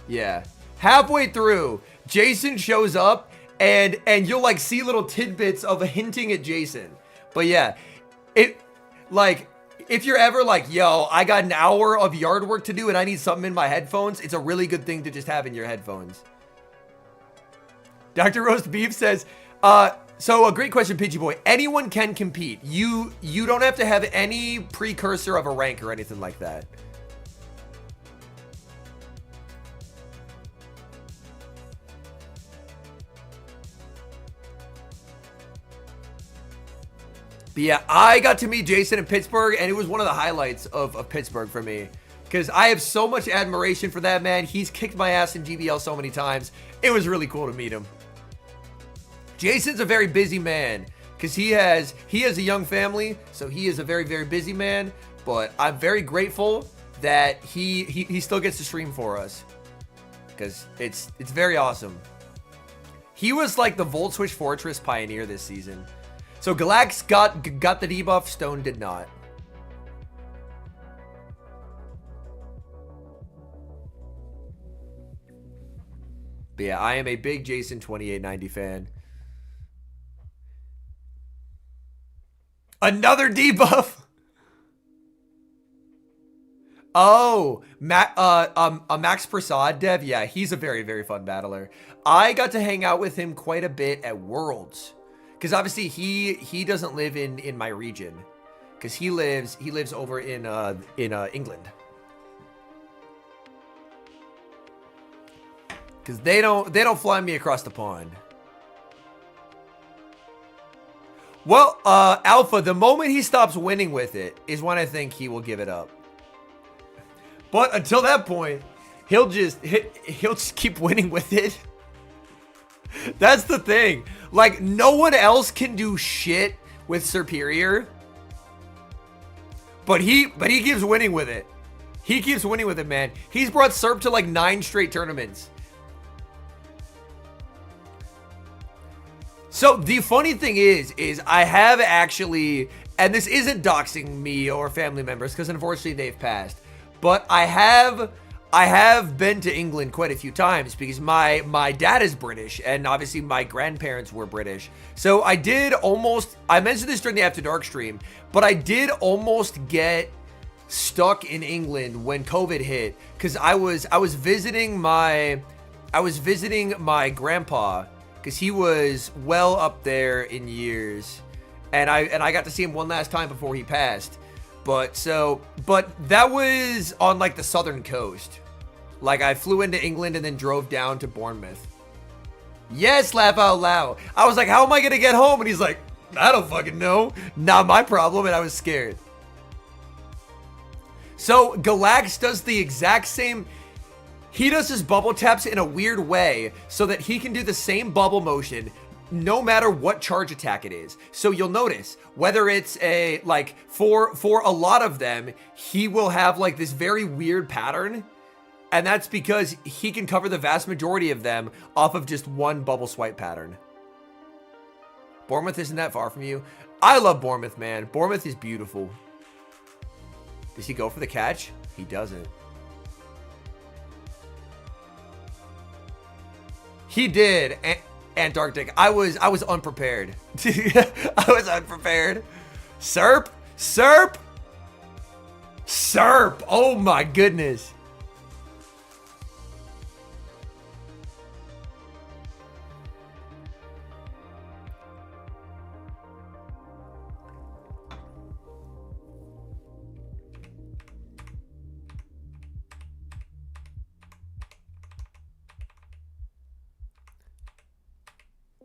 Yeah. Halfway through, Jason shows up, and you'll like see little tidbits of hinting at Jason. But yeah, if you're ever like, yo, I got an hour of yard work to do and I need something in my headphones, it's a really good thing to just have in your headphones. Dr. Roast Beef says, so a great question, Pidgey Boy. Anyone can compete. You don't have to have any precursor of a rank or anything like that. But yeah, I got to meet Jason in Pittsburgh, and it was one of the highlights of Pittsburgh for me. Because I have so much admiration for that man. He's kicked my ass in GBL so many times. It was really cool to meet him. Jason's a very busy man because he has a young family, so he is a very, very busy man. But I'm very grateful that he still gets to stream for us because it's very awesome. He was like the Volt Switch Fortress pioneer this season. So Galax got the debuff, Stone did not. But yeah, I am a big Jason 2890 fan. Another debuff. Oh, Max Prasad dev. Yeah, he's a very, very fun battler. I got to hang out with him quite a bit at Worlds, because obviously he doesn't live in my region, because he lives over in England. Because they don't fly me across the pond. Well, Alpha, the moment he stops winning with it is when I think he will give it up. But until that point, he'll just keep winning with it. That's the thing. Like, no one else can do shit with Superior. But he keeps winning with it. He keeps winning with it, man. He's brought Serp to like 9 straight tournaments. So the funny thing is I have actually, and this isn't doxing me or family members because unfortunately they've passed, but I have been to England quite a few times because my dad is British and obviously my grandparents were British. So I mentioned this during the After Dark stream, but I did almost get stuck in England when COVID hit because I was visiting my grandpa, because he was well up there in years, and I got to see him one last time before he passed. But that was on like the southern coast. Like I flew into England and then drove down to Bournemouth. Yes, laugh out loud. I was like, how am I gonna get home? And he's like, I don't fucking know. Not my problem. And I was scared. So Galax does the exact same. He does his bubble taps in a weird way so that he can do the same bubble motion no matter what charge attack it is. So you'll notice whether it's a, like, for a lot of them, he will have like this very weird pattern. And that's because he can cover the vast majority of them off of just one bubble swipe pattern. Bournemouth isn't that far from you. I love Bournemouth, man. Bournemouth is beautiful. Does he go for the catch? He doesn't. He did. Antarctic. I was unprepared. I was unprepared. Serp. Oh my goodness.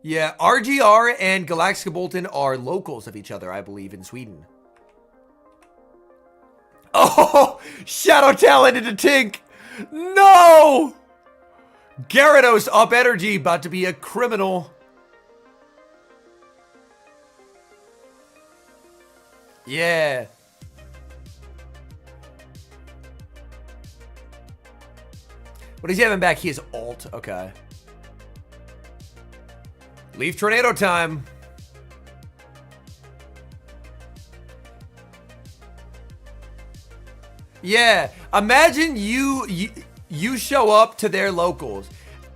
Yeah, RGR and Galactica Bolton are locals of each other, I believe, in Sweden. Oh, Shadow Talent into Tink. No! Gyarados up energy, about to be a criminal. Yeah. What is he having back? He is alt. Okay. Leaf Tornado time. Yeah. Imagine you show up to their locals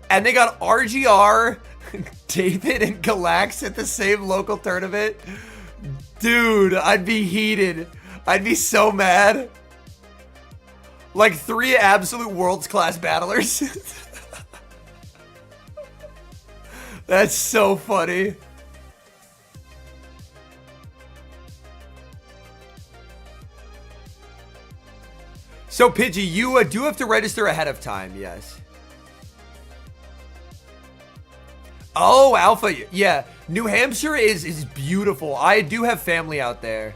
and they got RGR, David, and Galax at the same local tournament. Dude, I'd be heated. I'd be so mad. Like 3 absolute world's class battlers. That's so funny. So Pidgey, you do have to register ahead of time, yes. Oh, Alpha, yeah. New Hampshire is beautiful. I do have family out there.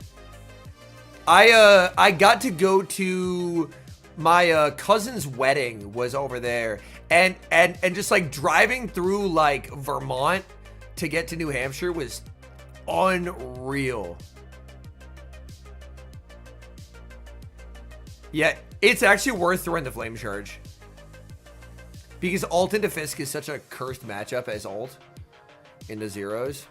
I got to go to my cousin's wedding was over there, and just like driving through like Vermont to get to New Hampshire was unreal. Yeah, it's actually worth throwing the Flame Charge. Because ult into Fisk is such a cursed matchup as ult into zeros.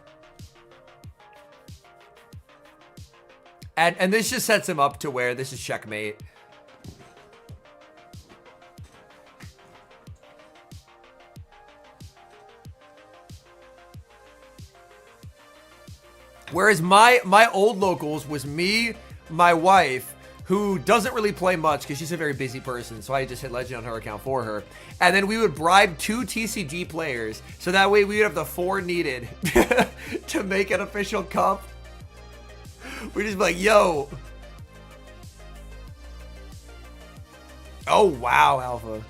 And this just sets him up to where this is checkmate. Whereas my old locals was me, my wife, who doesn't really play much because she's a very busy person, so I just hit Legend on her account for her. And then we would bribe 2 TCG players, so that way we would have the 4 needed to make an official cup. We'd just be like, yo. Oh, wow, Alpha.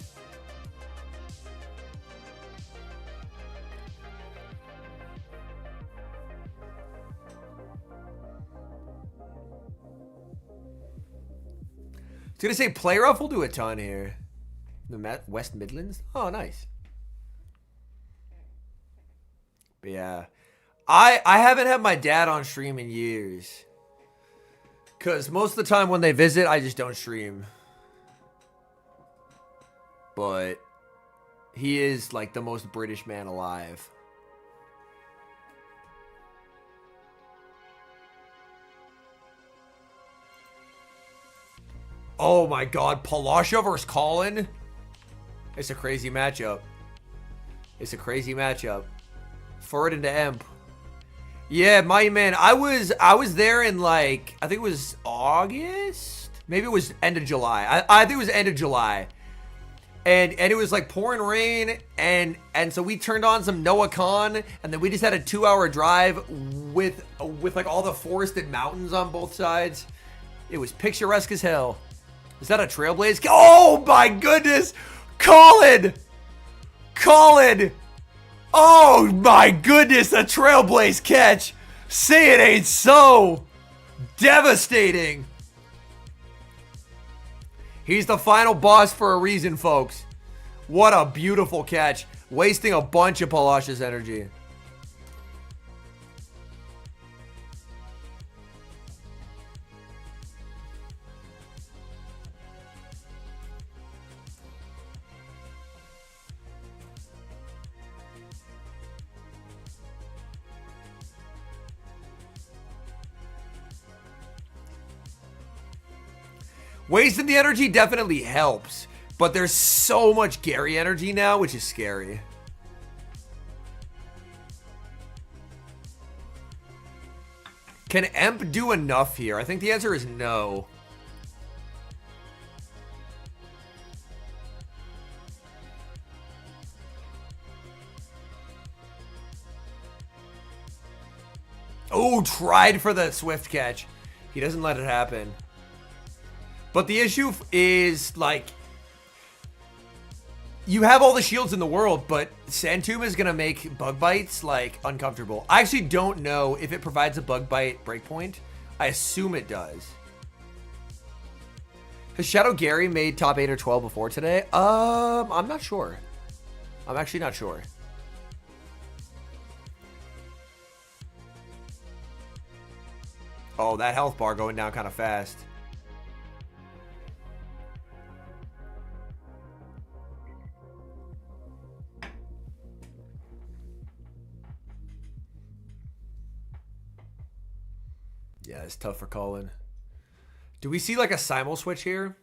I was gonna say Play Rough will do a ton here. The West Midlands? Oh, nice. But yeah. I haven't had my dad on stream in years. Because most of the time when they visit, I just don't stream. But he is like the most British man alive. Oh my god, Palasha versus Colin? It's a crazy matchup. It's a crazy matchup. Forward into Emp. Yeah, my man, I was there in like, I think it was August? Maybe it was end of July. I think it was end of July. And it was like pouring rain, and so we turned on some Noah Khan, and then we just had a 2-hour drive with like all the forested mountains on both sides. It was picturesque as hell. Is that a Trailblaze? Oh my goodness! Colin! Colin! Oh my goodness, a Trailblaze catch! Say it ain't so! Devastating! He's the final boss for a reason, folks. What a beautiful catch. Wasting a bunch of Palasha's energy. Wasting the energy definitely helps, but there's so much Gary energy now, which is scary. Can Emp do enough here? I think the answer is no. Oh, tried for the swift catch. He doesn't let it happen. But the issue is, like, you have all the shields in the world, but Sand Tomb is going to make bug bites, like, uncomfortable. I actually don't know if it provides a bug bite breakpoint. I assume it does. Has Shadow Gary made top 8 or 12 before today? I'm not sure. I'm actually not sure. Oh, that health bar going down kind of fast. Yeah, it's tough for Colin. Do we see like a simul switch here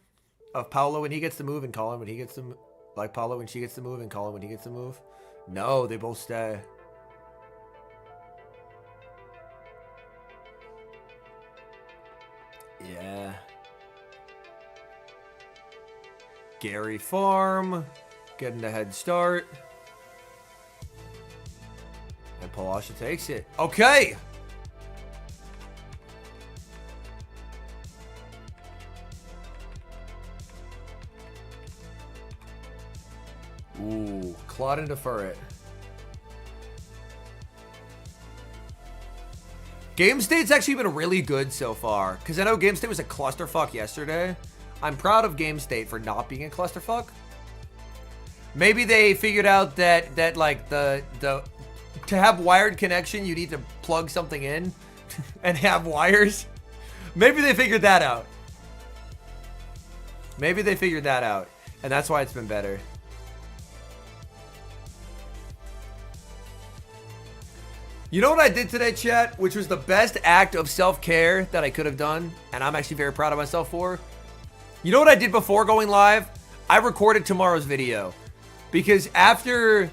of Paolo when he gets the move and Colin when he gets the like Paolo when she gets the move and Colin when he gets the move? No, they both stay. Yeah. Gary farm getting the head start. And Palasha takes it. Okay. Ooh, Claude and defer it. Game State's actually been really good so far. Because I know Game State was a clusterfuck yesterday. I'm proud of Game State for not being a clusterfuck. Maybe they figured out that like the to have wired connection, you need to plug something in and have wires. Maybe they figured that out. Maybe they figured that out. And that's why it's been better. You know what I did today, chat? Which was the best act of self-care that I could have done. And I'm actually very proud of myself for. You know what I did before going live? I recorded tomorrow's video. Because after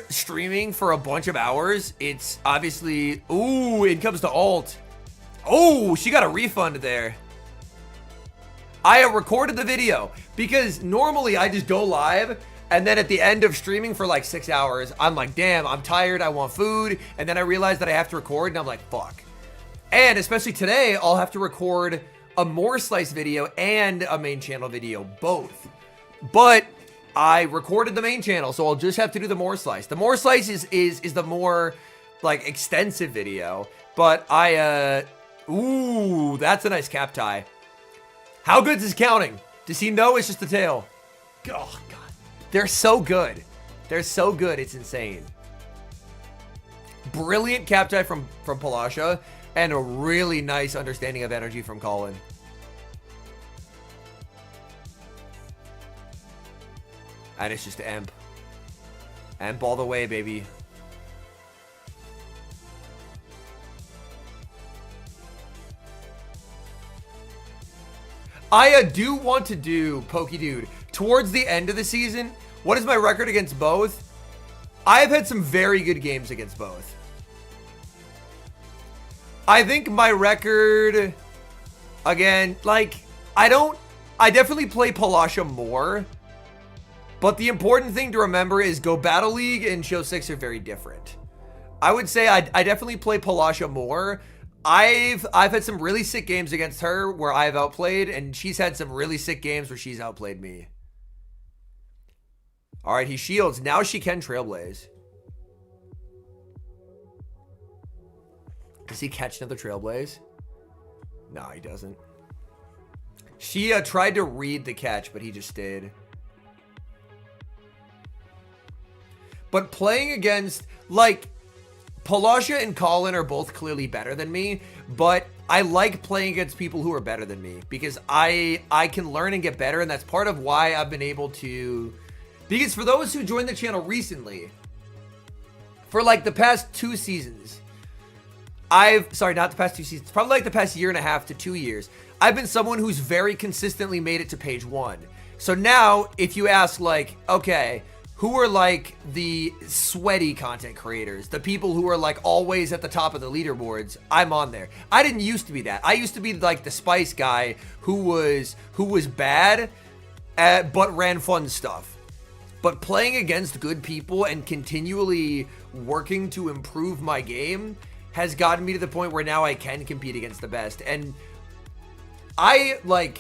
streaming for a bunch of hours, it's obviously... Ooh, it comes to alt. Oh, she got a refund there. I recorded the video. Because normally I just go live... And then at the end of streaming for like 6 hours, I'm like, damn, I'm tired. I want food. And then I realized that I have to record and I'm like, fuck. And especially today, I'll have to record a more slice video and a main channel video, both. But I recorded the main channel, so I'll just have to do the more slice. The more slice is the more like extensive video. But ooh, that's a nice cap tie. How good's his counting? Does he know it's just the tail? Oh, God. They're so good. They're so good. It's insane. Brilliant cap tie from Palasha and a really nice understanding of energy from Colin. And it's just Emp. Emp all the way, baby. I do want to do Pokey Dude towards the end of the season. What is my record against both? I've had some very good games against both. I think my record, again, like, I definitely play Palasha more. But the important thing to remember is Go Battle League and Show 6 are very different. I would say I definitely play Palasha more. I've had some really sick games against her where I've outplayed, and she's had some really sick games where she's outplayed me. All right, he shields. Now she can Trailblaze. Does he catch another Trailblaze? No, he doesn't. She tried to read the catch, but he just stayed. But playing against, like, Palasha and Colin are both clearly better than me, but I like playing against people who are better than me because I can learn and get better, and that's part of why I've been able to... Because for those who joined the channel recently, for like the past 2 seasons, sorry, not the past 2 seasons, probably like the past year and a half to 2 years, I've been someone who's very consistently made it to page 1. So now, if you ask like, okay, who are like the sweaty content creators, the people who are like always at the top of the leaderboards, I'm on there. I didn't used to be that. I used to be like the spice guy who was bad but ran fun stuff. But playing against good people and continually working to improve my game has gotten me to the point where now I can compete against the best. And I like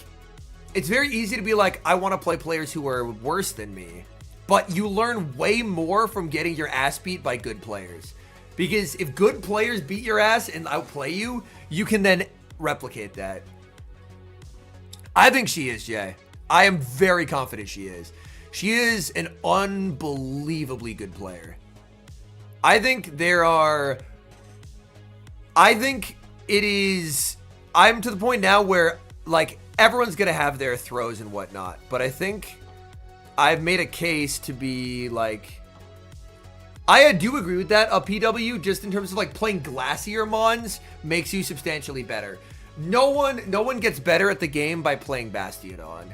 it's very easy to be like, I want to play players who are worse than me. But you learn way more from getting your ass beat by good players. Because if good players beat your ass and outplay you, you can then replicate that. I think she is, Jay. I am very confident she is. She is an unbelievably good player. I think I'm to the point now where, like, everyone's going to have their throws and whatnot. But I think I've made a case to be, like, I do agree with that. A PW, just in terms of, like, playing Glacier Mons makes you substantially better. No one gets better at the game by playing Bastion on.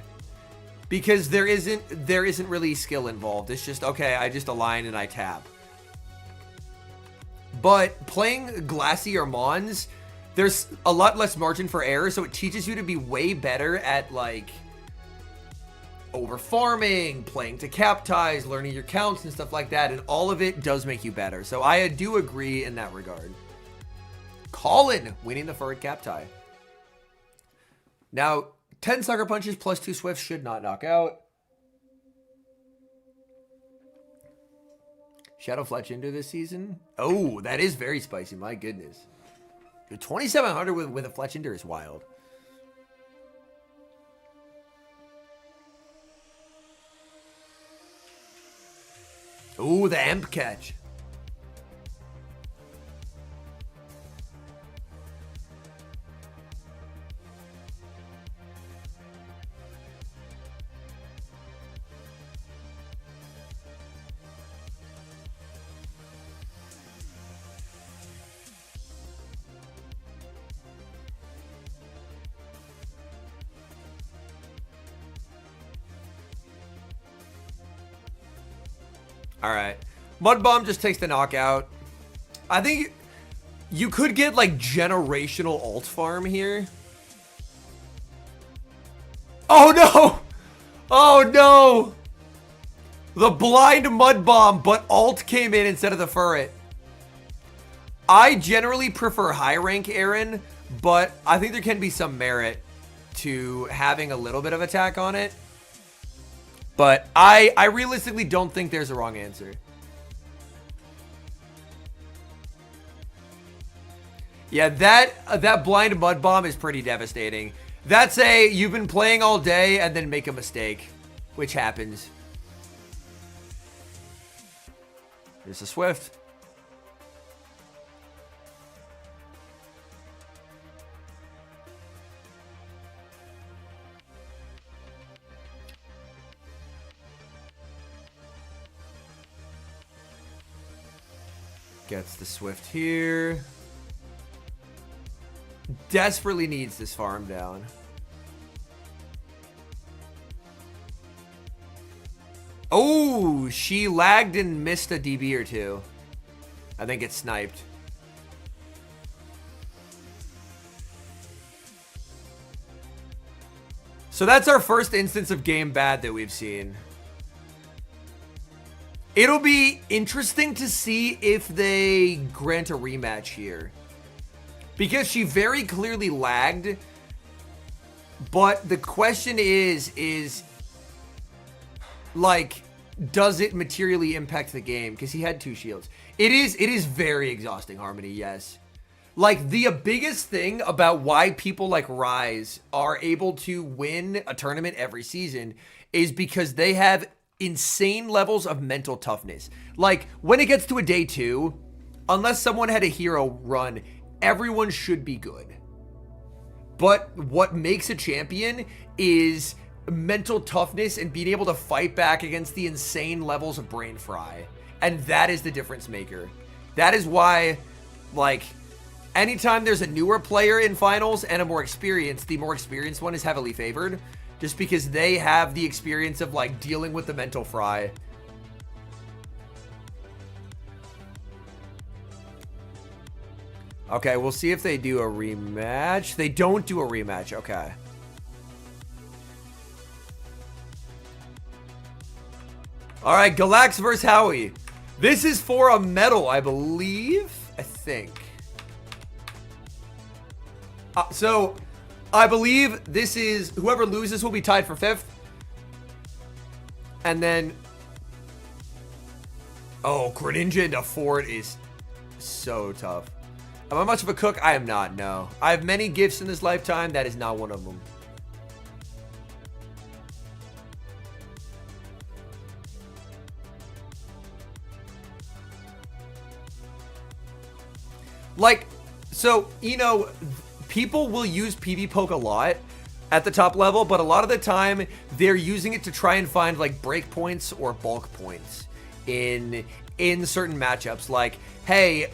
Because there isn't really skill involved. It's just, okay, I just align and I tap. But playing Glacier Mons, there's a lot less margin for error, so it teaches you to be way better at, like, over farming, playing to cap ties, learning your counts and stuff like that, and all of it does make you better. So I do agree in that regard. Colin winning the forward cap tie. Now, 10 sucker punches plus 2 swifts should not knock out. Shadow Fletch into this season. Oh, that is very spicy. My goodness. 2,700 with a Fletch Ender is wild. Oh, the amp catch. All right. Mud Bomb just takes the knockout. I think you could get, like, generational alt farm here. Oh, no. Oh, no. The blind Mud Bomb, but alt came in instead of the Furret. I generally prefer high rank Aaron, but I think there can be some merit to having a little bit of attack on it. But I realistically don't think there's a wrong answer. Yeah, that blind Mud Bomb is pretty devastating. That's you've been playing all day and then make a mistake, which happens. Here's a Swift. Gets the Swift here. Desperately needs this farm down. Oh, she lagged and missed a DB or two. I think it's sniped. So that's our first instance of game bad that we've seen. It'll be interesting to see if they grant a rematch here. Because she very clearly lagged. But the question is like, does it materially impact the game? Because he had 2 shields. It is very exhausting, Harmony, yes. Like, the biggest thing about why people like Rise are able to win a tournament every season is because they have insane levels of mental toughness. Like, when it gets to a day 2, unless someone had a hero run, everyone should be good. But what makes a champion is mental toughness and being able to fight back against the insane levels of brain fry. And that is the difference maker. That is why, like, anytime there's a newer player in finals and a more experienced, the more experienced one is heavily favored. Just because they have the experience of, like, dealing with the mental fry. Okay, we'll see if they do a rematch. They don't do a rematch. Okay. All right, Galax versus Howie. This is for a medal, I believe. I think. So, I believe this is whoever loses will be tied for 5th. And then, oh, Greninja into Fort is so tough. Am I much of a cook? I am not, no. I have many gifts in this lifetime. That is not one of them. Like, so, you know, people will use PV Poke a lot at the top level, but a lot of the time they're using it to try and find like break points or bulk points in certain matchups. Like, hey,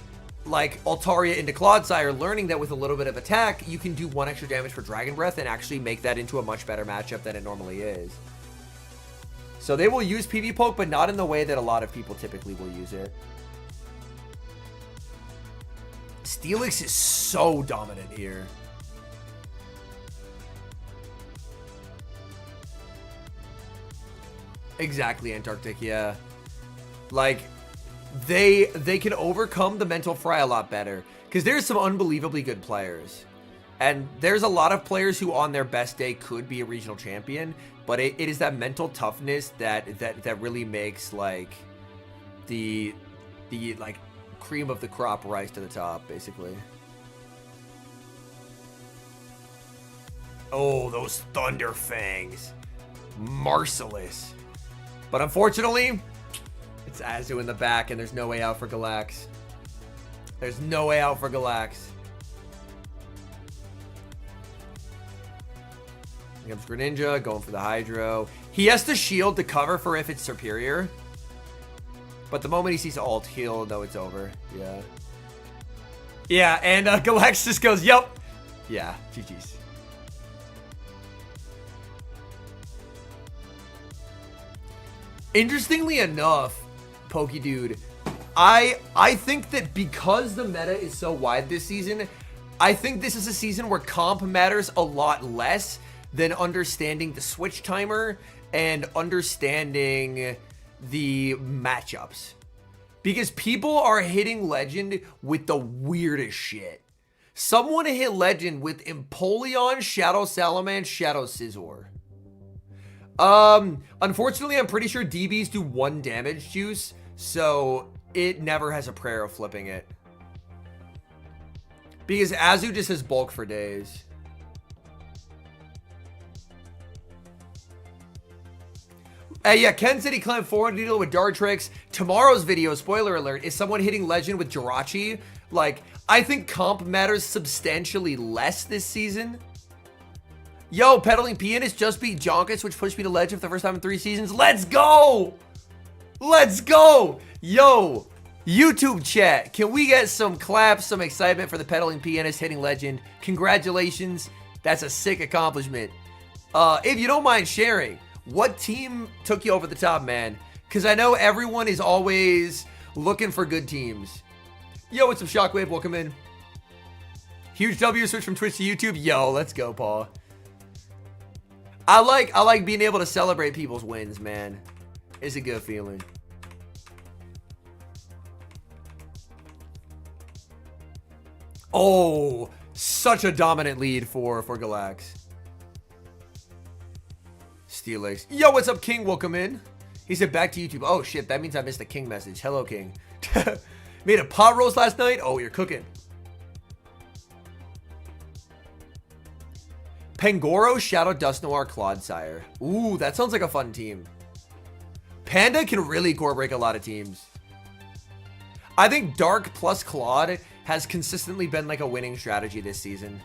like Altaria into Clodsire, learning that with a little bit of attack, you can do 1 extra damage for Dragon Breath and actually make that into a much better matchup than it normally is. So they will use PV Poke, but not in the way that a lot of people typically will use it. Steelix is so dominant here. Exactly, Antarctic, yeah. Like, they can overcome the mental fry a lot better. Because there's some unbelievably good players. And there's a lot of players who on their best day could be a regional champion. But it is that mental toughness that really makes, like, the like, cream of the crop rise to the top, basically. Oh, those Thunder Fangs. Merciless. But unfortunately, it's Azu in the back, and there's no way out for Galax. There's no way out for Galax. Here comes Greninja, going for the Hydro. He has to shield to cover for if it's superior. But the moment he sees ult, he'll know it's over. Yeah. Yeah, and Galax just goes, yup. Yeah, GG's. Interestingly enough, PokeDude, I think that because the meta is so wide this season, I think this is a season where comp matters a lot less than understanding the switch timer and understanding the matchups. Because people are hitting Legend with the weirdest shit. Someone hit Legend with Empoleon, Shadow Salamence, Shadow Scizor. Unfortunately, I'm pretty sure DBs do 1 damage juice, so it never has a prayer of flipping it. Because Azu just has bulk for days. Yeah, Ken said he climbed 400 needle with Dartrix. Tomorrow's video, spoiler alert, is someone hitting Legend with Jirachi. Like, I think comp matters substantially less this season. Yo, Pedaling Pianist just beat Jonkus, which pushed me to Legend for the first time in 3 seasons. Let's go! Let's go! Yo, YouTube chat, can we get some claps, some excitement for the Pedaling Pianist hitting Legend? Congratulations. That's a sick accomplishment. If you don't mind sharing, what team took you over the top, man? Because I know everyone is always looking for good teams. Yo, what's up, Shockwave? Welcome in. Huge W switch from Twitch to YouTube. Yo, let's go, Paul. I like being able to celebrate people's wins, man. It's a good feeling. Oh, such a dominant lead for Galax. Steelix. Yo, what's up, King? Welcome in. He said back to YouTube. Oh, shit. That means I missed the King message. Hello, King. Made a pot roast last night? Oh, you're cooking. Pangoro, Shadow Dusknoir, Clodsire. Ooh, that sounds like a fun team. Panda can really core break a lot of teams. I think Dark plus Claude has consistently been like a winning strategy this season.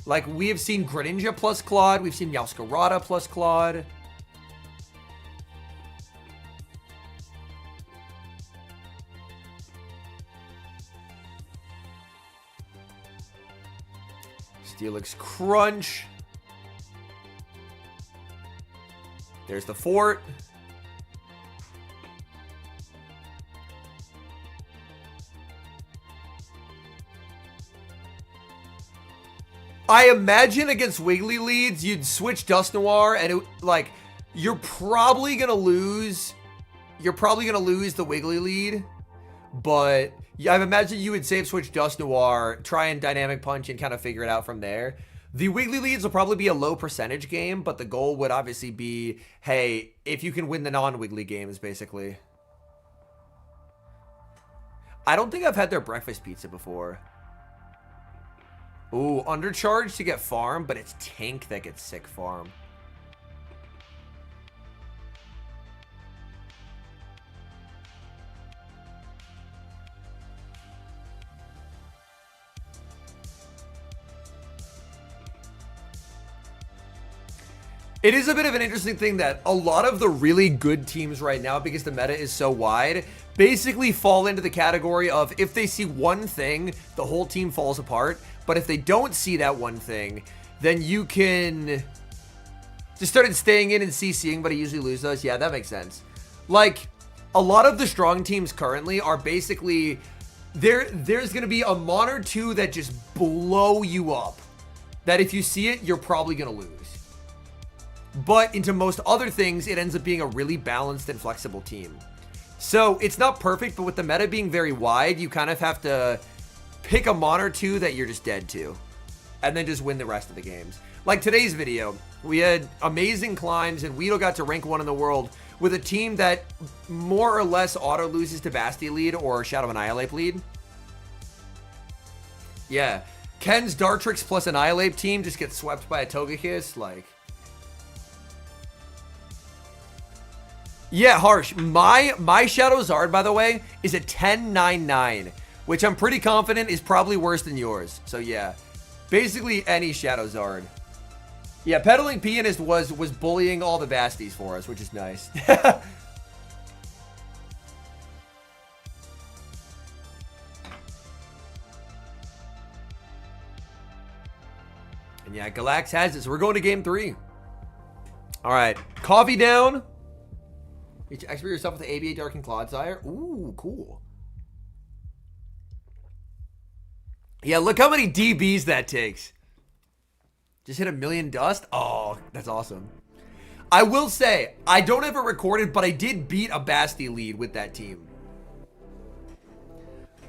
Like, we have seen Greninja plus Claude. We've seen Meowscarada plus Claude. Steelix Crunch. There's the fort. I imagine against Wiggly leads, you'd switch Dusknoir, and it, like, you're probably gonna lose. You're probably gonna lose the Wiggly lead, but yeah, I imagine you would save switch Dusknoir, try and dynamic punch, and kind of figure it out from there. The weekly leads will probably be a low percentage game, but the goal would obviously be, hey, if you can win the non-weekly games, basically. I don't think I've had their breakfast pizza before. Ooh, undercharge to get farm, but it's tank that gets sick farm. It is a bit of an interesting thing that a lot of the really good teams right now, because the meta is so wide, basically fall into the category of if they see one thing, the whole team falls apart. But if they don't see that one thing, then you can just started staying in and CCing, but I usually lose those. Yeah, that makes sense. Like, a lot of the strong teams currently are basically, there's going to be a mon or two that just blow you up. That if you see it, you're probably going to lose. But into most other things, it ends up being a really balanced and flexible team. So it's not perfect, but with the meta being very wide, you kind of have to pick a mon or two that you're just dead to. And then just win the rest of the games. Like today's video, we had amazing climbs and Weedle got to rank 1 in the world with a team that more or less auto loses to Basti lead or Shadow Annihilate lead. Yeah. Ken's Dartrix plus Annihilate team just gets swept by a Togekiss, like... Yeah, Harsh. My Shadow Zard, by the way, is a 10.99, which I'm pretty confident is probably worse than yours. So yeah, basically any Shadow Zard. Yeah, Peddling Pianist was bullying all the Basties for us, which is nice. And yeah, Galax has it, so we're going to game 3. All right, coffee down. You expert yourself with the ABA Dark and Clodsire. Ooh, cool. Yeah, look how many DBs that takes. Just hit 1,000,000 dust. Oh, that's awesome. I will say, I don't have it recorded, but I did beat a Basti lead with that team.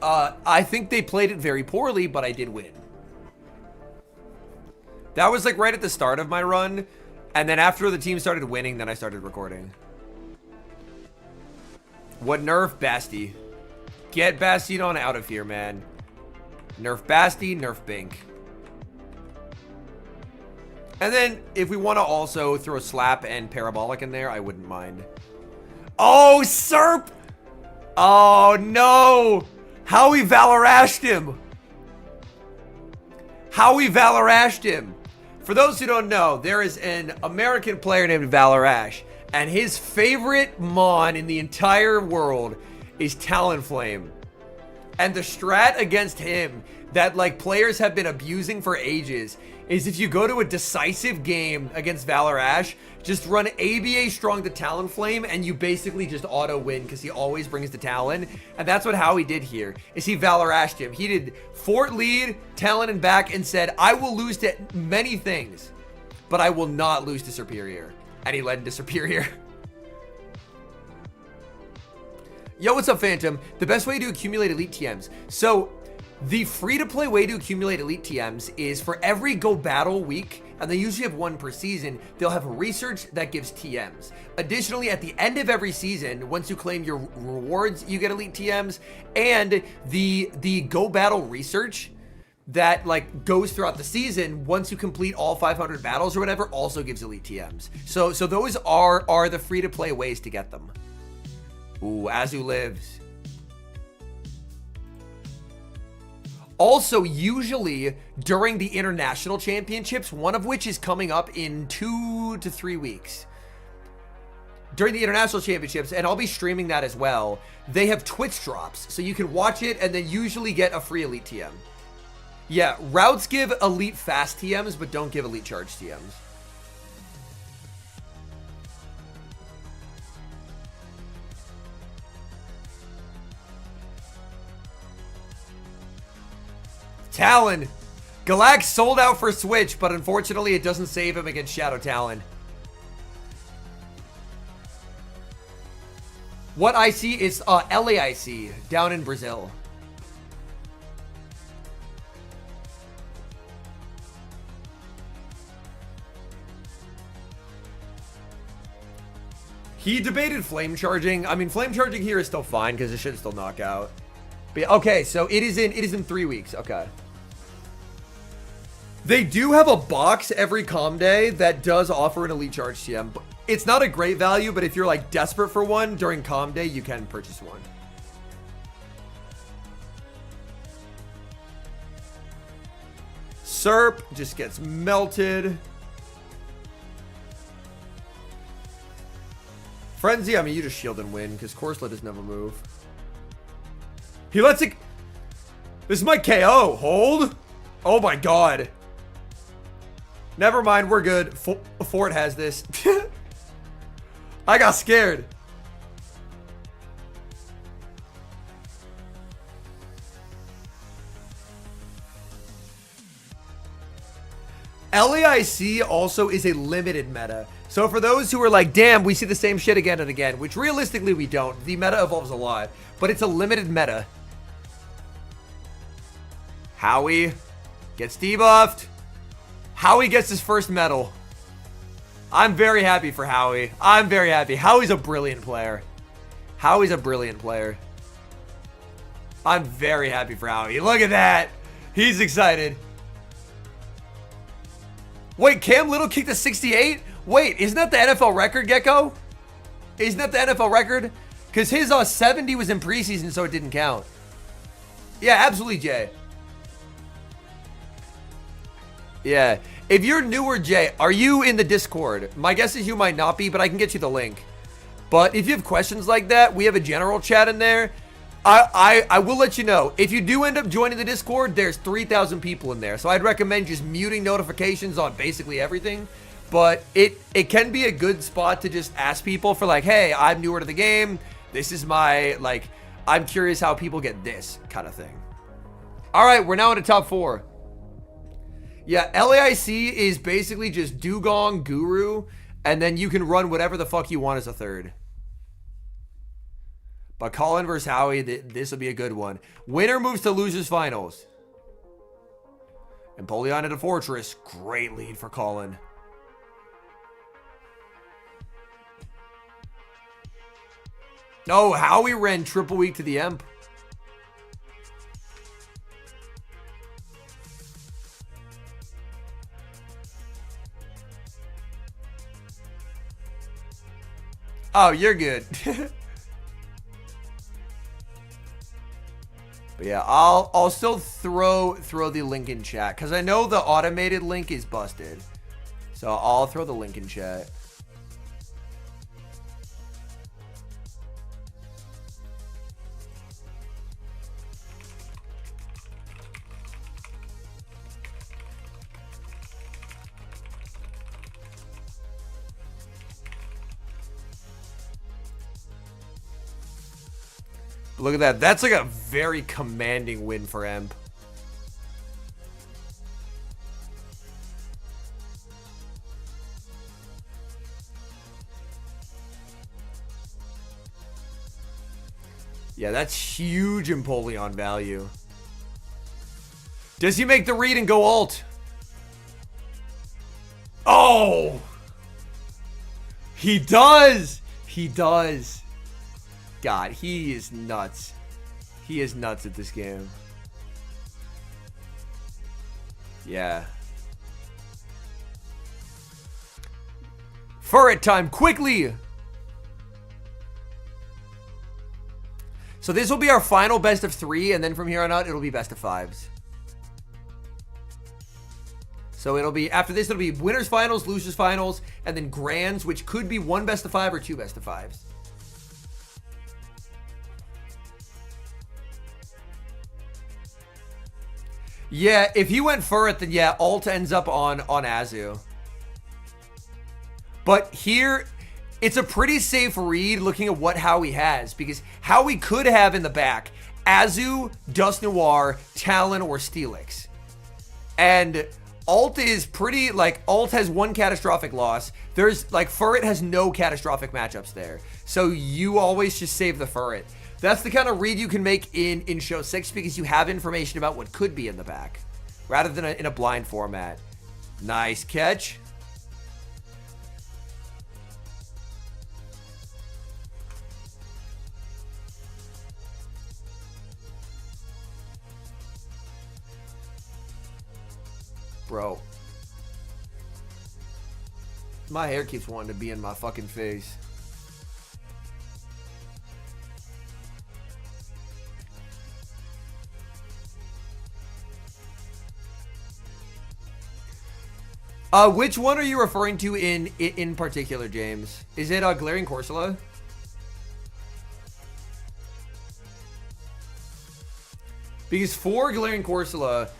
I think they played it very poorly, but I did win. That was like right at the start of my run. And then after the team started winning, then I started recording. What nerf Basti? Get Bastion out of here, man. Nerf Basti, nerf Bink. And then if we want to also throw Slap and Parabolic in there, I wouldn't mind. Oh, Serp! Oh, no! How he Valorashed him! How he Valorashed him! For those who don't know, there is an American player named Valorash. And his favorite mon in the entire world is Talonflame. And the strat against him that like players have been abusing for ages is if you go to a decisive game against Valorash, just run ABA strong to Talonflame and you basically just auto win because he always brings the Talon. And that's what Howie did here, is he Valorashed him. He did fort lead, Talon and back and said, I will lose to many things, but I will not lose to Superior. And he led into Superior. Yo, what's up, Phantom? The best way to accumulate elite TMs. So, the free-to-play way to accumulate elite TMs is for every Go Battle week, and they usually have 1 per season, they'll have research that gives TMs. Additionally, at the end of every season, once you claim your rewards, you get elite TMs, and the Go Battle research that like goes throughout the season once you complete all 500 battles or whatever also gives elite TMs. So those are the free to play ways to get them. Ooh, Azu lives. Also, usually during the international championships, one of which is coming up in 2 to 3 weeks. During the international championships, and I'll be streaming that as well, they have Twitch drops. So you can watch it and then usually get a free elite TM. Yeah, routes give elite fast TMs, but don't give elite charge TMs. Talon. Galax sold out for Switch, but unfortunately it doesn't save him against Shadow Talon. What I see is LAIC down in Brazil. He debated flame charging. I mean, flame charging here is still fine because it should still knock out. But yeah, okay, so it is in 3 weeks. Okay. They do have a box every comm day that does offer an elite charge TM. It's not a great value, but if you're like desperate for one during comm day, you can purchase one. Serp just gets melted. Frenzy, I mean, you just shield and win because Corselet does never move. He lets it. This is my KO. Hold. Oh my god. Never mind, we're good. Fort has this. I got scared. LAIC also is a limited meta. So for those who are like, damn, we see the same shit again and again, which realistically we don't. The meta evolves a lot, but it's a limited meta. Howie gets debuffed. Howie gets his first medal. I'm very happy for Howie. I'm very happy. Howie's a brilliant player. Howie's a brilliant player. I'm very happy for Howie. Look at that. He's excited. Wait, Cam Little kicked a 68? Wait, isn't that the NFL record, Gecko? Isn't that the NFL record? Because his 70 was in preseason, so it didn't count. Yeah, absolutely, Jay. Yeah. If you're newer, Jay, are you in the Discord? My guess is you might not be, but I can get you the link. But if you have questions like that, we have a general chat in there. I will let you know. If you do end up joining the Discord, there's 3,000 people in there. So I'd recommend just muting notifications on basically everything. But it can be a good spot to just ask people for like, hey, I'm newer to the game. This is my, like, I'm curious how people get this kind of thing. All right, we're now in the top 4. Yeah, LAIC is basically just Dugong Guru, and then you can run whatever the fuck you want as a third. But Colin versus Howie, this will be a good one. Winner moves to losers finals. Empoleon at a Fortress. Great lead for Colin. Oh, Howie ran triple week to the Emp. Oh, you're good. But yeah, I'll still throw the link in chat because I know the automated link is busted. So I'll throw the link in chat. Look at that. That's like a very commanding win for Emp. Yeah, that's huge Empoleon value. Does he make the read and go ult? Oh! He does! He does. God, he is nuts. He is nuts at this game. Yeah. Furret time, quickly! So this will be our final best of 3, and then from here on out, it'll be best of 5s. So it'll be, after this, it'll be winners finals, losers finals, and then grands, which could be 1 best of 5 or 2 best of 5s. Yeah, if he went Furret, then yeah, ult ends up on Azu. But here, it's a pretty safe read looking at what Howie has, because Howie could have in the back Azu, Dust Noir, Talon, or Steelix. And ult is pretty, like, ult has 1 catastrophic loss. There's, like, Furret has no catastrophic matchups there. So you always just save the Furret. That's the kind of read you can make in Show 6 because you have information about what could be in the back rather than in a blind format. Nice catch. Bro. My hair keeps wanting to be in my fucking face. Which one are you referring to in particular, James? Is it Glaring Corsola? Because for Glaring Corsola,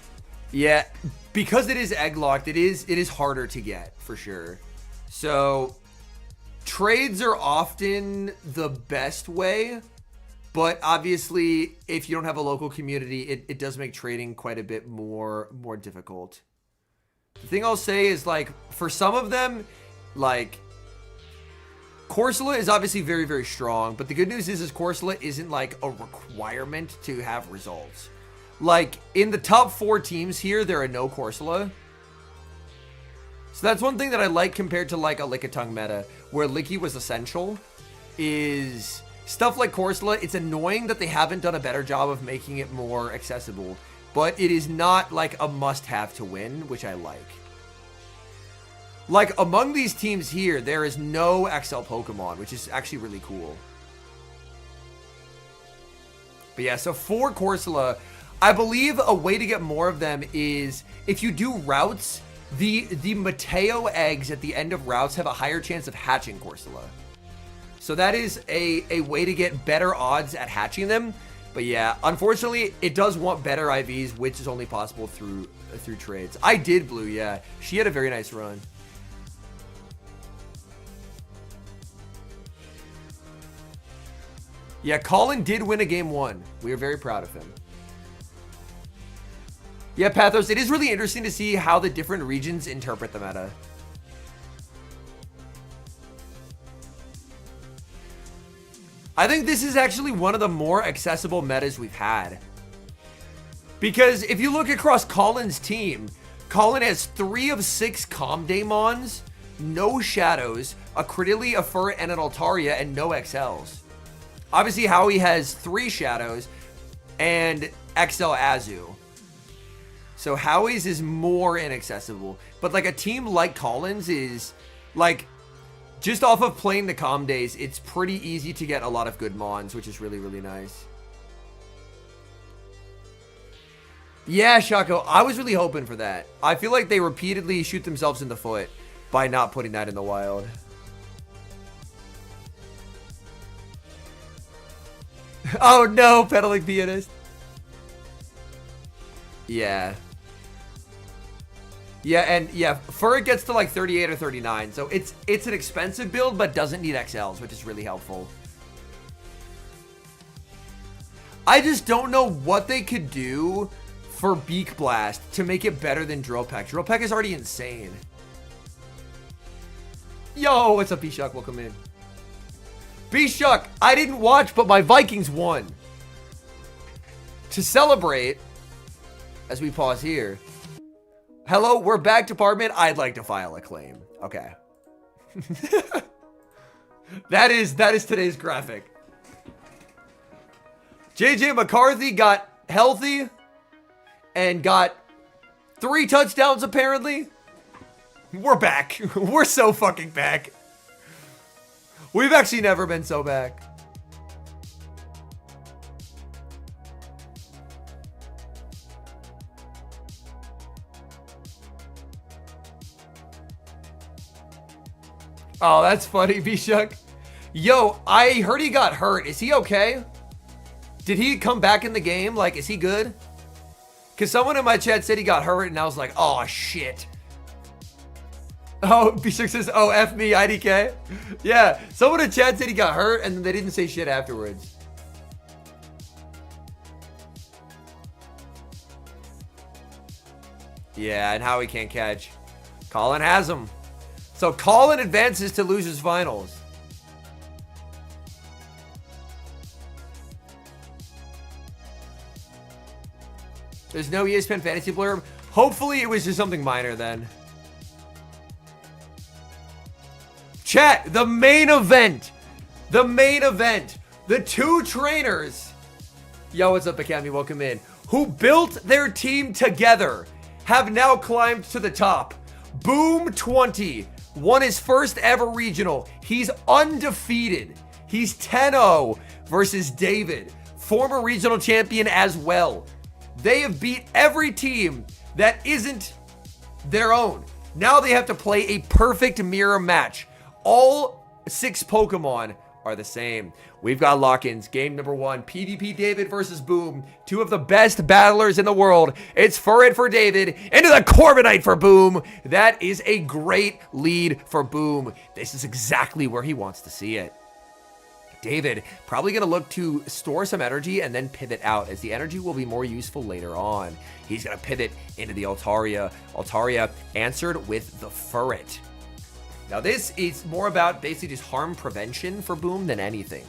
yeah, because it is egg locked, it is harder to get for sure. So trades are often the best way, but obviously if you don't have a local community, it does make trading quite a bit more difficult. The thing I'll say is, like, for some of them, like, Corsola is obviously very, very strong, but the good news is Corsola isn't, like, a requirement to have results. Like, in the top 4 teams here, there are no Corsola. So that's one thing that I like compared to, like, a Lickitung meta, where Licky was essential, is stuff like Corsola. It's annoying that they haven't done a better job of making it more accessible. But it is not, like, a must-have to win, which I like. Like, among these teams here, there is no XL Pokemon, which is actually really cool. But yeah, so for Corsola, I believe a way to get more of them is, if you do routes, the Mateo eggs at the end of routes have a higher chance of hatching Corsola. So that is a way to get better odds at hatching them. But yeah, unfortunately, it does want better IVs, which is only possible through trades. I did Blue, yeah. She had a very nice run. Yeah, Colin did win a game 1. We are very proud of him. Yeah, Pathos, it is really interesting to see how the different regions interpret the meta. I think this is actually one of the more accessible metas we've had. Because if you look across Colin's team, Colin has 3 of 6 Comdaemons, no Shadows, a Credilli, a Furret, and an Altaria, and no XLs. Obviously, Howie has 3 Shadows and XL Azu. So Howie's is more inaccessible. But like a team like Colin's is like, just off of playing the Calm Days, it's pretty easy to get a lot of good Mons, which is really, really nice. Yeah, Shaco, I was really hoping for that. I feel like they repeatedly shoot themselves in the foot by not putting that in the wild. Oh no, pedaling pianist. Yeah. Yeah, and yeah, Furret gets to like 38 or 39, so it's an expensive build, but doesn't need XLs, which is really helpful. I just don't know what they could do for Beak Blast to make it better than Drill Peck. Drill Peck is already insane. Yo, what's up, B-Shuck? Welcome in. B-Shuck, I didn't watch, but my Vikings won. To celebrate, as we pause here, hello, we're back, department. I'd like to file a claim. Okay. That is today's graphic. JJ McCarthy got healthy and got 3 touchdowns apparently. We're back. We're so fucking back. We've actually never been so back. Oh, that's funny, B-Shuck. Yo, I heard he got hurt. Is he okay? Did he come back in the game? Like, is he good? Because someone in my chat said he got hurt, and I was like, oh, shit. Oh, B-Shuck says, oh, F me, IDK. Yeah, someone in chat said he got hurt, and then they didn't say shit afterwards. Yeah, and how he can't catch. Colin has him. So Colin advances to losers finals. There's no ESPN fantasy blurb. Hopefully it was just something minor then. Chat, the main event. The main event. The 2 trainers. Yo, what's up, Academy? Welcome in. Who built their team together have now climbed to the top. Boom 20 won his first ever regional. He's undefeated. He's 10-0 versus David, former regional champion as well. They have beat every team that isn't their own. Now they have to play a perfect mirror match. All 6 Pokemon are the same. We've got lock-ins. Game number 1, PvP David versus Boom. 2 of the best battlers in the world. It's Furret for David, into the Corviknight for Boom. That is a great lead for Boom. This is exactly where he wants to see it. David probably going to look to store some energy and then pivot out, as the energy will be more useful later on. He's going to pivot into the Altaria. Altaria answered with the Furret. Now this is more about basically just harm prevention for Boom than anything.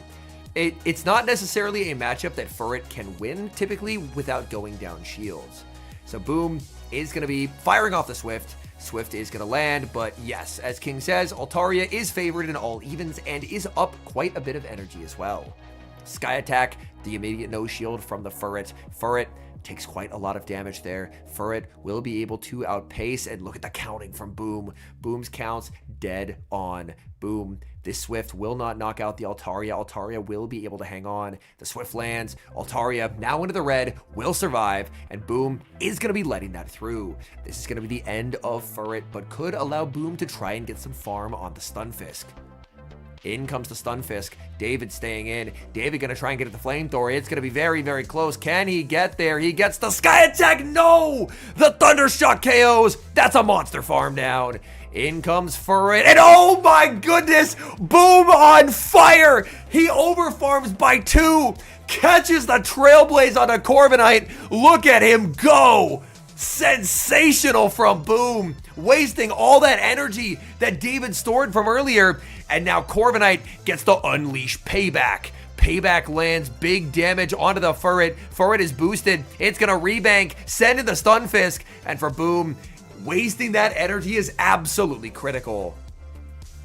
It's not necessarily a matchup that Furret can win typically without going down shields. So Boom is going to be firing off the Swift. Swift is going to land, but yes, as King says, Altaria is favored in all evens and is up quite a bit of energy as well. Sky Attack, the immediate no shield from the Furret. Furret takes quite a lot of damage there. Furret will be able to outpace, and look at the counting from Boom. Boom's counts dead on. Boom. This Swift will not knock out the Altaria. Altaria will be able to hang on. The Swift lands. Altaria, now into the red, will survive, and Boom is going to be letting that through. This is going to be the end of Furret, but could allow Boom to try and get some farm on the Stunfisk. In comes the Stunfisk. David staying in. David going to try and get at the Flamethrower. It's going to be very, very close. Can he get there? He gets the Sky Attack. No! The Thundershock KOs. That's a monster farm down. In comes Furret. And oh my goodness! Boom on fire! He overfarms by 2. Catches the Trailblaze on a Corviknight. Look at him go! Sensational from Boom, wasting all that energy that David stored from earlier, and now Corviknight gets the Unleash Payback. Payback lands big damage onto the Furret. Furret is boosted. It's going to rebank, send in the Stunfisk, and for Boom, wasting that energy is absolutely critical.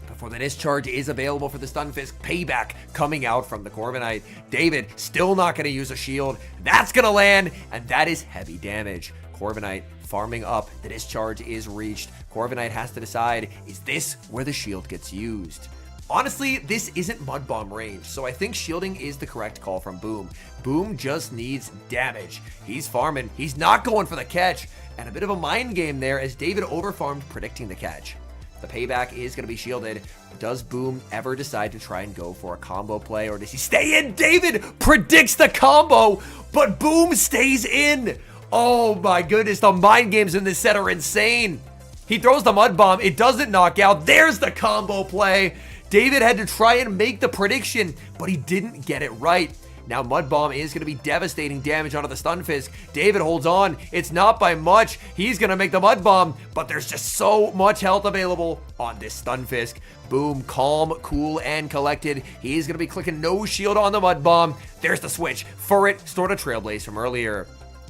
Before the discharge is available for the Stunfisk, Payback coming out from the Corviknight. David still not going to use a shield. That's going to land, and that is heavy damage. Corviknight farming up. The discharge is reached. Corviknight has to decide, is this where the shield gets used? Honestly, this isn't Mud Bomb range, so I think shielding is the correct call from Boom. Boom just needs damage. He's farming. He's not going for the catch. And a bit of a mind game there as David overfarmed predicting the catch. The Payback is going to be shielded. Does Boom ever decide to try and go for a combo play, or does he stay in? David predicts the combo, but Boom stays in. Oh my goodness, the mind games in this set are insane. He throws the Mud Bomb. It doesn't knock out. There's the combo play. David had to try and make the prediction, but he didn't get it right. Now Mud Bomb is going to be devastating damage onto the Stunfisk. David holds on. It's not by much. He's going to make the Mud Bomb, but there's just so much health available on this Stunfisk. Boom, calm, cool, and collected. He's going to be clicking no shield on the Mud Bomb. There's the switch. Furret stored a Trailblaze from earlier.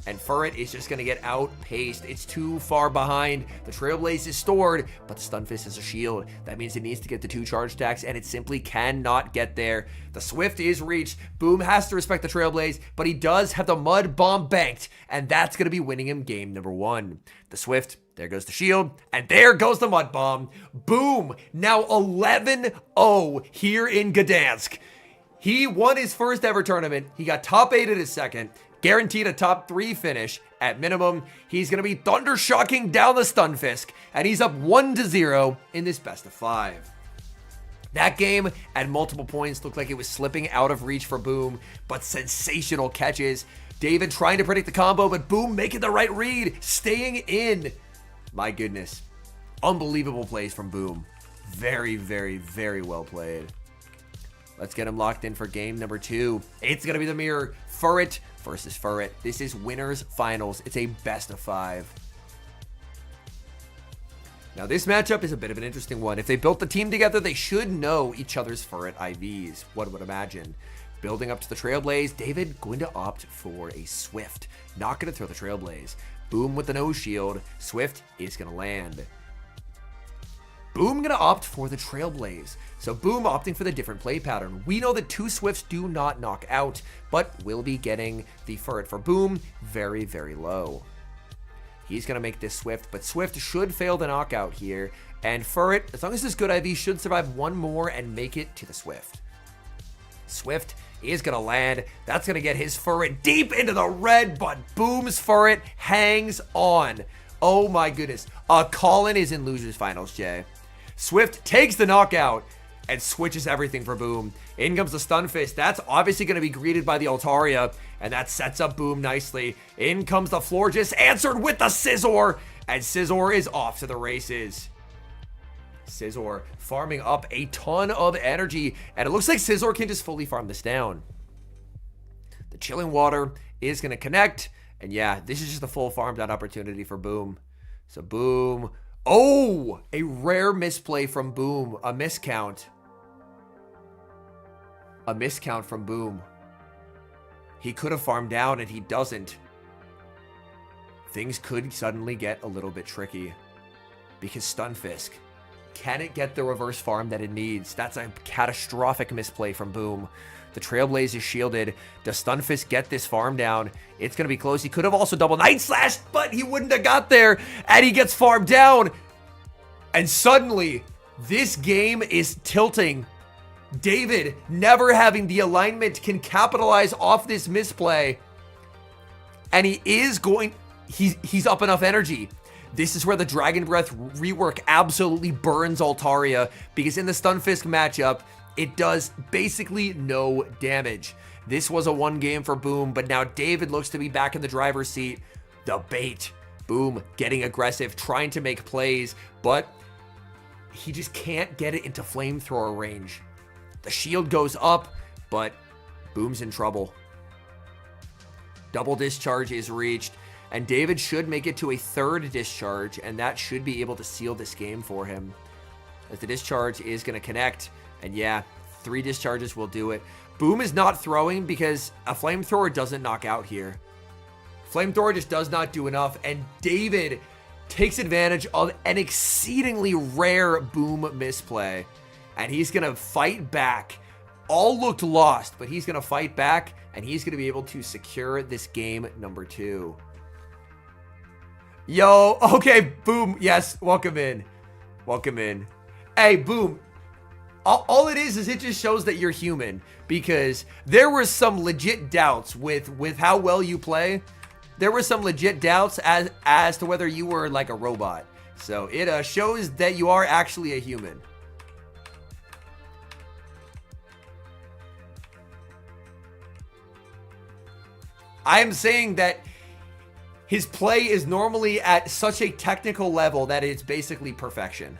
And Furret is just going to get outpaced. It's too far behind. The Trailblaze is stored, but the Stunfisk is a shield. That means it needs to get the 2 charge stacks, and it simply cannot get there. The Swift is reached. Boom has to respect the Trailblaze, but he does have the Mud Bomb banked, and that's going to be winning him game number 1. The Swift, there goes the shield, and there goes the Mud Bomb. Boom, now 11-0 here in Gdansk. He won his first ever tournament. He got top 8 at his second. Guaranteed a top 3 finish at minimum. He's going to be thundershocking down the Stunfisk, and he's up 1-0 in this best of 5. That game at multiple points looked like it was slipping out of reach for Boom, but sensational catches. David trying to predict the combo, but Boom making the right read, staying in. My goodness. Unbelievable plays from Boom. Very, very, very well played. Let's get him locked in for game number 2. It's going to be the mirror. Furret versus Furret. This is winners finals. It's a best of 5. Now this matchup is a bit of an interesting one. If they built the team together, they should know each other's Furret IVs. One would imagine. Building up to the Trailblaze, David going to opt for a Swift. Not going to throw the Trailblaze. Boom with the no shield. Swift is going to land. Boom going to opt for the Trailblaze. So Boom opting for the different play pattern. We know that 2 Swifts do not knock out, but will be getting the Furret for Boom very, very low. He's going to make this Swift, but Swift should fail the knockout here. And Furret, as long as this good IV, should survive one more and make it to the Swift. Swift is going to land. That's going to get his Furret deep into the red, but Boom's Furret hangs on. Oh my goodness. Colin is in losers finals, Jay. Swift takes the knockout and switches everything for Boom. In comes the Stun Fist. That's obviously going to be greeted by the Altaria, and that sets up Boom nicely. In comes the Florges, answered with the Scizor, and Scizor is off to the races. Scizor farming up a ton of energy, and it looks like Scizor can just fully farm this down. The Chilling Water is going to connect, and yeah, this is just a full farm down opportunity for Boom. So Boom, oh, a rare misplay from Boom, a miscount. A miscount from Boom. He could have farmed down and he doesn't. Things could suddenly get a little bit tricky because Stunfisk, can it get the reverse farm that it needs? That's a catastrophic misplay from Boom. The Trailblaze is shielded. Does Stunfisk get this farm down? It's going to be close. He could have also double Night Slashed, but he wouldn't have got there. And he gets farmed down. And suddenly, this game is tilting. David, never having the alignment, can capitalize off this misplay. And he is going... He's up enough energy. This is where the Dragon Breath rework absolutely burns Altaria, because in the Stunfisk matchup, it does basically no damage. This was a one game for Boom, but now David looks to be back in the driver's seat. The bait. Boom getting aggressive, trying to make plays, but he just can't get it into flamethrower range. The shield goes up, but Boom's in trouble. Double discharge is reached, and David should make it to a third discharge, and that should be able to seal this game for him. As the discharge is going to connect, and yeah, 3 discharges will do it. Boom is not throwing because a flamethrower doesn't knock out here. Flamethrower just does not do enough, and David takes advantage of an exceedingly rare Boom misplay, and he's going to fight back. All looked lost, but he's going to fight back, and he's going to be able to secure this game number 2. Yo, okay, Boom, yes, welcome in. Welcome in. Hey, Boom, all it is it just shows that you're human, because there were some legit doubts with how well you play. There were some legit doubts as to whether you were like a robot. So it shows that you are actually a human. I am saying that his play is normally at such a technical level that it's basically perfection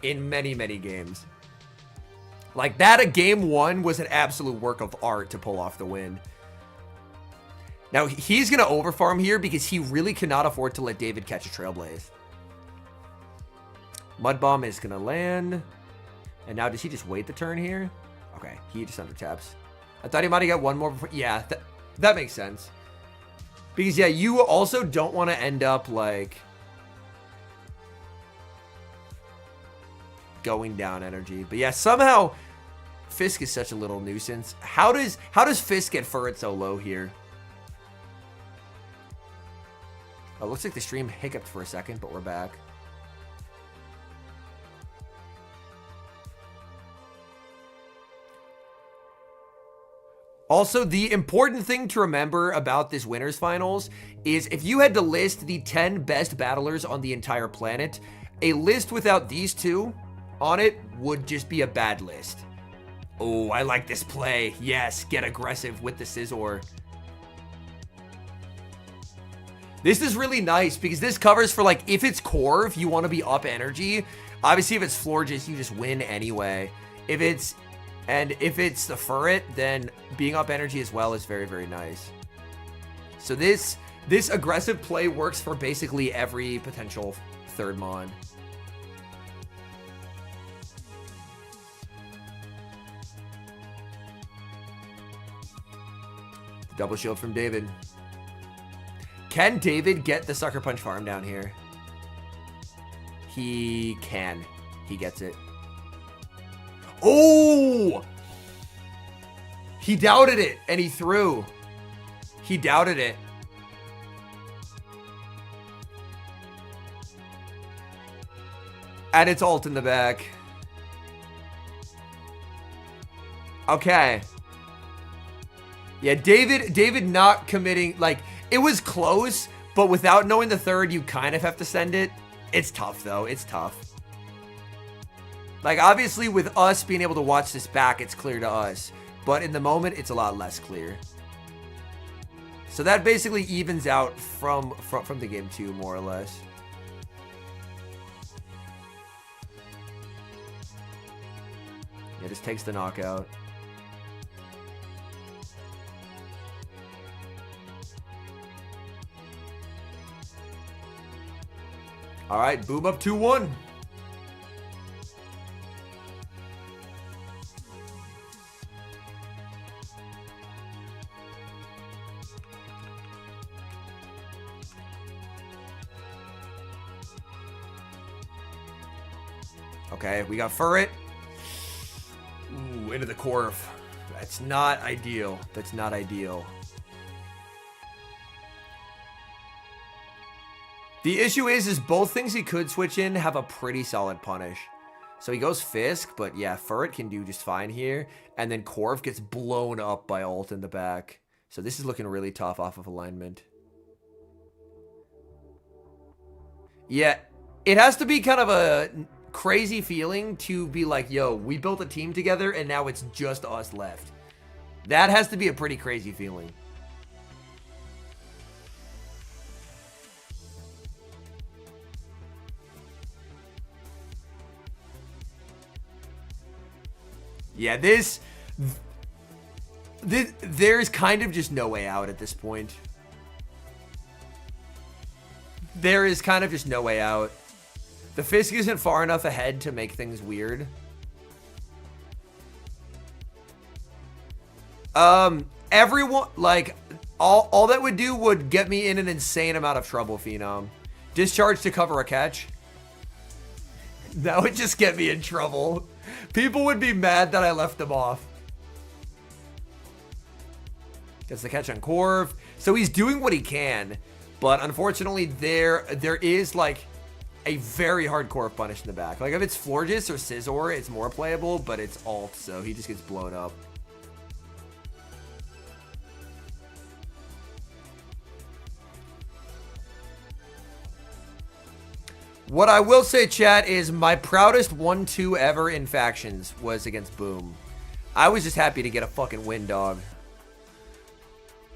in many, many games. Like that, a game 1 was an absolute work of art to pull off the win. Now, he's going to overfarm here because he really cannot afford to let David catch a Trailblaze. Mud Bomb is going to land. And now, does he just wait the turn here? Okay, he just under taps. I thought he might have got one more before. Yeah, that makes sense. Because, yeah, you also don't want to end up, like, going down energy. But, yeah, somehow, Fisk is such a little nuisance. How does Fisk get Furret so low here? Oh, looks like the stream hiccuped for a second, but we're back. Also, the important thing to remember about this winners finals is if you had to list the 10 best battlers on the entire planet, a list without these two on it would just be a bad list. Oh, I like this play. Yes, get aggressive with the Scizor. This is really nice because this covers for, like, if it's core, if you want to be up energy. Obviously, if it's Florges, you just win anyway. If it's the Furret, then being up energy as well is very, very nice. So this aggressive play works for basically every potential third mon. Double shield from David. Can David get the Sucker Punch farm down here? He can. He gets it. Oh! He doubted it, and he threw. He doubted it. And it's ult in the back. Okay. Yeah, David not committing. Like, it was close, but without knowing the third, you kind of have to send it. It's tough, though. It's tough. Like, obviously, with us being able to watch this back, it's clear to us. But in the moment, it's a lot less clear. So that basically evens out from the game 2, more or less. Yeah, just takes the knockout. All right, boom up 2-1. Okay, we got Furret. Ooh, into the Corv. That's not ideal. That's not ideal. The issue is both things he could switch in have a pretty solid punish. So he goes Fisk, but yeah, Furret can do just fine here. And then Corv gets blown up by ult in the back. So this is looking really tough off of alignment. Yeah, it has to be kind of a crazy feeling to be like, yo, we built a team together and now it's just us left. That has to be a pretty crazy feeling. Yeah, there's kind of just no way out at this point. There is kind of just no way out. The Fisk isn't far enough ahead to make things weird. Everyone, like, all that would do would get me in an insane amount of trouble, Phenom. Discharge to cover a catch. That would just get me in trouble. People would be mad that I left them off. Gets the catch on Corv. So he's doing what he can. But unfortunately, there is, like, a very hard Corv punish in the back. Like, if it's Florges or Scizor, it's more playable, but it's ult, so he just gets blown up. What I will say, chat, is my proudest 1-2 ever in factions was against Boom. I was just happy to get a fucking win, dog.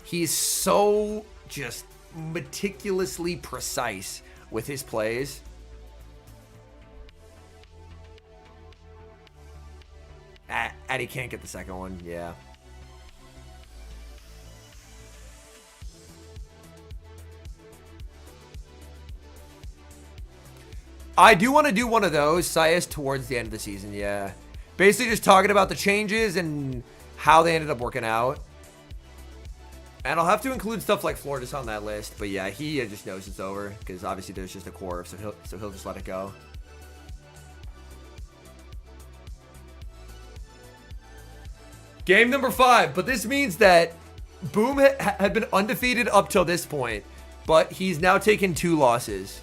He's so just meticulously precise with his plays. And he can't get the second one, yeah. I do want to do one of those, Sias, towards the end of the season, yeah. Basically just talking about the changes and how they ended up working out. And I'll have to include stuff like Florges on that list. But yeah, he just knows it's over. Because obviously there's just a Corv, so he'll just let it go. Game number 5. But this means that Boom had been undefeated up till this point. But he's now taken 2 losses.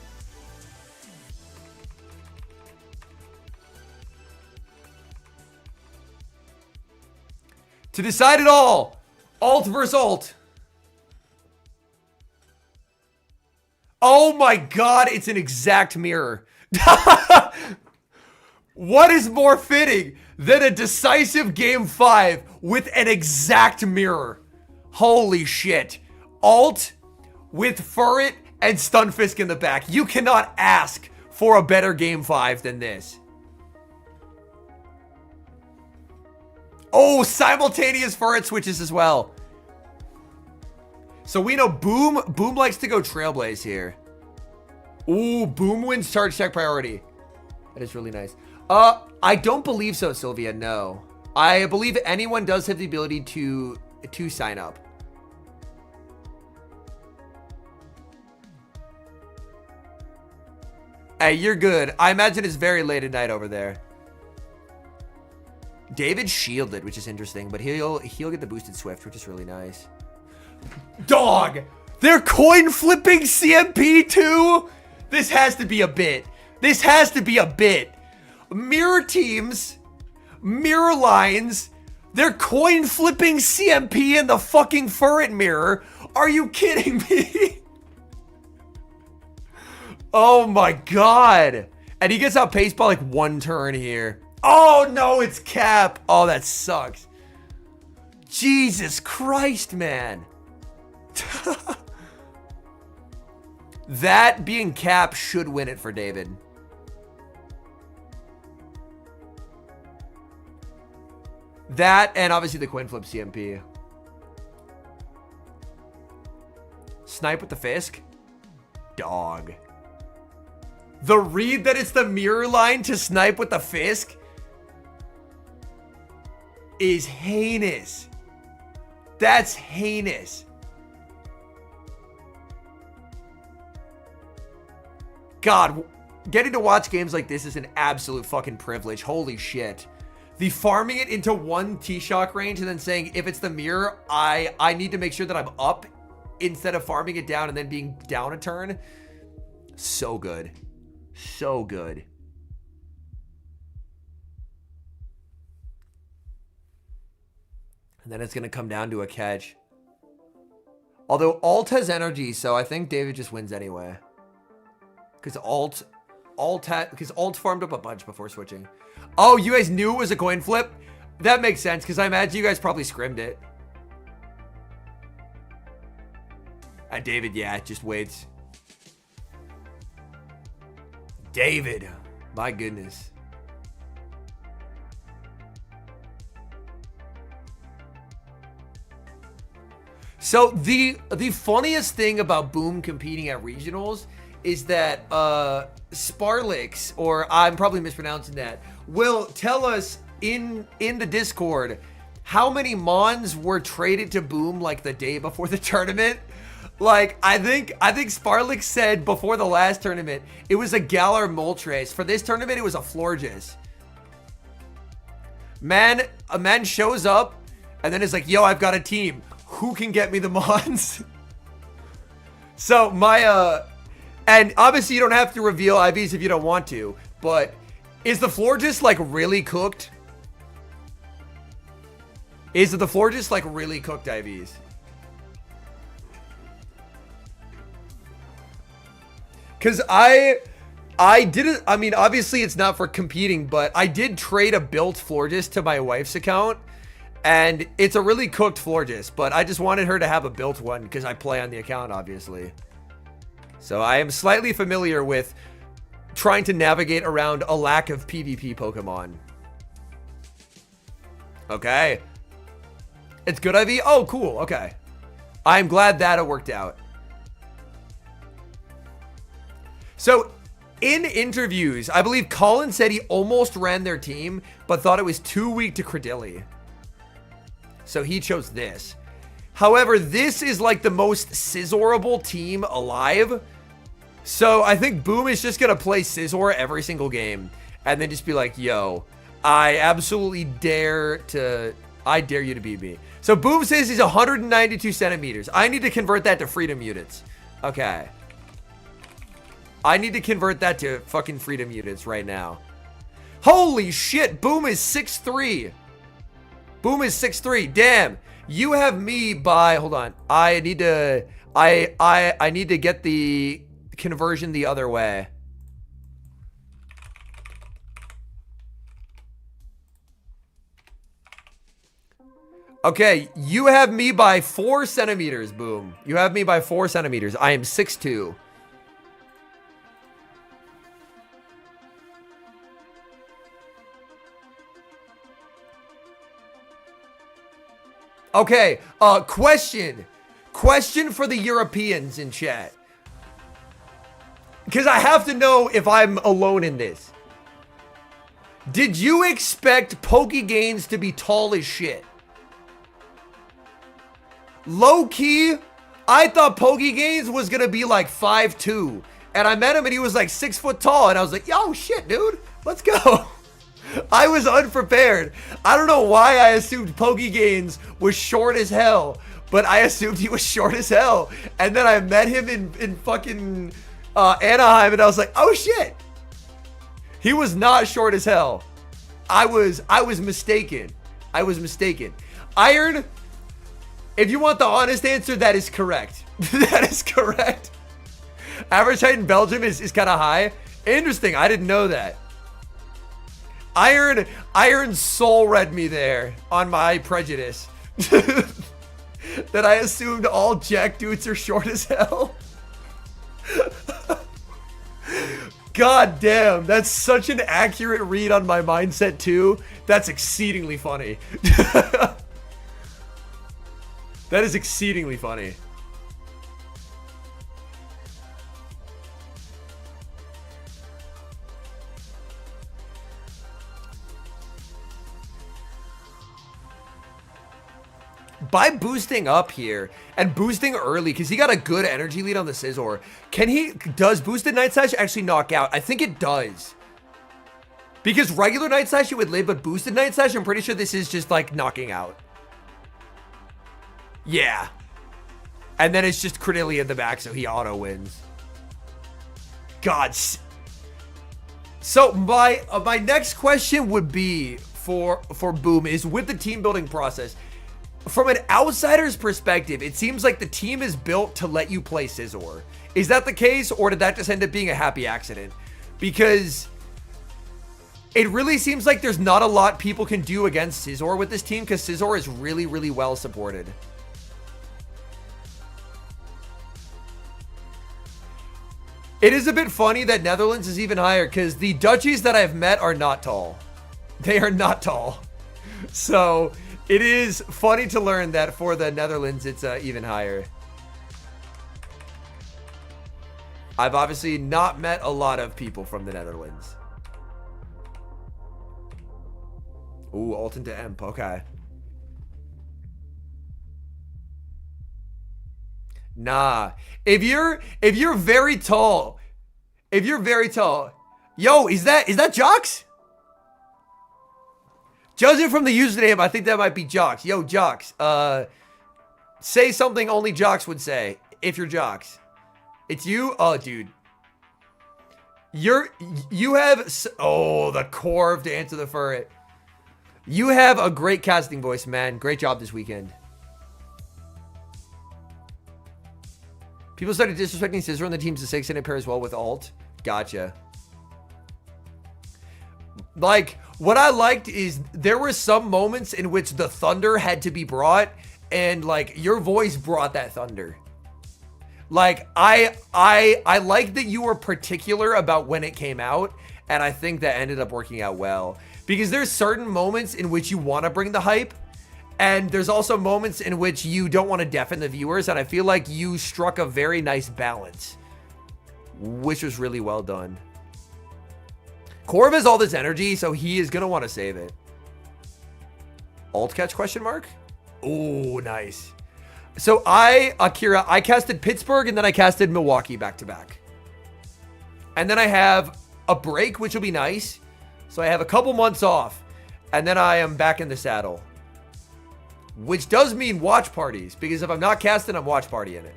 To decide it all, ult versus ult. Oh my god, it's an exact mirror. What is more fitting than a decisive game 5 with an exact mirror? Holy shit. Ult with Furret and Stunfisk in the back. You cannot ask for a better game 5 than this. Oh, simultaneous Furret switches as well. So we know Boom likes to go Trailblaze here. Ooh, Boom wins charge tech priority. That is really nice. I don't believe so, Sylvia, no. I believe anyone does have the ability to sign up. Hey, you're good. I imagine it's very late at night over there. David shielded, which is interesting, but he'll get the boosted Swift, which is really nice. Dog! They're coin flipping CMP too? This has to be a bit. This has to be a bit. Mirror teams, mirror lines, they're coin flipping CMP in the fucking Furret mirror. Are you kidding me? Oh my god. And he gets outpaced by like 1 turn here. Oh no, it's Cap. Oh, that sucks. Jesus Christ, man. That being Cap should win it for David. That and obviously the coin flip CMP. Snipe with the Fisk. Dog. The read that it's the mirror line to snipe with the Fisk is heinous. That's heinous. God, getting to watch games like this is an absolute fucking privilege. Holy shit. The farming it into 1 T-Shock range and then saying, if it's the mirror, I need to make sure that I'm up instead of farming it down and then being down a turn. So good. So good. And then it's going to come down to a catch. Although Alt has energy, so I think David just wins anyway. Because Alt farmed up a bunch before switching. Oh, you guys knew it was a coin flip? That makes sense, because I imagine you guys probably scrimmed it. And David, yeah, just waits. David, my goodness. So the funniest thing about Boom competing at regionals is that Sparlix, or I'm probably mispronouncing that, will tell us in the Discord how many Mons were traded to Boom like the day before the tournament. Like, I think Sparlix said before the last tournament, it was a Galar Moltres. For this tournament, it was a Florges. A man shows up and then is like, yo, I've got a team. Who can get me the Mons? So and obviously you don't have to reveal IVs if you don't want to, but is the Florges like really cooked? Is the Florges like really cooked IVs? Because I didn't, I mean, obviously it's not for competing, but I did trade a built Florges to my wife's account, and it's a really cooked Florges, but I just wanted her to have a built one because I play on the account, obviously. So I am slightly familiar with trying to navigate around a lack of PvP Pokemon. Okay. It's good IV? Oh, cool. Okay. I'm glad that it worked out. So, in interviews, I believe Colin said he almost ran their team, but thought it was too weak to Credilli. So he chose this. However, this is like the most Scissorable team alive. So I think Boom is just going to play Scizor every single game. And then just be like, yo, I absolutely dare you to beat me. So Boom says he's 192 centimeters. I need to convert that to freedom units. Okay. I need to convert that to fucking freedom units right now. Holy shit, Boom is 6'3". Boom is 6'3". Damn. You have me by, hold on. I need to get the conversion the other way. Okay, you have me by 4 centimeters, Boom. You have me by 4 centimeters. I am 6'2". Okay, question for the Europeans in chat. Because I have to know if I'm alone in this. Did you expect Pokegains to be tall as shit? Low key, I thought Pokegains was gonna be like 5'2", and I met him and he was like 6 foot tall, and I was like, yo, shit, dude, let's go. I was unprepared. I don't know why I assumed Pokegains was short as hell, but I assumed he was short as hell. And then I met him in fucking Anaheim, and I was like, oh shit. He was not short as hell. I was mistaken. I was mistaken. Iron, if you want the honest answer, that is correct. That is correct. Average height in Belgium is kind of high. Interesting. I didn't know that. Iron soul read me there on my prejudice. That I assumed all Jack dudes are short as hell. God damn, that's such an accurate read on my mindset too. That's exceedingly funny. That is exceedingly funny. By boosting up here and boosting early, because he got a good energy lead on the Scizor, does boosted Night Slash actually knock out? I think it does. Because regular Night Slash you would live, but boosted Night Slash, I'm pretty sure this is just like knocking out. Yeah. And then it's just Cornelia in the back, so he auto wins. God. So my next question would be for Boom is with the team building process. From an outsider's perspective, it seems like the team is built to let you play Scizor. Is that the case, or did that just end up being a happy accident? Because it really seems like there's not a lot people can do against Scizor with this team, because Scizor is really, really well supported. It is a bit funny that Netherlands is even higher, because the Dutchies that I've met are not tall. They are not tall. So it is funny to learn that for the Netherlands, it's even higher. I've obviously not met a lot of people from the Netherlands. Ooh, ult into Emp. Okay. Nah. If you're very tall, yo, is that Jocks? Judging from the username, I think that might be Jocks. Yo, Jocks. Say something only Jocks would say. If you're Jocks. It's you? Oh, dude. You have... Oh, the Corv to answer the ferret. You have a great casting voice, man. Great job this weekend. People started disrespecting Scizor on the teams to 6 and it pairs well with alt. Gotcha. Like, what I liked is there were some moments in which the thunder had to be brought, and like your voice brought that thunder. Like I like that you were particular about when it came out, and I think that ended up working out well. Because there's certain moments in which you want to bring the hype, and there's also moments in which you don't want to deafen the viewers, and I feel like you struck a very nice balance, which was really well done. Corv has all this energy, so he is going to want to save it. Alt catch question mark? Oh, nice. So Akira, I casted Pittsburgh and then I casted Milwaukee back to back. And then I have a break, which will be nice. So I have a couple months off and then I am back in the saddle. Which does mean watch parties, because if I'm not casting, I'm watch partying it.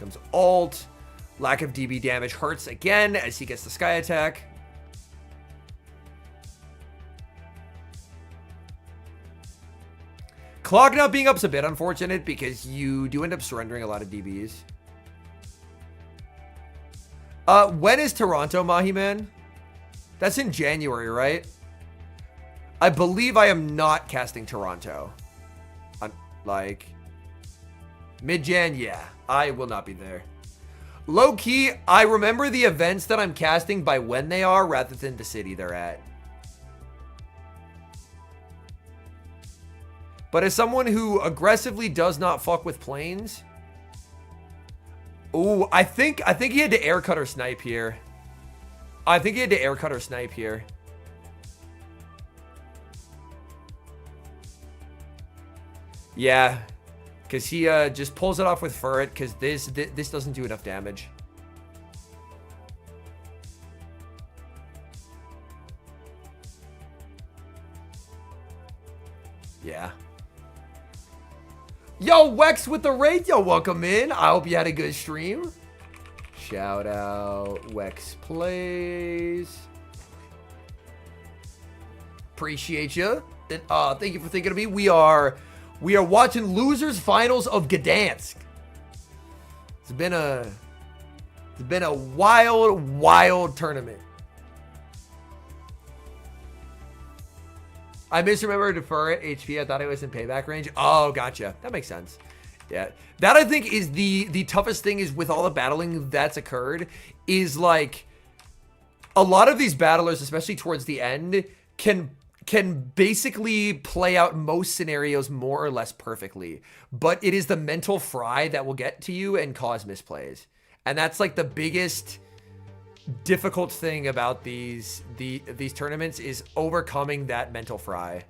Comes alt. Lack of DB damage hurts again as he gets the sky attack. Clock not being up's a bit unfortunate because you do end up surrendering a lot of DBs. When is Toronto, Mahiman? That's in January, right? I believe I am not casting Toronto. I'm like mid-Jan, yeah. I will not be there. Low-key, I remember the events that I'm casting by when they are rather than the city they're at. But as someone who aggressively does not fuck with planes... Ooh, I think he had to air cut or snipe here. I think he had to air cut or snipe here. Yeah. Because he just pulls it off with Ferret, because this doesn't do enough damage. Yeah. Yo, Wex with the raid. Yo, welcome in. I hope you had a good stream. Shout out Wex Plays. Appreciate you. Thank you for thinking of me. We are watching losers finals of Gdansk. It's been a wild tournament. I misremember to defer it. HP. I thought it was in payback range. Oh, gotcha. That makes sense. Yeah, that I think is the toughest thing is with all the battling that's occurred is like a lot of these battlers, especially towards the end, can basically play out most scenarios more or less perfectly, but it is the mental fry that will get to you and cause misplays, and that's like the biggest difficult thing about these tournaments is overcoming that mental fry.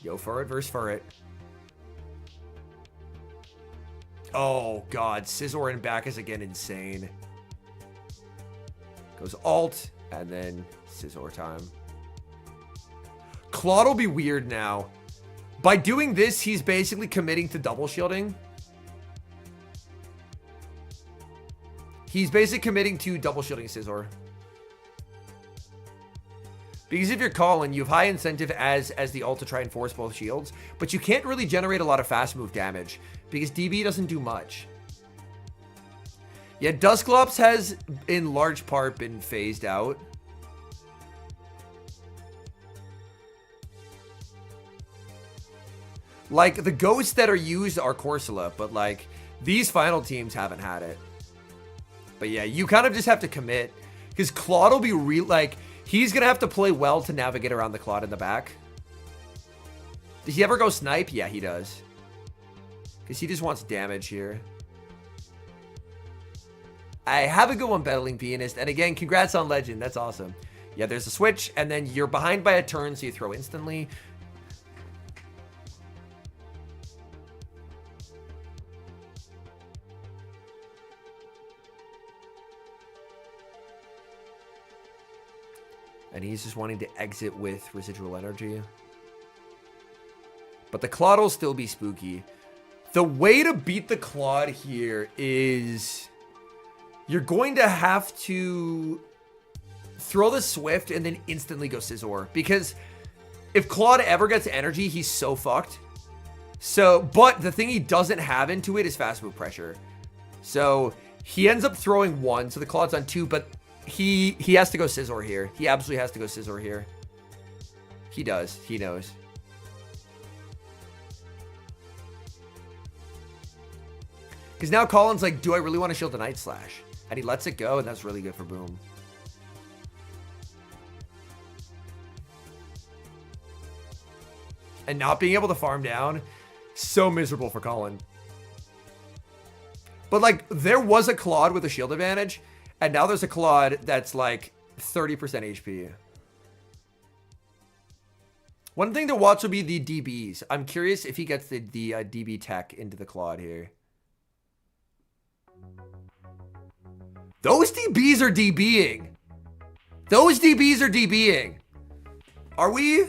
Yo, Furret versus Furret. Oh, God. Scizor and back is again insane. Goes alt, and then Scizor time. Claude will be weird now. By doing this, he's basically committing to double shielding. He's basically committing to double shielding Scizor. Because if you're calling, you have high incentive as the ult to try and force both shields, but you can't really generate a lot of fast move damage because DB doesn't do much. Yeah, Dusclops has in large part been phased out. Like the ghosts that are used are Corsola, but like these final teams haven't had it. But yeah, you kind of just have to commit because Claude will be real like. He's going to have to play well to navigate around the Claude in the back. Does he ever go snipe? Yeah, he does. Because he just wants damage here. I have a good one, Battling Pianist. And again, congrats on Legend. That's awesome. Yeah, there's a switch. And then you're behind by a turn, so you throw instantly. And he's just wanting to exit with residual energy. But the Claude will still be spooky. The way to beat the Claude here is you're going to have to throw the Swift and then instantly go Scizor. Because if Claude ever gets energy, he's so fucked. So, but the thing he doesn't have into it is fast move pressure. So he ends up throwing 1, so the Claude's on 2, but he has to go Scizor here. He absolutely has to go Scizor here. He does. He knows. Because now Colin's like, do I really want to shield the Night Slash? And he lets it go, and that's really good for Boom. And not being able to farm down, so miserable for Colin. But like, there was a Claude with a shield advantage, and now there's a Claude that's like 30% HP. One thing to watch will be the DBs. I'm curious if he gets the DB tech into the Claude here. Those DBs are DBing. Those DBs are DBing. Are we?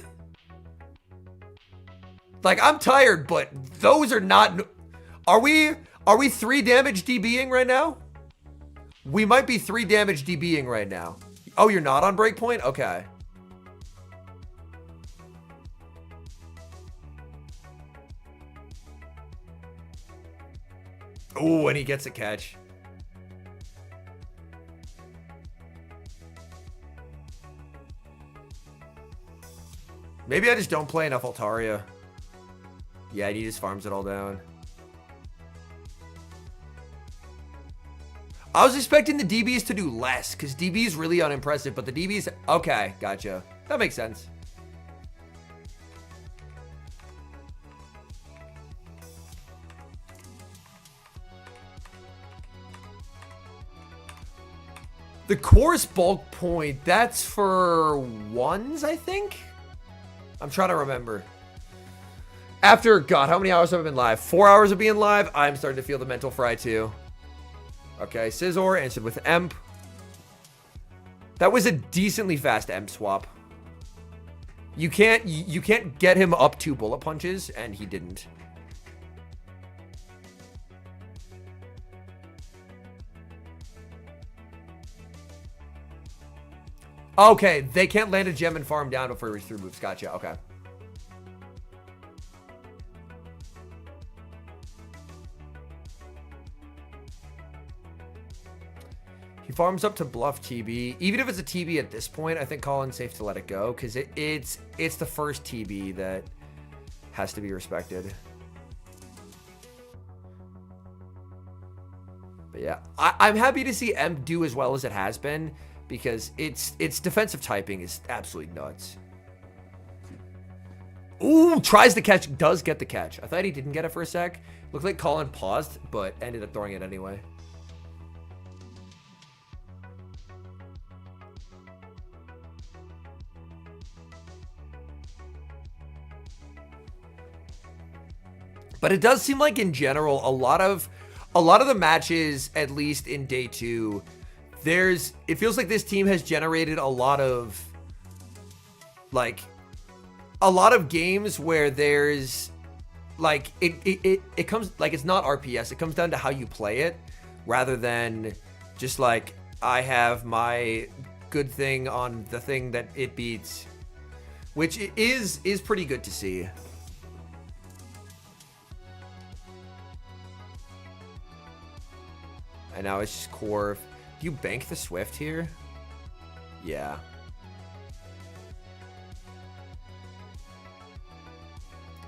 Like, I'm tired, but those are not... Are we 3 damage DBing right now? We might be 3 damage DBing right now. Oh, you're not on breakpoint? Okay. Oh, and he gets a catch. Maybe I just don't play enough Altaria. Yeah, he just farms it all down. I was expecting the DBs to do less, because DB is really unimpressive, but the DBs... Okay, gotcha. That makes sense. The course bulk point, that's for ones, I think? I'm trying to remember. After, God, how many hours have I been live? 4 hours of being live, I'm starting to feel the mental fry too. Okay, Scizor answered with Emp. That was a decently fast Emp swap. You can't get him up 2 bullet punches, and he didn't. Okay, they can't land a gem and farm down before he reaches 3 moves. Gotcha, okay. He farms up to bluff TB. Even if it's a TB at this point, I think Colin's safe to let it go, because it's the first TB that has to be respected. But yeah, I'm happy to see M do as well as it has been, because its defensive typing is absolutely nuts. Ooh, tries the catch, does get the catch. I thought he didn't get it for a sec. Looked like Colin paused, but ended up throwing it anyway. But it does seem like in general, a lot of the matches, at least in day 2, it feels like this team has generated a lot of games where there's like it comes like it's not RPS. It comes down to how you play it rather than just like I have my good thing on the thing that it beats, which is pretty good to see. And now it's just core. Do you bank the Swift here? Yeah.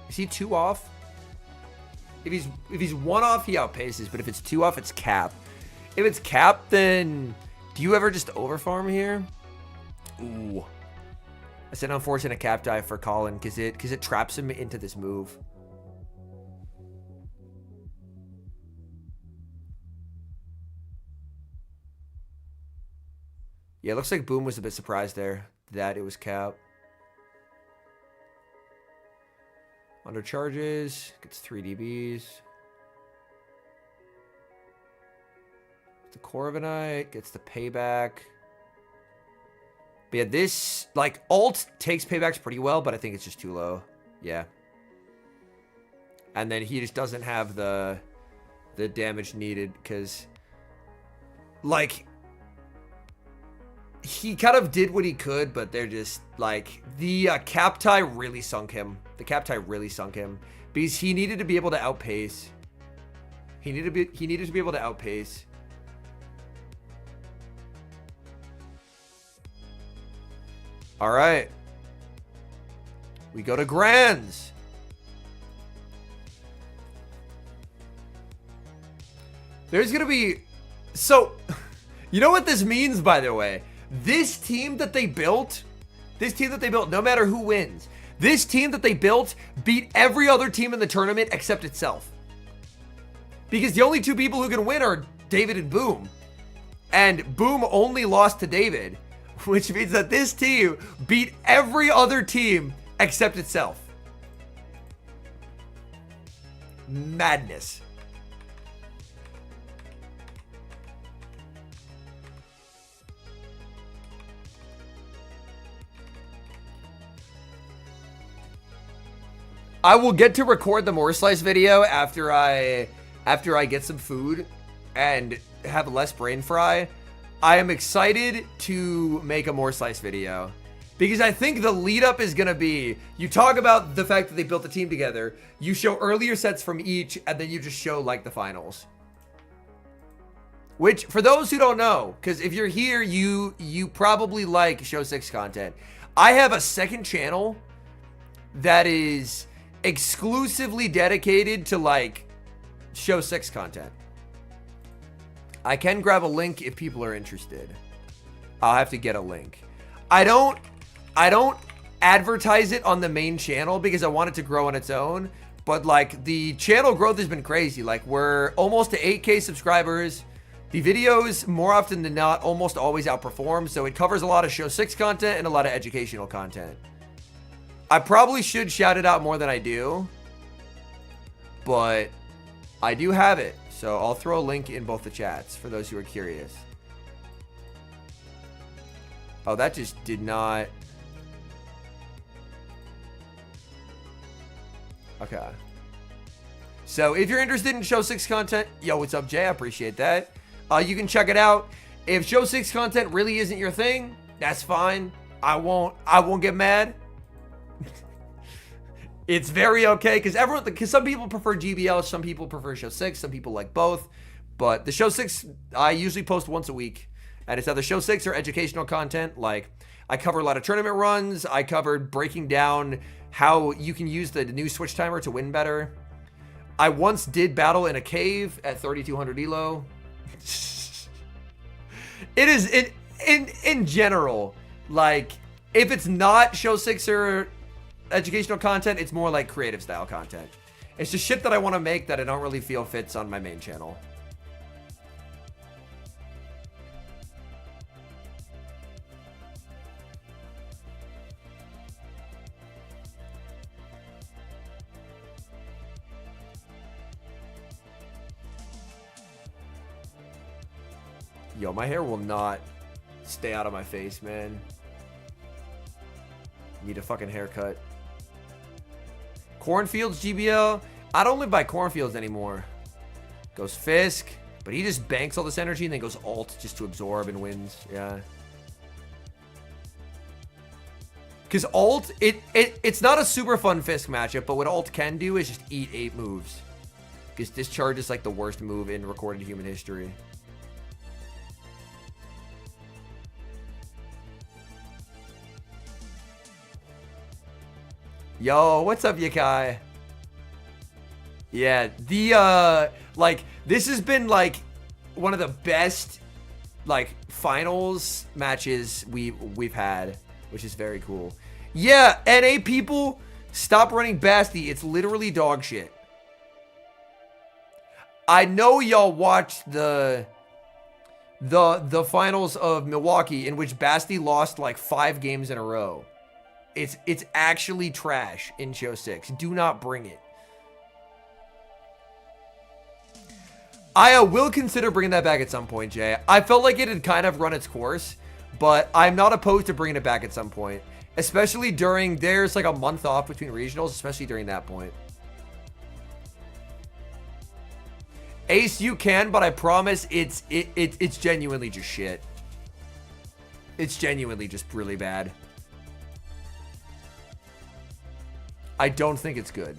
Is he 2 off? If he's 1 off, he outpaces. But if it's 2 off, it's cap. If it's cap, then do you ever just overfarm here? Ooh. That's an unfortunate cap dive for Colin because it traps him into this move. Yeah, it looks like Boom was a bit surprised there that it was cap. Under charges, gets 3 DBs. The Corviknight gets the payback. But yeah, this, like, alt takes paybacks pretty well, but I think it's just too low. Yeah. And then he just doesn't have the damage needed because, like, he kind of did what he could, but they're just like the cap tie really sunk him. The cap tie really sunk him because he needed to be able to outpace. He needed to be able to outpace. All right, we go to Grands. There's gonna be so. You know what this means, by the way? This team that they built, no matter who wins, this team that they built beat every other team in the tournament except itself. Because the only 2 people who can win are David and Boom. And Boom only lost to David, which means that this team beat every other team except itself. Madness. I will get to record the more slice video after I get some food and have less brain fry. I am excited to make a more slice video because I think the lead up is going to be, you talk about the fact that they built a team together, you show earlier sets from each, and then you just show like the finals. Which, for those who don't know, because if you're here, you probably like Show 6 content. I have a second channel that is exclusively dedicated to like Show 6 content. I can grab a link if people are interested. I'll have to get a link. I don't advertise it on the main channel because I want it to grow on its own, but like the channel growth has been crazy. Like we're almost to 8K subscribers. The videos more often than not almost always outperform, so it covers a lot of Show 6 content and a lot of educational content. I probably should shout it out more than I do, but I do have it. So I'll throw a link in both the chats for those who are curious. Oh, that just did not. Okay. So if you're interested in Show 6 content, yo, what's up, Jay? I appreciate that. You can check it out. If Show 6 content really isn't your thing, that's fine. I won't get mad. It's very okay, because some people prefer GBL, some people prefer Show 6, some people like both. But the Show 6, I usually post once a week. And it's either Show 6 or educational content. Like, I cover a lot of tournament runs. I covered breaking down how you can use the new Switch timer to win better. I once did battle in a cave at 3200 elo. It is, in general, like, if it's not Show 6 or educational content, it's more like creative style content. It's just shit that I want to make that I don't really feel fits on my main channel. Yo, my hair will not stay out of my face, man. Need a fucking haircut. Cornfields GBL. I don't live by cornfields anymore. Goes Fisk, but he just banks all this energy and then goes alt just to absorb and wins. Yeah. Because alt, it's not a super fun Fisk matchup, but what alt can do is just eat 8 moves. Because Discharge is like the worst move in recorded human history. Yo, what's up, Yakai? Yeah, like, this has been, like, one of the best, like, finals matches we've had, which is very cool. Yeah, NA people, stop running Basti. It's literally dog shit. I know y'all watched the finals of Milwaukee, in which Basti lost, like, 5 games in a row. It's actually trash in Show 6. Do not bring it. I will consider bringing that back at some point, Jay. I felt like it had kind of run its course, but I'm not opposed to bringing it back at some point. Especially during, there's like a month off between regionals, especially during that point. Ace, you can, but I promise it's genuinely just shit. It's genuinely just really bad. I don't think it's good.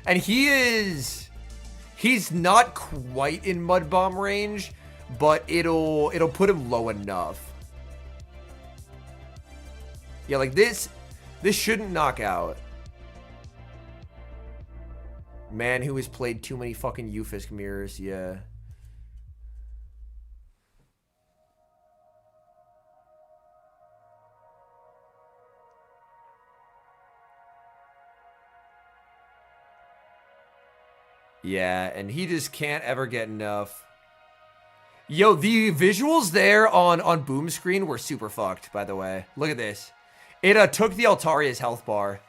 And he's not quite in Mud Bomb range, but it'll put him low enough. Yeah, like this shouldn't knock out. Man who has played too many fucking Ufisk mirrors, yeah. Yeah, and he just can't ever get enough. Yo, the visuals there on boom screen were super fucked, by the way. Look at this. It took the Altaria's health bar.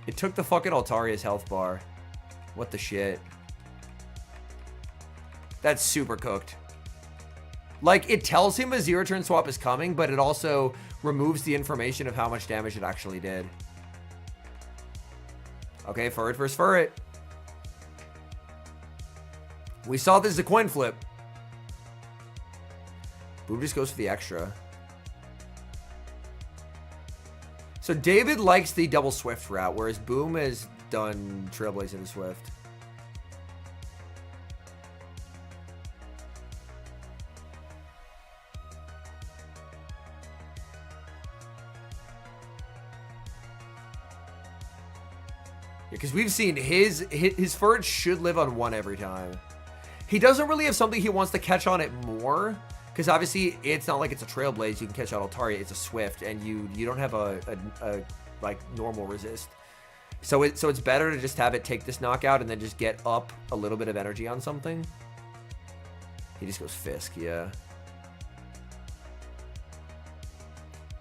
It took the fucking Altaria's health bar. What the shit? That's super cooked. Like, it tells him a 0-turn swap is coming, but it also removes the information of how much damage it actually did. Okay, Furret versus Furret. We saw this as a coin flip. Boom just goes for the extra. So David likes the double Swift route, whereas Boom has done Trailblaze into Swift. Because we've seen his Furret should live on 1 every time. He doesn't really have something he wants to catch on it more. Because obviously, it's not like it's a Trailblaze. You can catch out Altaria. It's a Swift. And you don't have a like, normal resist. So it's better to just have it take this knockout and then just get up a little bit of energy on something. He just goes Fisk, yeah.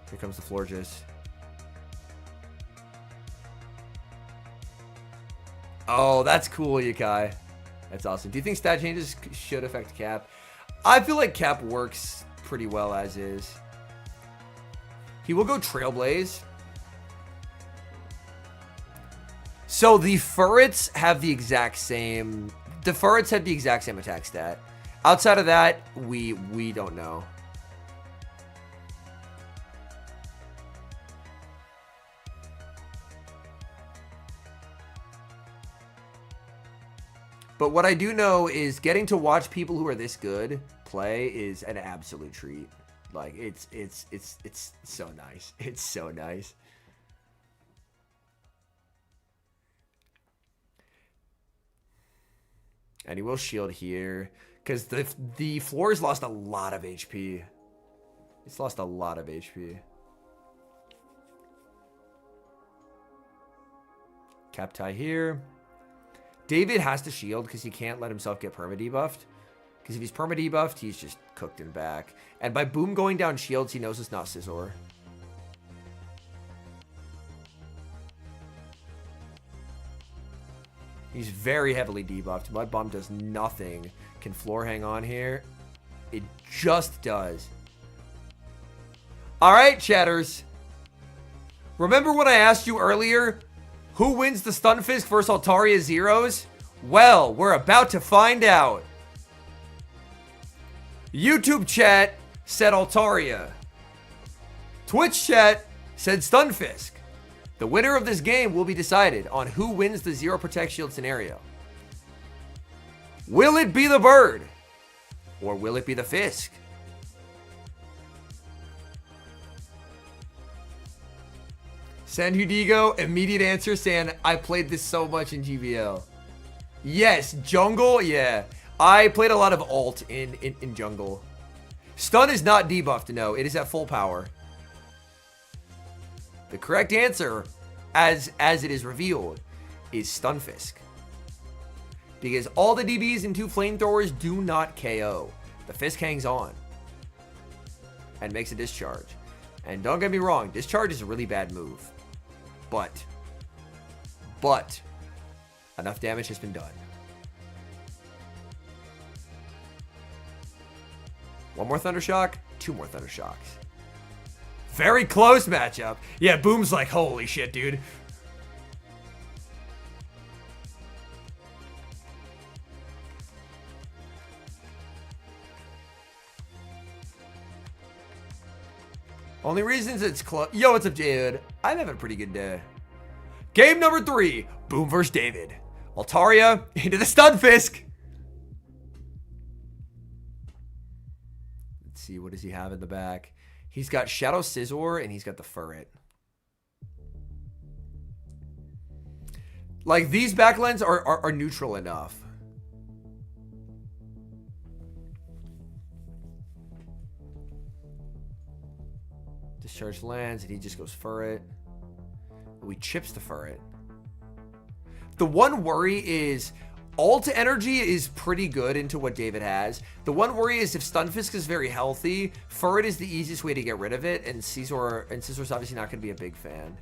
Here comes the Florges. Oh, that's cool, Yakai. That's awesome. Do you think stat changes should affect Cap? I feel like Cap works pretty well as is. He will go Trailblaze. So the Furrets have the exact same... The Furrets have the exact same attack stat. Outside of that, we don't know. But what I do know is getting to watch people who are this good play is an absolute treat. Like, it's so nice. It's so nice. And he will shield here because the floor has lost a lot of HP. It's lost a lot of HP. Cap tie here. David has to shield because he can't let himself get perma-debuffed. Because if he's perma-debuffed, he's just cooked in back. And by Boom going down shields, he knows it's not Scizor. He's very heavily debuffed. Mud Bomb does nothing. Can floor hang on here? It just does. Alright, chatters. Remember when I asked you earlier, who wins the Stunfisk versus Altaria Zeros? Well, we're about to find out. YouTube chat said Altaria. Twitch chat said Stunfisk. The winner of this game will be decided on who wins the Zero Protect Shield scenario. Will it be the bird? Or will it be the Fisk? San Hudigo, immediate answer saying, I played this so much in GBL. Yes, jungle, yeah. I played a lot of alt in jungle. Stun is not debuffed, no. It is at full power. The correct answer, as it is revealed, is Stunfisk. Because all the DBs and 2 flamethrowers do not KO. The Fisk hangs on. And makes a discharge. And don't get me wrong, discharge is a really bad move. But, enough damage has been done. One more Thunder Shock, 2 more Thunder Shocks. Very close matchup. Yeah, Boom's like, holy shit, dude. Only reasons it's close. Yo, what's up, Jade? I'm having a pretty good day. Game number 3. Boom versus David. Altaria into the Stunfisk. Let's see, what does he have in the back? He's got Shadow Scizor and he's got the Furret. Like, these backlines are neutral enough. Discharge lands and he just goes Furret. We chips the Furret. The one worry is alt energy is pretty good into what David has. The one worry is if Stunfisk is very healthy, Furret is the easiest way to get rid of it, and Scizor's obviously not going to be a big fan.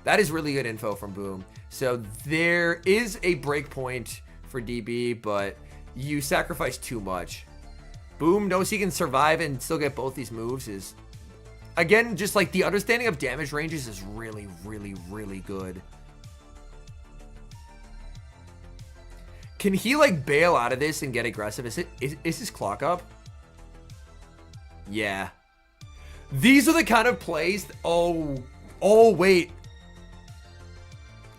That is really good info from Boom. So there is a breakpoint for DB, but you sacrifice too much. Boom knows he can survive and still get both these moves. Is, again, just like the understanding of damage ranges is really, really, really good. Can he like bail out of this and get aggressive? Is his clock up? Yeah. These are the kind of plays. Oh, wait.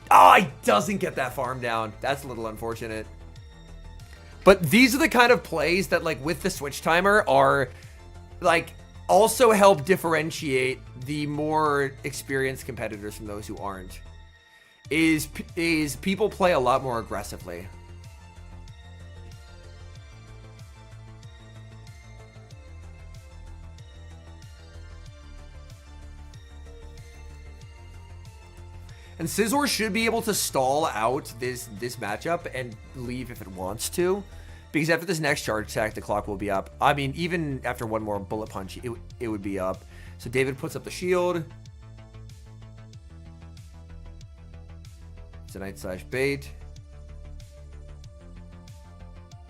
Oh, he doesn't get that farm down. That's a little unfortunate. But these are the kind of plays that, like, with the switch timer are, like, also help differentiate the more experienced competitors from those who aren't. Is people play a lot more aggressively. And Scizor should be able to stall out this matchup and leave if it wants to. Because after this next charge attack, the clock will be up. I mean, even after one more bullet punch, it would be up. So David puts up the shield. into knight slash bait.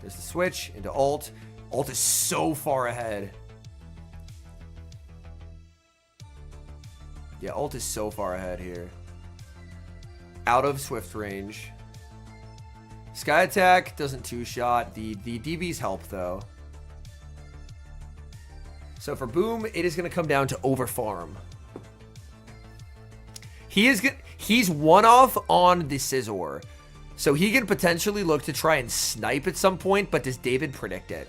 There's the switch into alt. Alt is so far ahead. Yeah, alt is so far ahead here. Out of swift range. Sky attack doesn't two-shot. The DBs help, though. So for Boom, it is going to come down to overfarm. He's one off on the Scizor. So he can potentially look to try and snipe at some point, but does David predict it?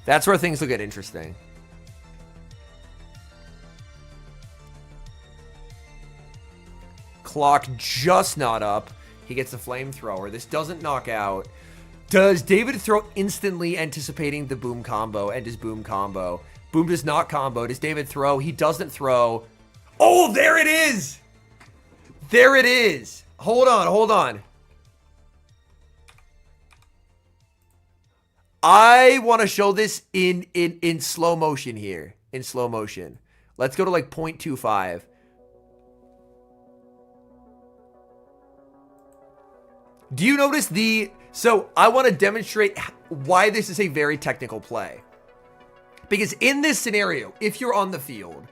That's where things will get interesting. Clock just not up. He gets the flamethrower. This doesn't knock out. Does David throw instantly anticipating the Boom combo? And does Boom combo? Boom does not combo. Does David throw? He doesn't throw. Oh, there it is. There it is. Hold on, hold on. I want to show this in slow motion here. In slow motion. Let's go to like 0.25. Do you notice the... So I want to demonstrate why this is a very technical play. Because in this scenario, if you're on the field,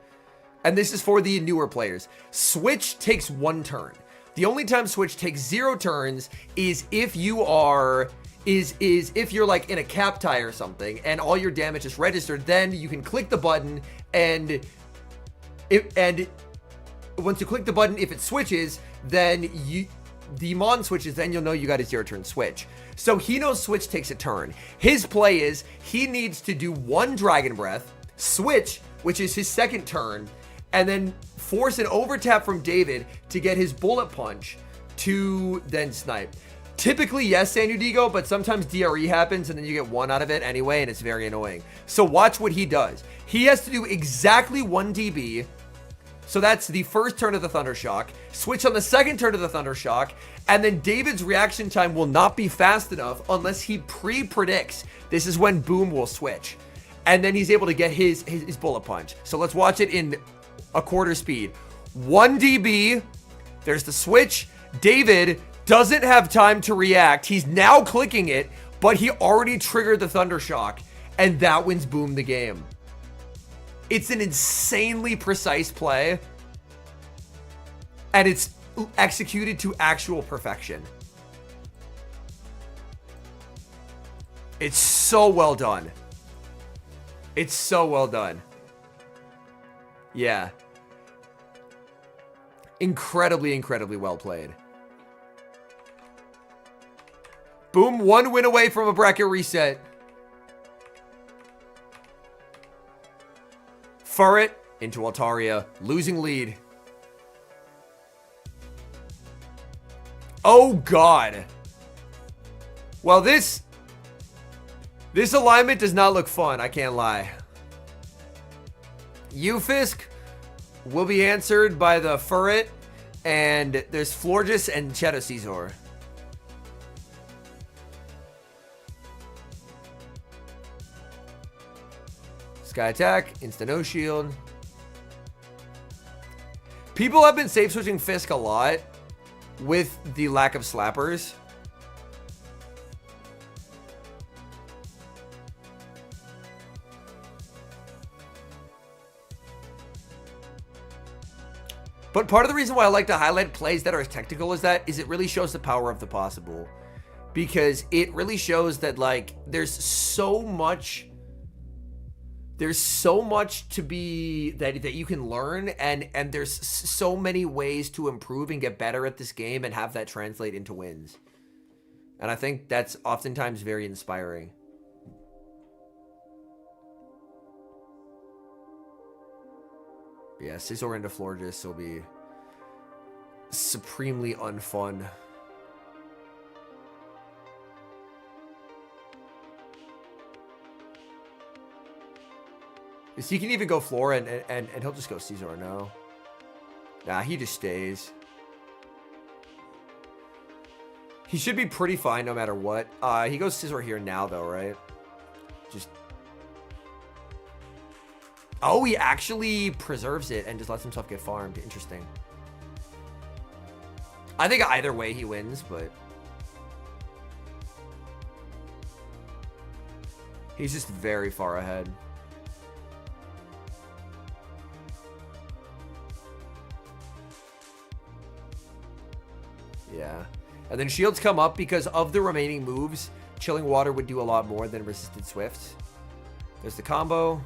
and this is for the newer players, switch takes 1 turn. The only time switch takes 0 turns is if you are... is if you're like in a cap tie or something and all your damage is registered, then you can click the button and once you click the button, if it switches, then the Mon switches, then you'll know you got a 0 turn switch. So he knows switch takes a turn. His play is he needs to do 1 Dragon Breath, switch, which is his 2nd turn, and then force an overtap from David to get his bullet punch to then snipe. Typically, yes, San Diego, but sometimes DRE happens and then you get 1 out of it anyway, and it's very annoying. So watch what he does. He has to do exactly 1 DB. So that's the first turn of the Thunder Shock. Switch on the 2nd turn of the Thunder Shock, and then David's reaction time will not be fast enough unless he pre-predicts this is when Boom will switch. And then he's able to get his bullet punch. So let's watch it in a quarter speed. 1 DB. There's the switch. David doesn't have time to react. He's now clicking it, but he already triggered the Thunder Shock, and that wins Boom the game. It's an insanely precise play, and it's executed to actual perfection. It's so well done. It's so well done. Yeah. Incredibly, incredibly well played. Boom, 1 win away from a bracket reset. Furret into Altaria, losing lead. Oh God. Well, this alignment does not look fun, I can't lie. Ufisk will be answered by the Furret, and there's Florges and Shadow Scizor. Sky attack, instant no shield. People have been safe switching Fisk a lot with the lack of slappers. But part of the reason why I like to highlight plays that are as technical as that is it really shows the power of the possible. Because it really shows that, like, there's so much to be that you can learn, and there's so many ways to improve and get better at this game and have that translate into wins. And I think that's oftentimes very inspiring. Yeah, Scizor into Florges will be supremely unfun. He can even go Flora and he'll just go Scizor, no? Nah, he just stays. He should be pretty fine no matter what. He goes Scizor here now though, right? Just... Oh, he actually preserves it and just lets himself get farmed. Interesting. I think either way he wins, but he's just very far ahead. Yeah. And then shields come up because of the remaining moves. Chilling Water would do a lot more than Resisted Swift. There's the combo.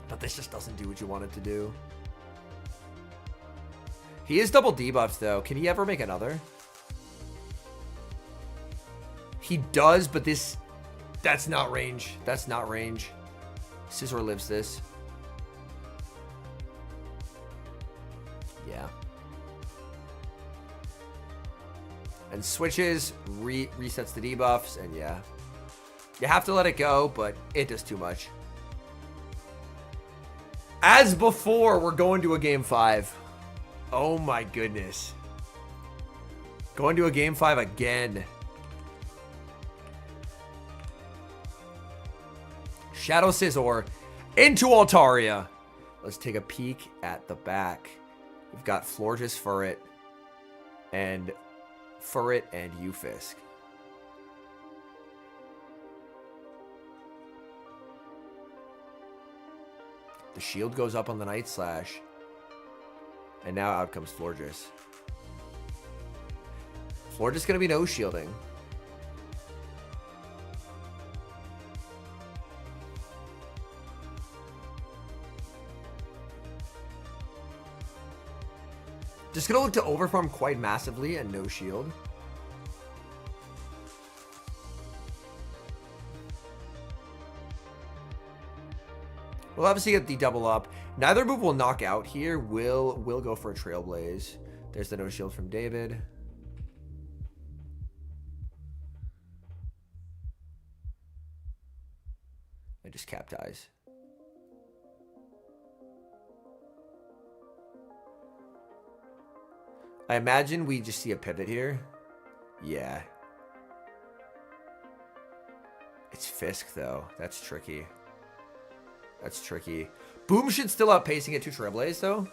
But this just doesn't do what you want it to do. He is double debuffed, though. Can he ever make another? He does, but this... That's not range. That's not range. Scizor lives this. Yeah. And switches, resets the debuffs, and yeah. You have to let it go, but it does too much. As before, we're going to a game 5. Oh my goodness. Going to a game 5 again. Shadow Scizor into Altaria. Let's take a peek at the back. We've got Florges, Furret, and Ufisk. The shield goes up on the Night Slash. And now out comes Florges. Florges going to be no shielding. Just going to look to overfarm quite massively and no shield. We'll obviously get the double up. Neither move will knock out here. We'll go for a Trailblaze. There's the no shield from David. And just cap dies. I imagine we just see a pivot here. Yeah. It's Fisk, though. That's tricky. That's tricky. Boom should still outpacing it to Trailblaze, though.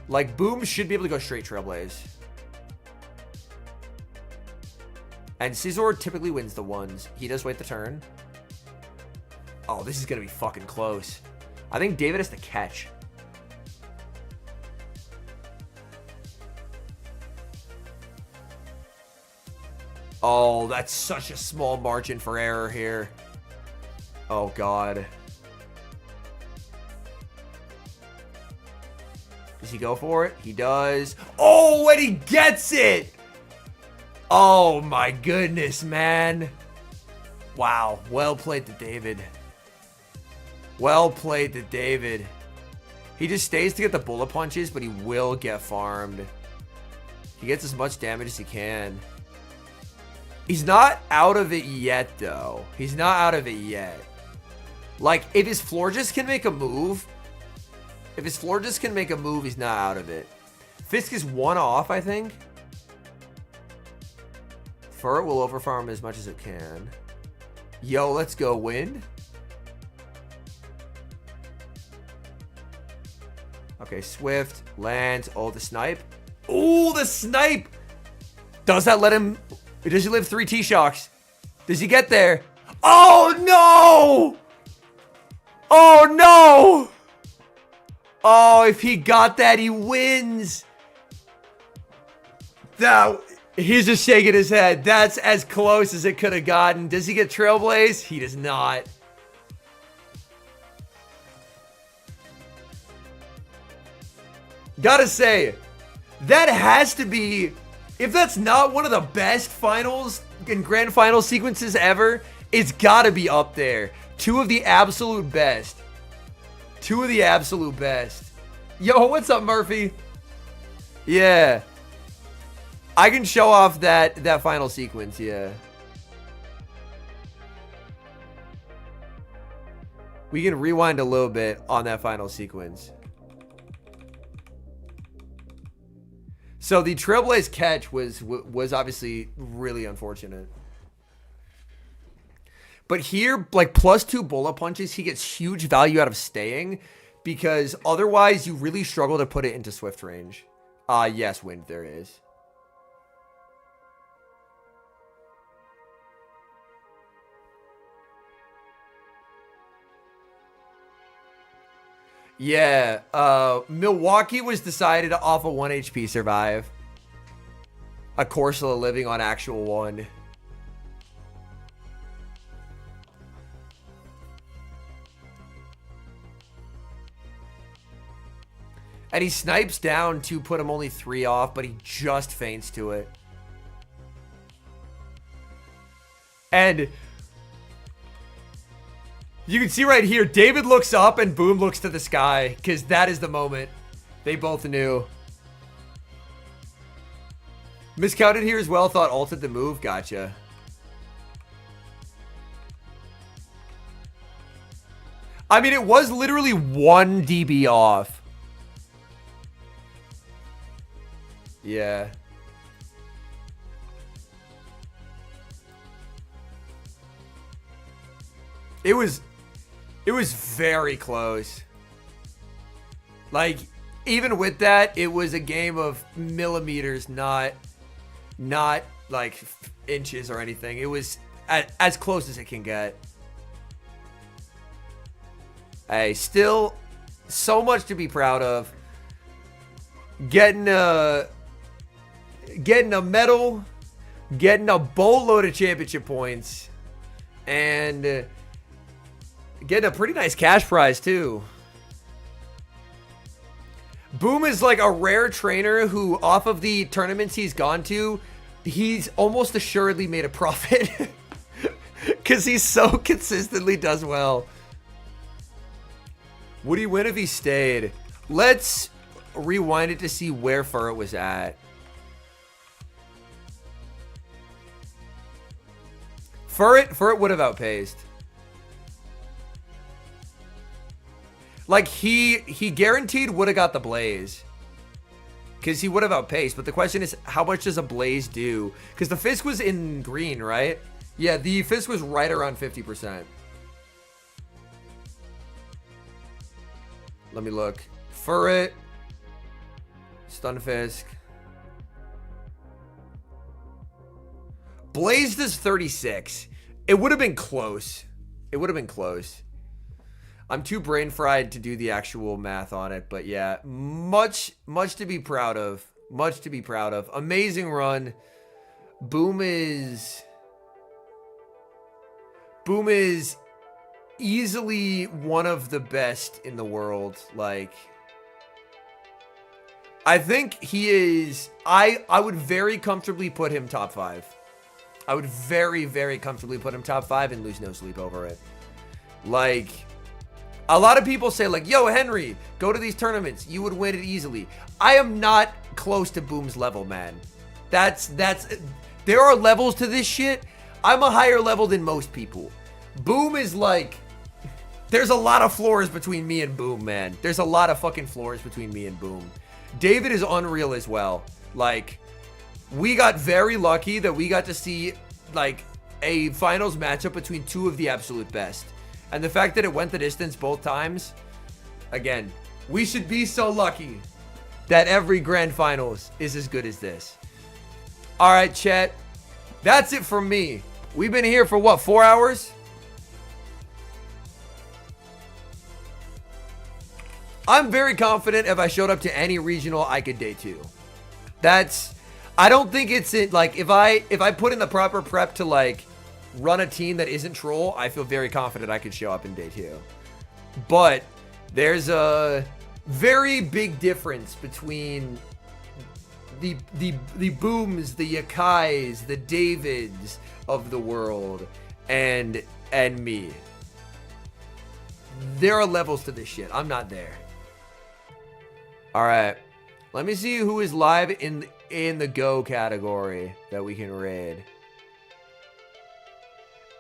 Like, Boom should be able to go straight Trailblaze. And Scizor typically wins the ones. He does wait the turn. Oh, this is going to be fucking close. I think David has to catch. Oh, that's such a small margin for error here. Oh, God. Does he go for it? He does. Oh, and he gets it! Oh, my goodness, man. Wow. Well played to David. Well played to David. He just stays to get the bullet punches, but he will get farmed. He gets as much damage as he can. He's not out of it yet, though. He's not out of it yet. Like, if his Florges can make a move... If his Florges can make a move, he's not out of it. Fisk is one off, I think. Furret will overfarm as much as it can. Yo, let's go win. Okay, Swift, lands, oh, the snipe. Oh, the snipe! Does that let him... Does he live 3 T-Shocks? Does he get there? Oh, no! Oh, no! Oh, if he got that, he wins. That, he's just shaking his head. That's as close as it could have gotten. Does he get Trailblaze? He does not. Gotta say, that has to be... If that's not one of the best finals and grand final sequences ever, it's gotta be up there. 2 of the absolute best. 2 of the absolute best. Yo, what's up, Murphy? Yeah. I can show off that final sequence, yeah. We can rewind a little bit on that final sequence. So the Trailblaze catch was obviously really unfortunate. But here, like +2 bullet punches, he gets huge value out of staying because otherwise you really struggle to put it into swift range. Yes, wind there is. Yeah, Milwaukee was decided off a 1 HP survive. A Corsola living on actual 1. And he snipes down to put him only 3 off, but he just feints to it. And you can see right here, David looks up and Boom looks to the sky, because that is the moment they both knew. Miscounted here as well, thought ulted the move. Gotcha. I mean, it was literally 1 DB off. Yeah. It was very close. Like, even with that, it was a game of millimeters, not like inches or anything. It was as close as it can get. Hey, still so much to be proud of. Getting a medal, getting a boatload of championship points, and getting a pretty nice cash prize too. Boom is like a rare trainer who, off of the tournaments he's gone to, he's almost assuredly made a profit. Because he so consistently does well. Would he win if he stayed? Let's rewind it to see where Furret was at. Furret would have outpaced. Like, he guaranteed would have got the Blaze. Because he would have outpaced. But the question is, how much does a Blaze do? Because the Fisk was in green, right? Yeah, the Fisk was right around 50%. Let me look. Furret. Stunfisk. Blaze does 36. It would have been close. It would have been close. I'm too brain fried to do the actual math on it, but yeah, much to be proud of. Much to be proud of. Amazing run. Boom is easily one of the best in the world. Like, I think he is. I would very comfortably put him top 5. I would very comfortably put him top 5 and lose no sleep over it. Like, a lot of people say, like, yo, Henry, go to these tournaments. You would win it easily. I am not close to Boom's level, man. There are levels to this shit. I'm a higher level than most people. Boom is like, there's a lot of floors between me and Boom, man. There's a lot of fucking floors between me and Boom. David is unreal as well. Like, we got very lucky that we got to see, like, a finals matchup between 2 of the absolute best. And the fact that it went the distance both times, again, we should be so lucky that every grand finals is as good as this. All right, chat. That's it from me. We've been here for what, 4 hours? I'm very confident if I showed up to any regional, I could day 2. I don't think it's like, if I put in the proper prep to, like, run a team that isn't troll, I feel very confident I could show up in day 2. But there's a very big difference between the Booms, the Yakais, the Davids of the world and me. There are levels to this shit. I'm not there. All right. Let me see who is live in the go category that we can raid.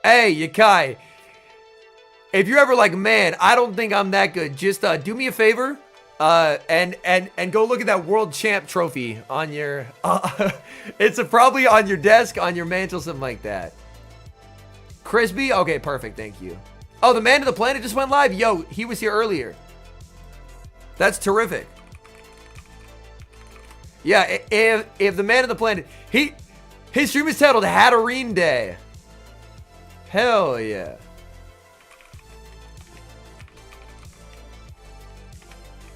Hey, Yakai, if you're ever like, man, I don't think I'm that good, just do me a favor and go look at that world champ trophy on your, it's probably on your desk, on your mantle, something like that. Crispy? Okay, perfect, thank you. Oh, the man of the planet just went live. Yo, he was here earlier. That's terrific. Yeah, if the man of the planet, his stream is titled Hatterene Day. Hell yeah.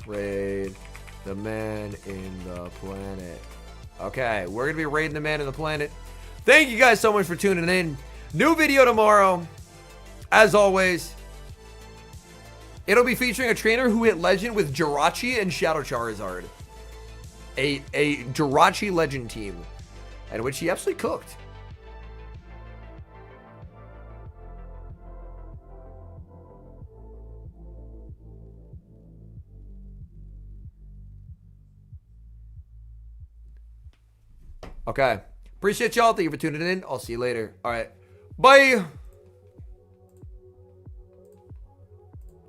Raid the man in the planet. Okay, we're gonna be raiding the man in the planet. Thank you guys so much for tuning in. New video tomorrow. As always, it'll be featuring a trainer who hit legend with Jirachi and Shadow Charizard. A Jirachi legend team, in which he absolutely cooked. Okay. Appreciate y'all. Thank you for tuning in. I'll see you later. All right. Bye.